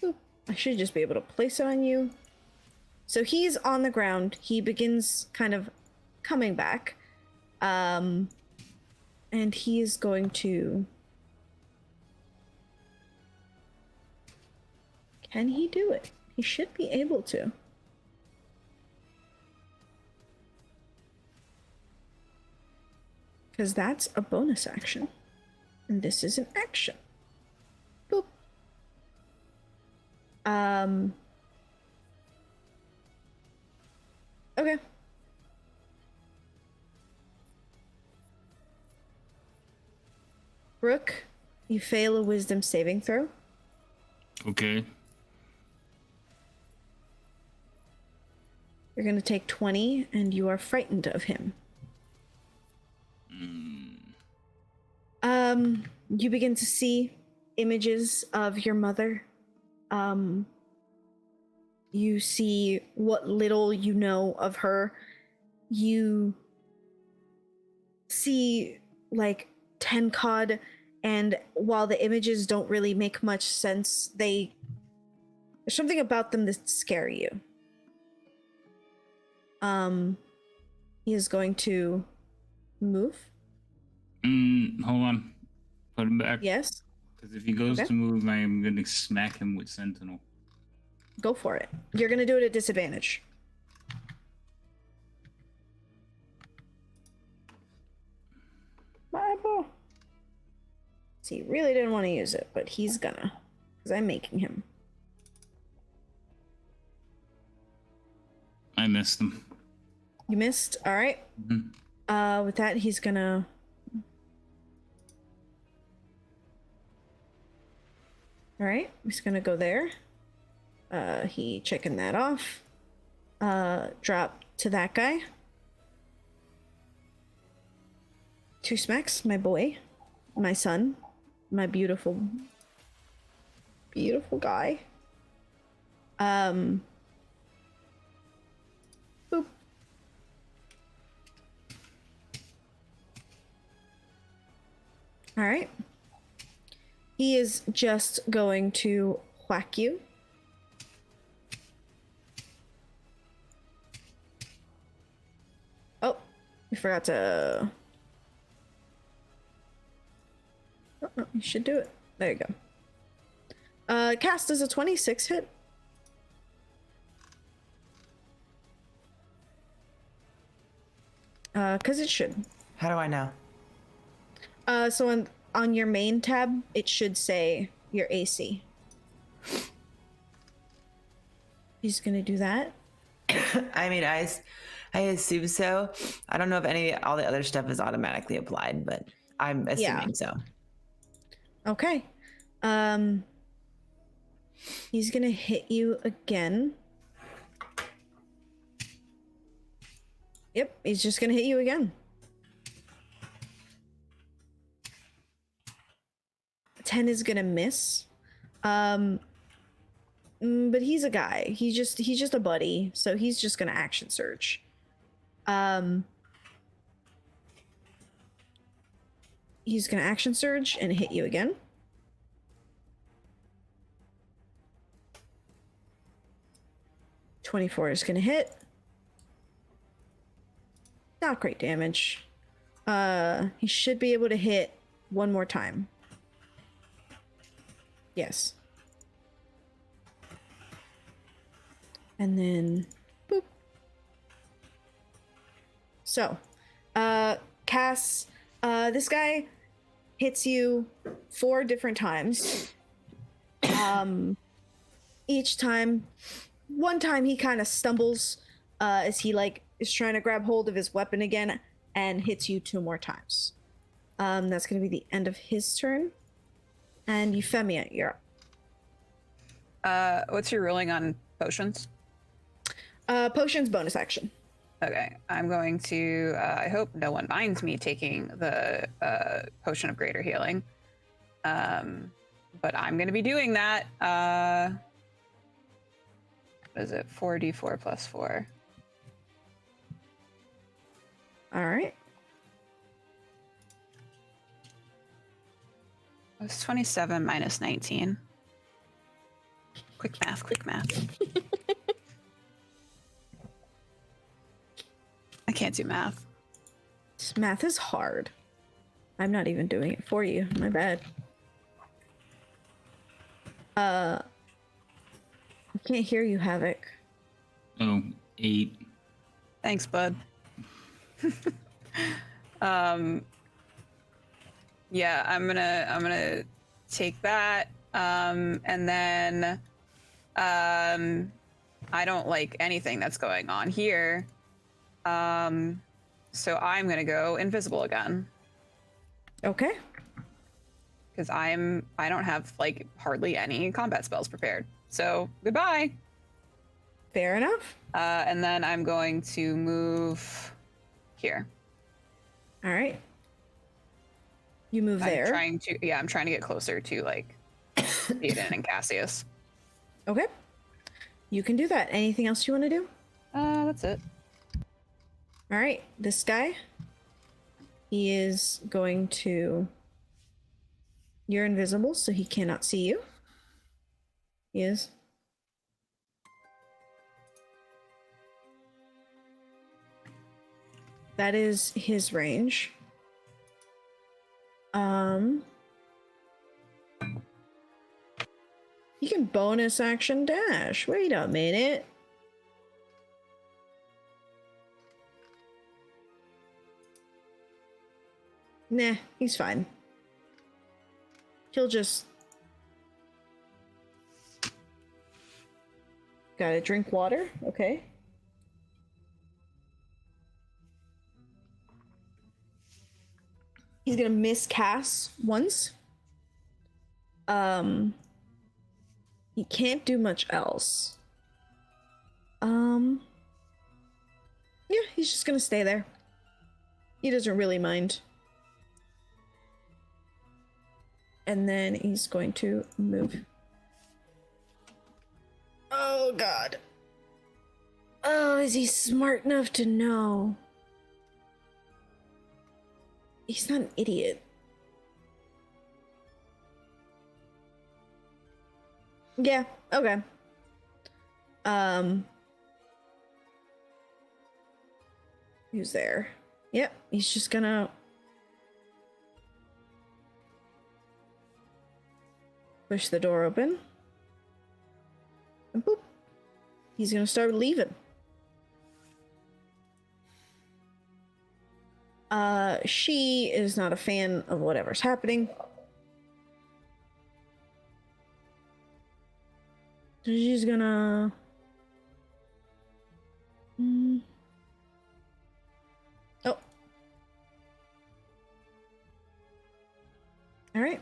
Oop, I should just be able to place it on you. So he's on the ground. He begins kind of coming back. And he is going to. Can he do it? He should be able to. Because that's a bonus action. And this is an action. Boop. Okay. Brooke, you fail a wisdom saving throw. Okay. You're going to take 20 and you are frightened of him. You begin to see images of your mother. You see what little you know of her. You see like Tencod, and while the images don't really make much sense, there's something about them that scare you. He is going to move. Hold on. Put him back. Yes. Because if he goes Okay. to move, I am going to smack him with Sentinel. Go for it. You're gonna do it at disadvantage. Bible. See, he really didn't want to use it, but he's gonna. Because I'm making him. I missed them. You missed? Alright. Mhm. With that, he's gonna... Alright, he's gonna go there. He checking that off. Drop to that guy. 2 smacks, my boy. My son. My beautiful... Beautiful guy. Boop. Alright. He is just going to whack you. Oh, we forgot to... Oh, no, you should do it. There you go. Cast is a 26 hit. Because it should. How do I know? So on your main tab, it should say your AC. He's gonna do that. I mean, I assume so. I don't know if all the other stuff is automatically applied, but I'm assuming so. Okay. He's gonna hit you again. Yep, he's just gonna hit you again. 10 is gonna miss. But he's a guy. He's just a buddy, so he's just gonna action surge. He's gonna action surge and hit you again. .24 is gonna hit. Not great damage. He should be able to hit one more time. Yes. And then boop. So, Cass, this guy hits you 4 different times. Each time, one time he kind of stumbles as he is trying to grab hold of his weapon again and hits you 2 more times. That's going to be the end of his turn. And Euphemia, you're up. What's your ruling on potions? Potions bonus action. Okay, I'm going to, I hope no one minds me taking the potion of greater healing. But I'm going to be doing that. What is it? 4d4 plus 4. All right. It's 27 minus 19. Quick math, quick math. I can't do math. This math is hard. I'm not even doing it for you. My bad. I can't hear you, Havoc. Oh, 8. Thanks, bud. Yeah, I'm gonna take that. And then I don't like anything that's going on here. So I'm gonna go invisible again. Okay. Because I don't have hardly any combat spells prepared. So goodbye. Fair enough. And then I'm going to move here. All right. You move there. I'm trying to get closer to Aiden and Cassius. Okay. You can do that. Anything else you want to do? That's it. All right. This guy, he is going to... You're invisible, so he cannot see you. He is. That is his range. He can bonus action dash. Wait a minute. Nah, he's fine. He'll just... Gotta drink water? Okay. He's gonna miscast once. He can't do much else. Yeah, he's just gonna stay there. He doesn't really mind. And then he's going to move. Oh god. Oh, is he smart enough to know? He's not an idiot. Yeah, okay. Who's there? Yep, he's just gonna push the door open. And boop. He's gonna start leaving. She is not a fan of whatever's happening. So she's gonna... Oh. Alright.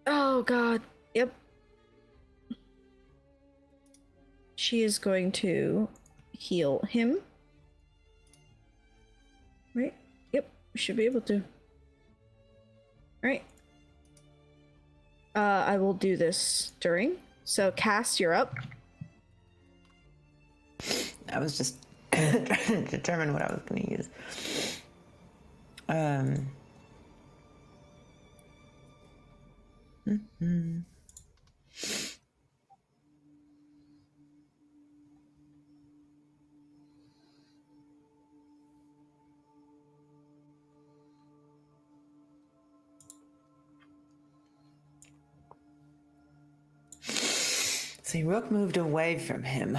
Oh god. Yep. She is going to heal him. Right? Yep. We should be able to. Right. I will do this during. So Cass, you're up. I was just trying to determine what I was going to use. See, Rook moved away from him.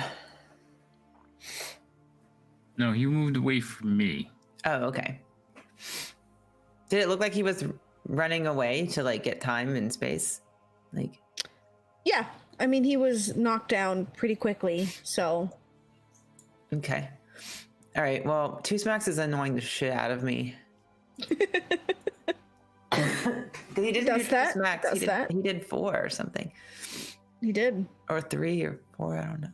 No, he moved away from me. Oh, okay. Did it look like he was running away to like get time and space? Like, Yeah. I mean, he was knocked down pretty quickly, so. okay. All right. Well, two smacks is annoying the shit out of me. He didn't Does do that? two smacks. Does that? He did 4 or something, He did. or 3 or 4. I don't know.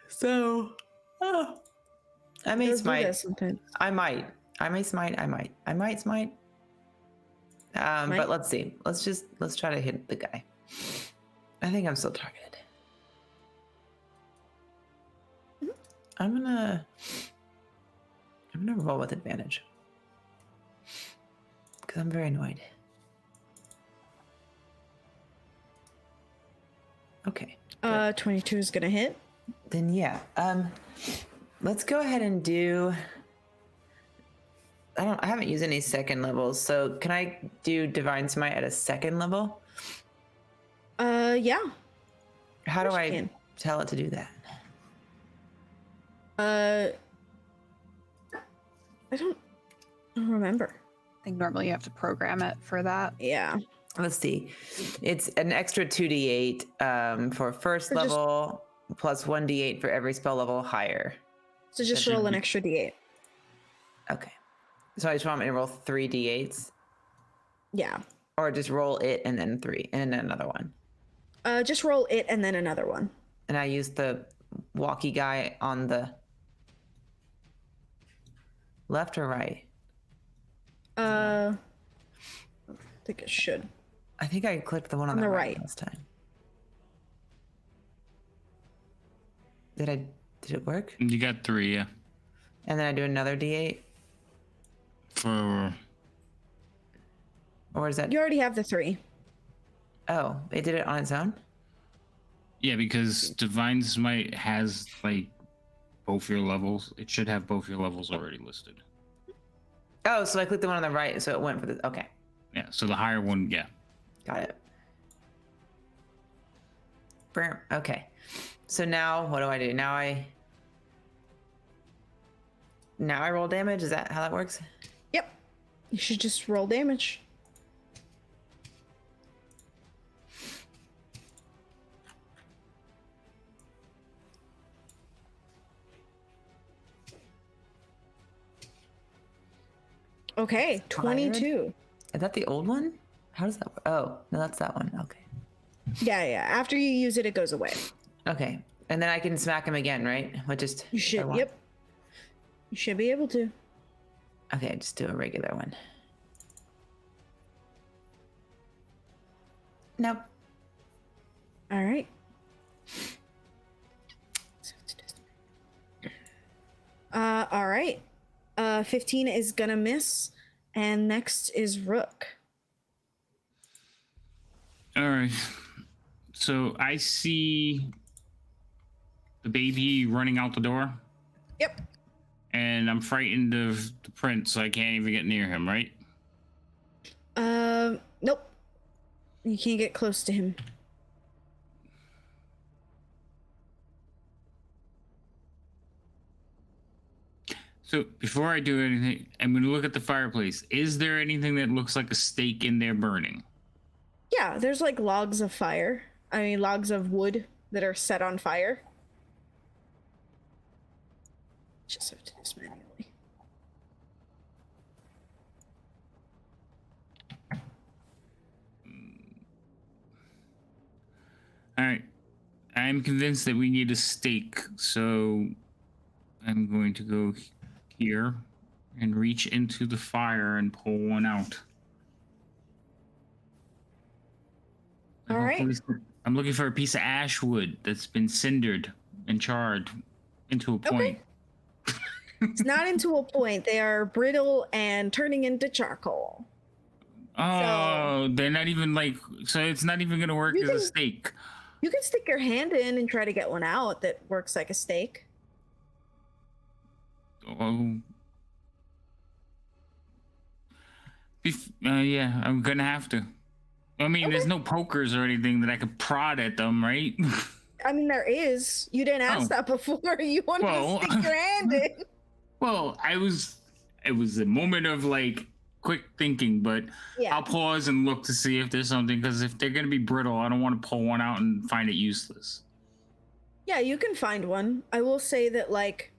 So, I may Does do that smite. sometimes. I might. I may smite. I might smite. Might. But let's see. Let's try to hit the guy. I think I'm still targeted. I'm gonna roll with advantage because I'm very annoyed. Okay. 22 is gonna hit. Then yeah. Let's go ahead and do. I haven't used any second levels, so can I do Divine Smite at a second level? Yeah. How do course you I can. tell it to do that? I don't remember. I think normally you have to program it for that. Yeah. Let's see. It's an extra 2d8 for first Or just- level, plus 1d8 for every spell level higher. So just That roll should an be- extra d8. Okay. So I just want me to roll 3 d8s, Yeah. or just roll it and then 3, and then another one. Just roll it and then another one. And I use the walkie guy on the left or right. I think it should. I think I clicked the one on the right last time. Did it work? You got 3, yeah. And then I do another d8, For or is that? You already have the 3. Oh, it did it on its own. yeah, because Divine Smite has like both your levels. It should have both your levels already listed. Oh, so I clicked the one on the right, so it went for the. Okay. Yeah, so the higher one, yeah. Got it. Okay. So now what do I do? Now I roll damage? Is that how that works? Yep. You should just roll damage. Okay, 22. Is that the old one? How does that work? Oh, no, that's that one. Okay. Yeah. After you use it, it goes away. Okay. And then I can smack him again, right? What just You should. Yep. You should be able to. Okay, just do a regular one. Nope. All right. All right. 15 is gonna miss, and next is Rook. All right. So I see the baby running out the door, Yep. and I'm frightened of the prince, so I can't even get near him, right? Nope. You can't get close to him. So before I do anything, I'm going to look at the fireplace. Is there anything that looks like a stake in there burning? Yeah, there's like logs of fire. I mean, logs of wood that are set on fire. Just have to do this manually. All right. I'm convinced that we need a stake, so I'm going to go here and reach into the fire and pull one out. All right. I'm looking for a piece of ash wood that's been cindered and charred into a point. Okay. It's not into a point. They are brittle and turning into charcoal. Oh, they're not even like, so it's not even going to work as a stake. You can stick your hand in and try to get one out that works like a stake. Oh. Yeah, I'm going to have to. I mean, there's no pokers or anything that I could prod at them, right? I mean, there is. You didn't ask that before. You wanted to stick your hand in. Well, it was a moment of like quick thinking, but I'll pause and look to see if there's something, because if they're going to be brittle, I don't want to pull one out and find it useless. Yeah, you can find one. I will say that, like,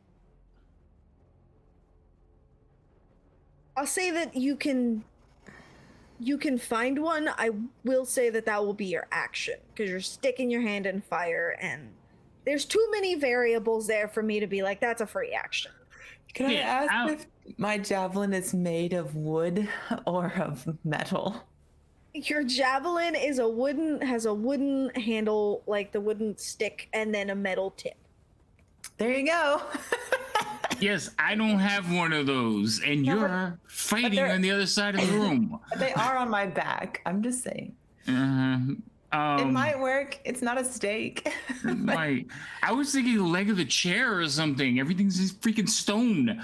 I'll say that you can find one. I will say that will be your action, because you're sticking your hand in fire, and there's too many variables there for me to be like, that's a free action. Can I ask if my javelin is made of wood or of metal? Your javelin has a wooden handle, like the wooden stick, and then a metal tip. There you go. Yes, I don't have one of those, and you're fighting on the other side of the room. They are on my back. I'm just saying. It might work. It's not a stake. Right. I was thinking the leg of the chair or something. Everything's just freaking stone.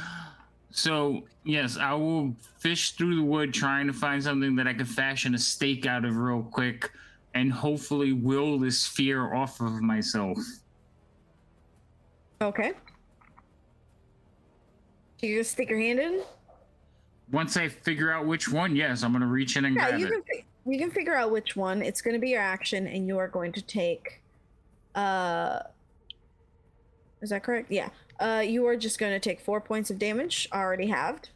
So, yes, I will fish through the wood trying to find something that I can fashion a stake out of real quick and hopefully will this fear off of myself. Okay. You gonna stick your hand in? Once I figure out which one, yes, I'm going to reach in and grab it. You can figure out which one. It's going to be your action, and you are going to take... Is that correct? Yeah. You are just going to take 4 points of damage, already halved.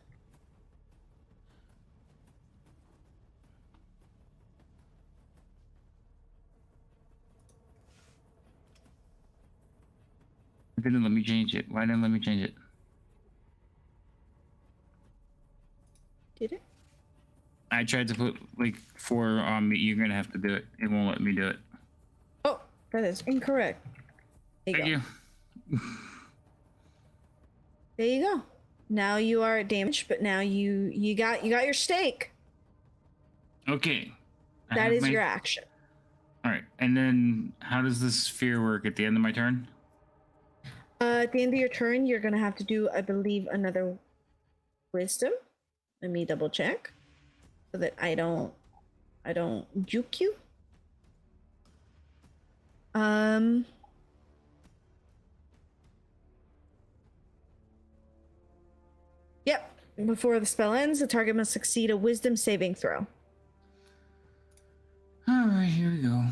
It didn't let me change it. Why didn't it let me change it? Did it? I tried to put like 4 on me. You're going to have to do it. It won't let me do it. Oh, that is incorrect. Thank you. There you go. Now you are at damage, but now you got your stake. Okay. That is your action. All right. And then how does this sphere work at the end of my turn? At the end of your turn, you're going to have to do, I believe, another wisdom. Let me double check. so that I don't juke you. Yep. Before the spell ends, the target must succeed a wisdom saving throw. All right, here we go.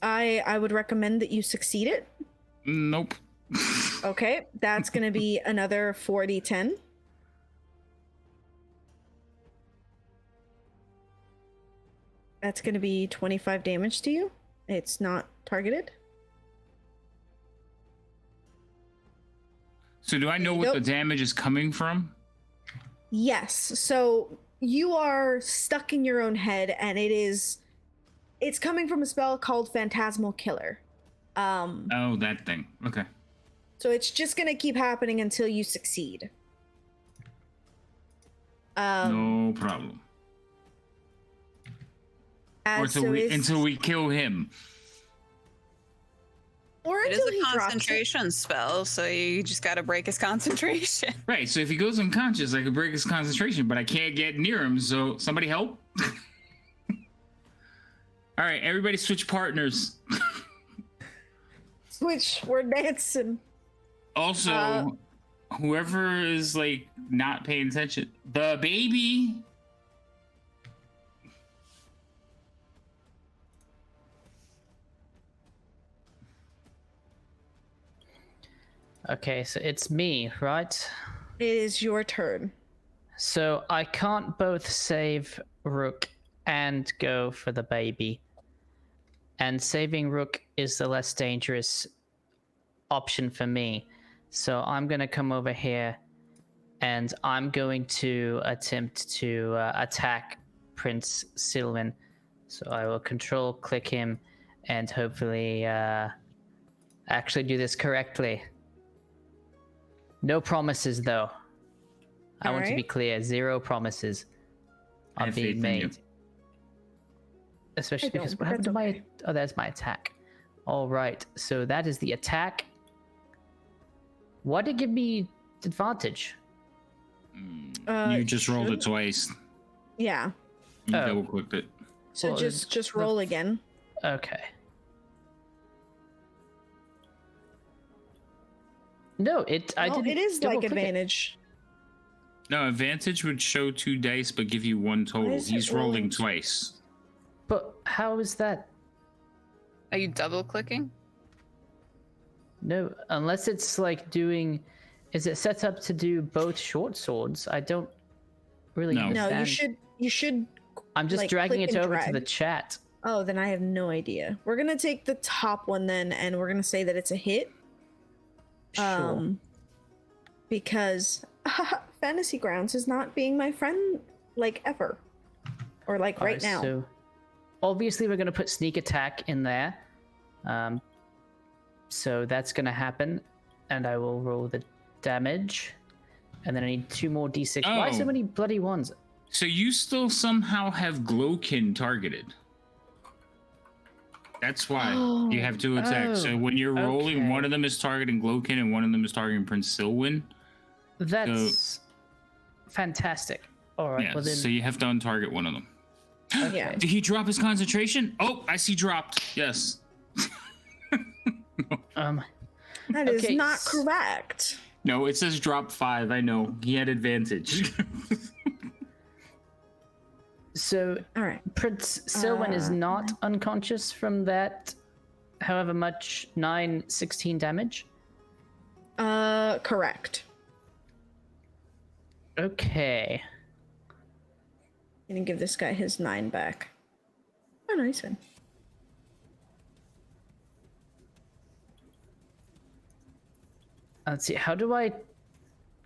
I would recommend that you succeed it. Nope. Okay, that's going to be another 4d10. That's going to be 25 damage to you. It's not targeted. So do I know what the damage is coming from? Yes. So you are stuck in your own head, and it's coming from a spell called Phantasmal Killer. Oh, that thing. Okay. So it's just going to keep happening until you succeed. No problem. Or until we kill him. Or It is until a he drops it. concentration spell, so you just got to break his concentration. Right, so if he goes unconscious, I could break his concentration, but I can't get near him, so somebody help. All right, everybody switch partners. Switch, we're dancing. Also, whoever is like not paying attention, the baby. Okay, so it's me, right? It is your turn. So I can't both save Rook and go for the baby. And saving Rook is the less dangerous option for me. So I'm going to come over here and I'm going to attempt to attack Prince Sylvan. So I will control click him and hopefully actually do this correctly. No promises though. I want to be clear, 0 promises are being made. Especially because what happened to my... Oh, there's my attack. All right, so that is the attack. Why did it give me advantage? You just rolled it twice. Yeah. You double clicked it. So Well, just roll again. Okay. No, I didn't. It is like double-click it. advantage. No, advantage would show 2 dice, but give you 1 total. is it He's rolling rolling? twice. But how is that? Are you double clicking? No, unless it's like doing... Is it set up to do both short swords? I don't really No. No, understand. you should. I'm just like, dragging click it and over to drag. the chat. Oh, then I have no idea. We're gonna take the top one then, and we're gonna say that it's a hit. Sure. Because Fantasy Grounds is not being my friend like ever, or like right Alright, now. So obviously we're going to put sneak attack in there. So that's going to happen. And I will roll the damage. And then I need 2 more d6. Why so Oh. many bloody ones? So you still somehow have Glowkin targeted. That's why you have 2 attacks. So when you're rolling, okay. one of them is targeting Glowkin and one of them is targeting Prince Sylvan. That's fantastic. All right. Yeah, Well then, so you have to untarget one of them. Yeah. Did he drop his concentration? Oh, I see dropped. Yes. That is Okay, not correct. No, it says drop 5. I know. He had advantage. so All right. Prince Sylvan is not unconscious from that, however much, 9, 16 damage. Correct. Okay. Gonna give this guy his 9 back. Oh, nice one. Let's see. How do I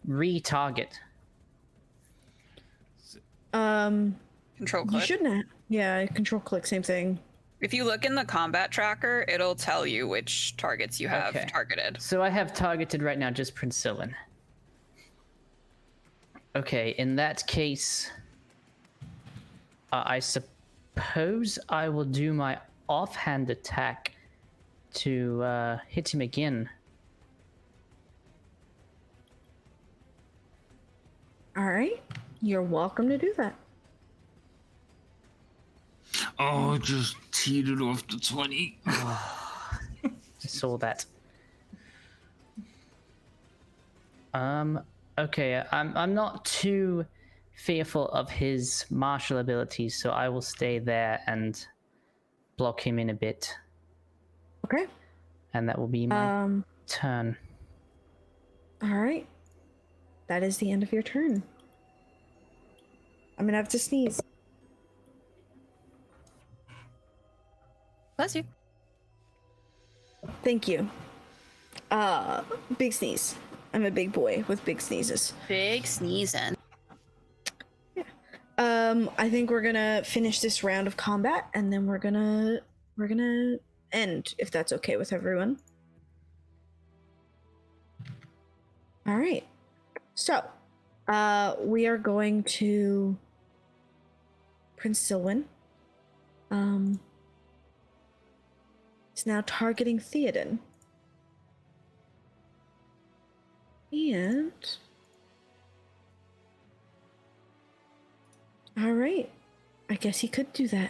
retarget? Control You click. shouldn't have. Yeah, control click, same thing. If you look in the combat tracker, it'll tell you which targets you have Okay. targeted. So I have targeted right now just Prince Sylvan. Okay, in that case, I suppose I will do my offhand attack to hit him again. You're welcome to do that. Oh, just teed it off the 20. I saw that. Okay, I'm not too fearful of his martial abilities, so I will stay there and block him in a bit. Okay. And that will be my turn. All right. That is the end of your turn. I'm gonna have to sneeze. Bless you. Thank you. Big sneeze. I'm a big boy with big sneezes. Big sneezing. I think we're gonna finish this round of combat, and then we're gonna end, if that's okay with everyone. All right. So, we are going to Prince Silwyn. Is now targeting Theoden. And all right, I guess he could do that.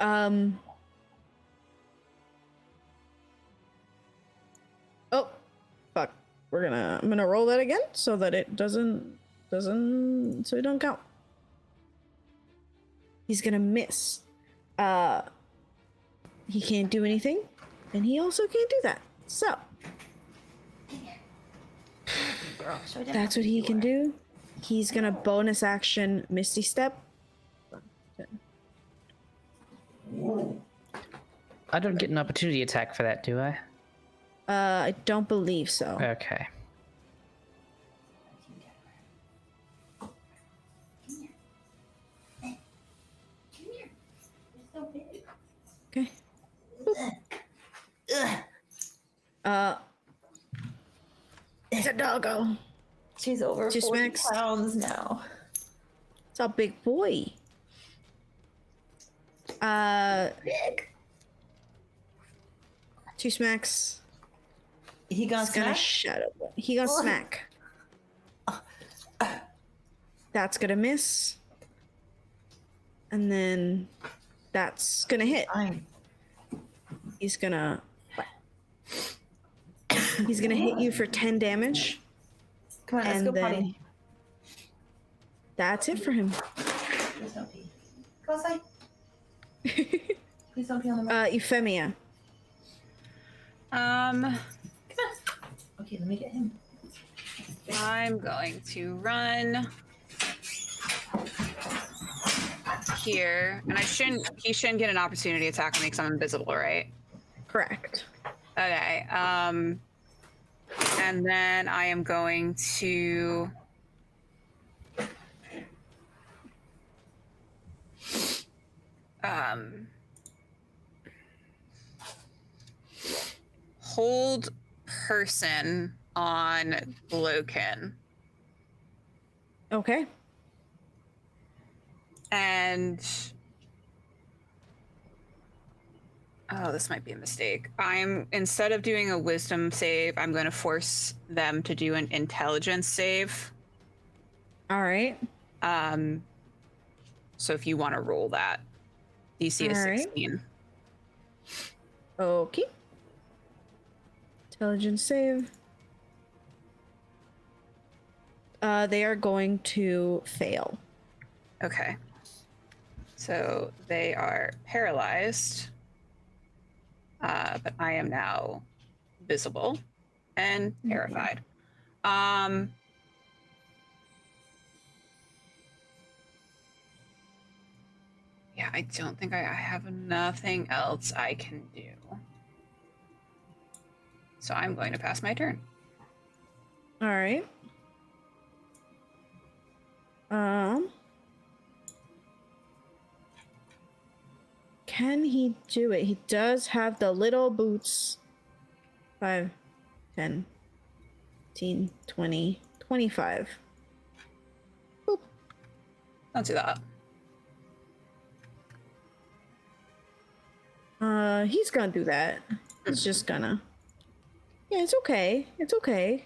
Oh, fuck. I'm gonna roll that again so that it doesn't so it don't count. He's gonna miss. He can't do anything, and he also can't do that. So that's what he can do. He's gonna bonus action Misty Step. I don't get an opportunity attack for that, do I? I don't believe so. Okay. Okay. It's a doggo. She's over Just 40 max. pounds now. It's a big boy. Big. 2 smacks. He gonna He's gonna smack? shadow. He gonna smack. That's gonna miss. And then that's gonna hit. Fine. He's gonna hit you for 10 damage. Come on, let's And go then- potty. That's it for him. Please don't pee. Go outside. Please don't pee on the mat. Euphemia. Come on. Okay, let me get him. I'm going to run here, and he shouldn't get an opportunity attack on me because I'm invisible, right? Correct. Okay. And then I am going to hold person on Blokin. Okay. And oh, this might be a mistake. Instead of doing a wisdom save, I'm going to force them to do an intelligence save. All right. So if you want to roll that, DC is All right. 16. Okay. Intelligence save. They are going to fail. Okay. So they are paralyzed. But I am now visible and terrified. Yeah, I don't think I have nothing else I can do. So I'm going to pass my turn. All right. Can he do it? He does have the little boots. 5, 10, 15, 20, 25. Boop. Don't do that. He's gonna do that. He's just gonna. Yeah, it's okay. It's okay.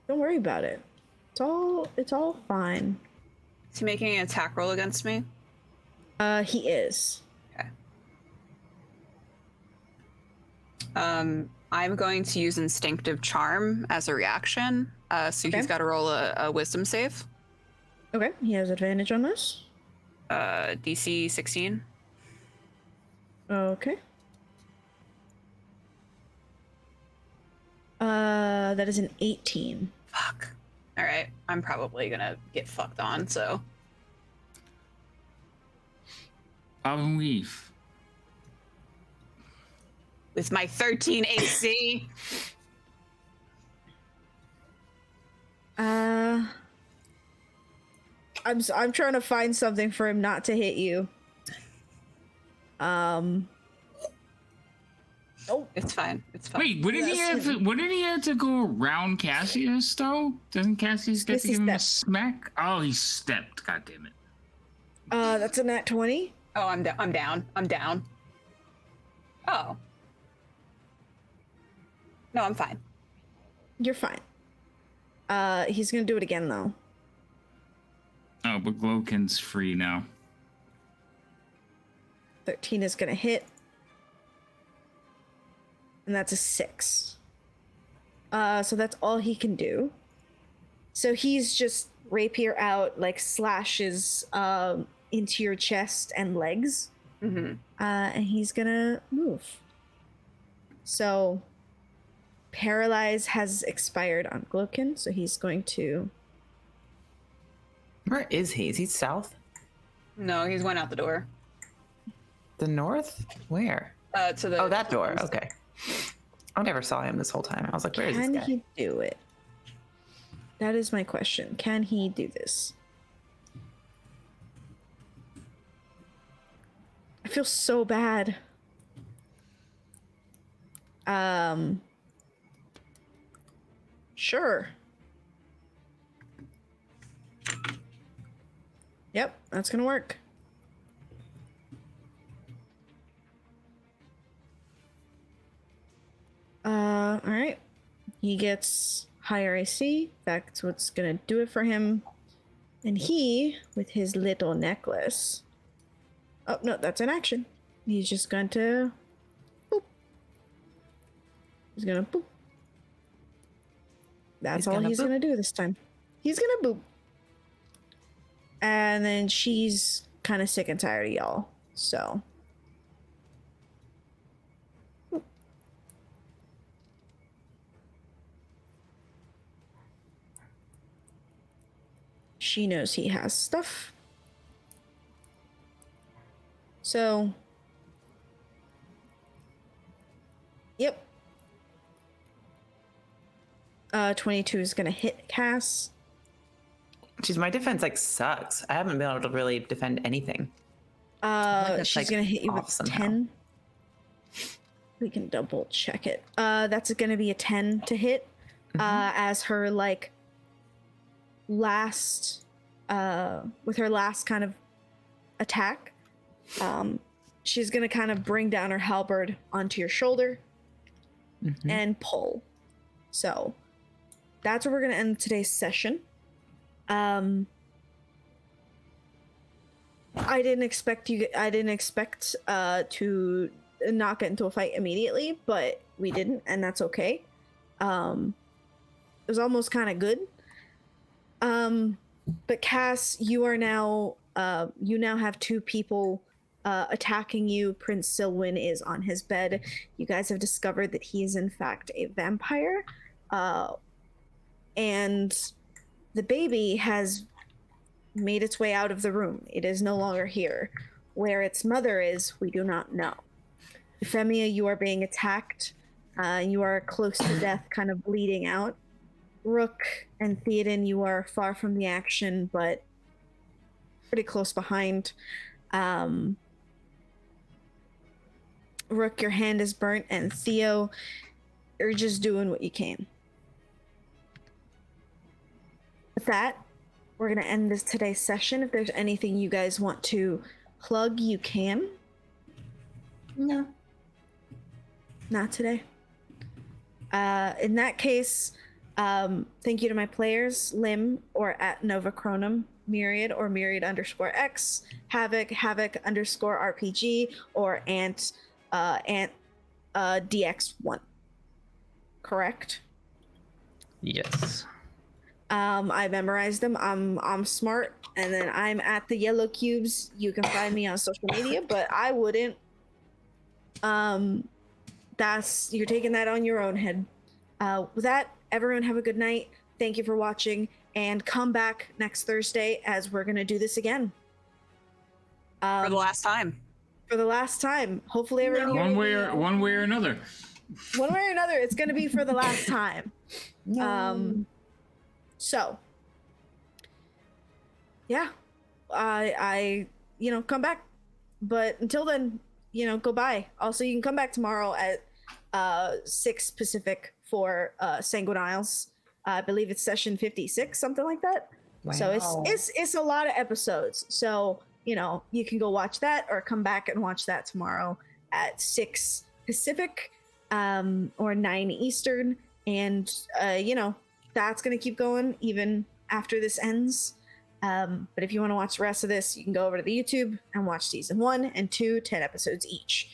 Don't worry about it. It's all fine. Is he making an attack roll against me? He is. Okay. I'm going to use Instinctive Charm as a reaction. So Okay. he's got to roll a Wisdom save. Okay, he has advantage on this. DC 16. Okay. That is an 18. Fuck. All right. I'm probably gonna get fucked on. So Problem Leaf. with my 13 AC, I'm trying to find something for him not to hit you. Oh, it's fine. It's fine. Wait, wouldn't he Yes. have to? Wouldn't he have to go around Cassius though? Doesn't Cassius get Yes, to he give him a stepped. smack? Oh, he stepped. God damn it! that's a nat 20. Oh, I'm down. I'm down. Oh. No, I'm fine. You're fine. He's gonna do it again though. Oh, but Glowkin's free now. 13 is gonna hit. And that's a 6. So that's all he can do. So he's just rapier out, like slashes into your chest and legs. Mm-hmm. And he's gonna move. So Paralyze has expired on Glowkin, so he's going to. Where is he? Is he south? No, he's went out the door. The north? Where? To the. Oh, that door. Okay. I never saw him this whole time. I was like, where is this Can guy? he do it? That is my question. Can he do this? I feel so bad. Sure. Yep, that's gonna work. All right. He gets higher AC. That's what's gonna do it for him. And he, with his little necklace. Oh no, that's an action. He's just going to boop. He's gonna boop. That's all he's gonna do this time. He's gonna boop. And then she's kind of sick and tired of y'all. So. She knows he has stuff. So. Yep. 22 is gonna hit Cass. Jeez, my defense like sucks. I haven't been able to really defend anything. She's like, gonna hit you off with somehow. 10. We can double check it. That's gonna be a 10 to hit. As her like last with her last kind of attack. She's gonna kind of bring down her halberd onto your shoulder and pull. So that's where we're gonna end today's session. I didn't expect to not get into a fight immediately, but we didn't, and that's okay. It was almost kind of good. But Cass, you are now you now have two people attacking you. Prince Silwyn is on his bed. You guys have discovered that he is in fact a vampire, and the baby has made its way out of the room. It is no longer here. Where its mother is, we do not know. Euphemia, you are being attacked. You are close to death, kind of bleeding out. Rook and Theoden, you are far from the action, but pretty close behind. Rook, your hand is burnt, and Theo, you're just doing what you can. With that, we're going to end today's session. If there's anything you guys want to plug, you can. No. Not today. In that case, Thank you to my players, Lim or at Nova Chronum, Myriad or Myriad _X, Havoc _ RPG, or Ant DX1. Correct? Yes. I memorized them. I'm smart, and then I'm at the Yellow Cubes. You can find me on social media, but I wouldn't. That's you're taking that on your own head. With that, everyone have a good night. Thank you for watching, and come back next Thursday as we're gonna do this again. For the last time. For the last time. Hopefully, everyone. One way or another. One way or another, it's gonna be for the last time. So, yeah, I come back, but until then, go bye. Also, you can come back tomorrow at 6 Pacific for Sanguine Isles. I believe it's session 56, something like that. Wow. So it's a lot of episodes. So you can go watch that or come back and watch that tomorrow at 6 Pacific or 9 Eastern, and that's gonna keep going even after this ends. But if you want to watch the rest of this, you can go over to the YouTube and watch season 1 and 2, 10 episodes each.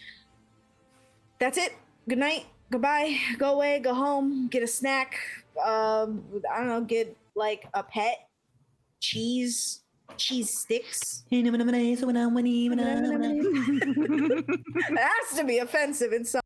That's it. Good night. Goodbye. Go away. Go home. Get a snack. I don't know. Get like a pet. Cheese sticks. It has to be offensive in some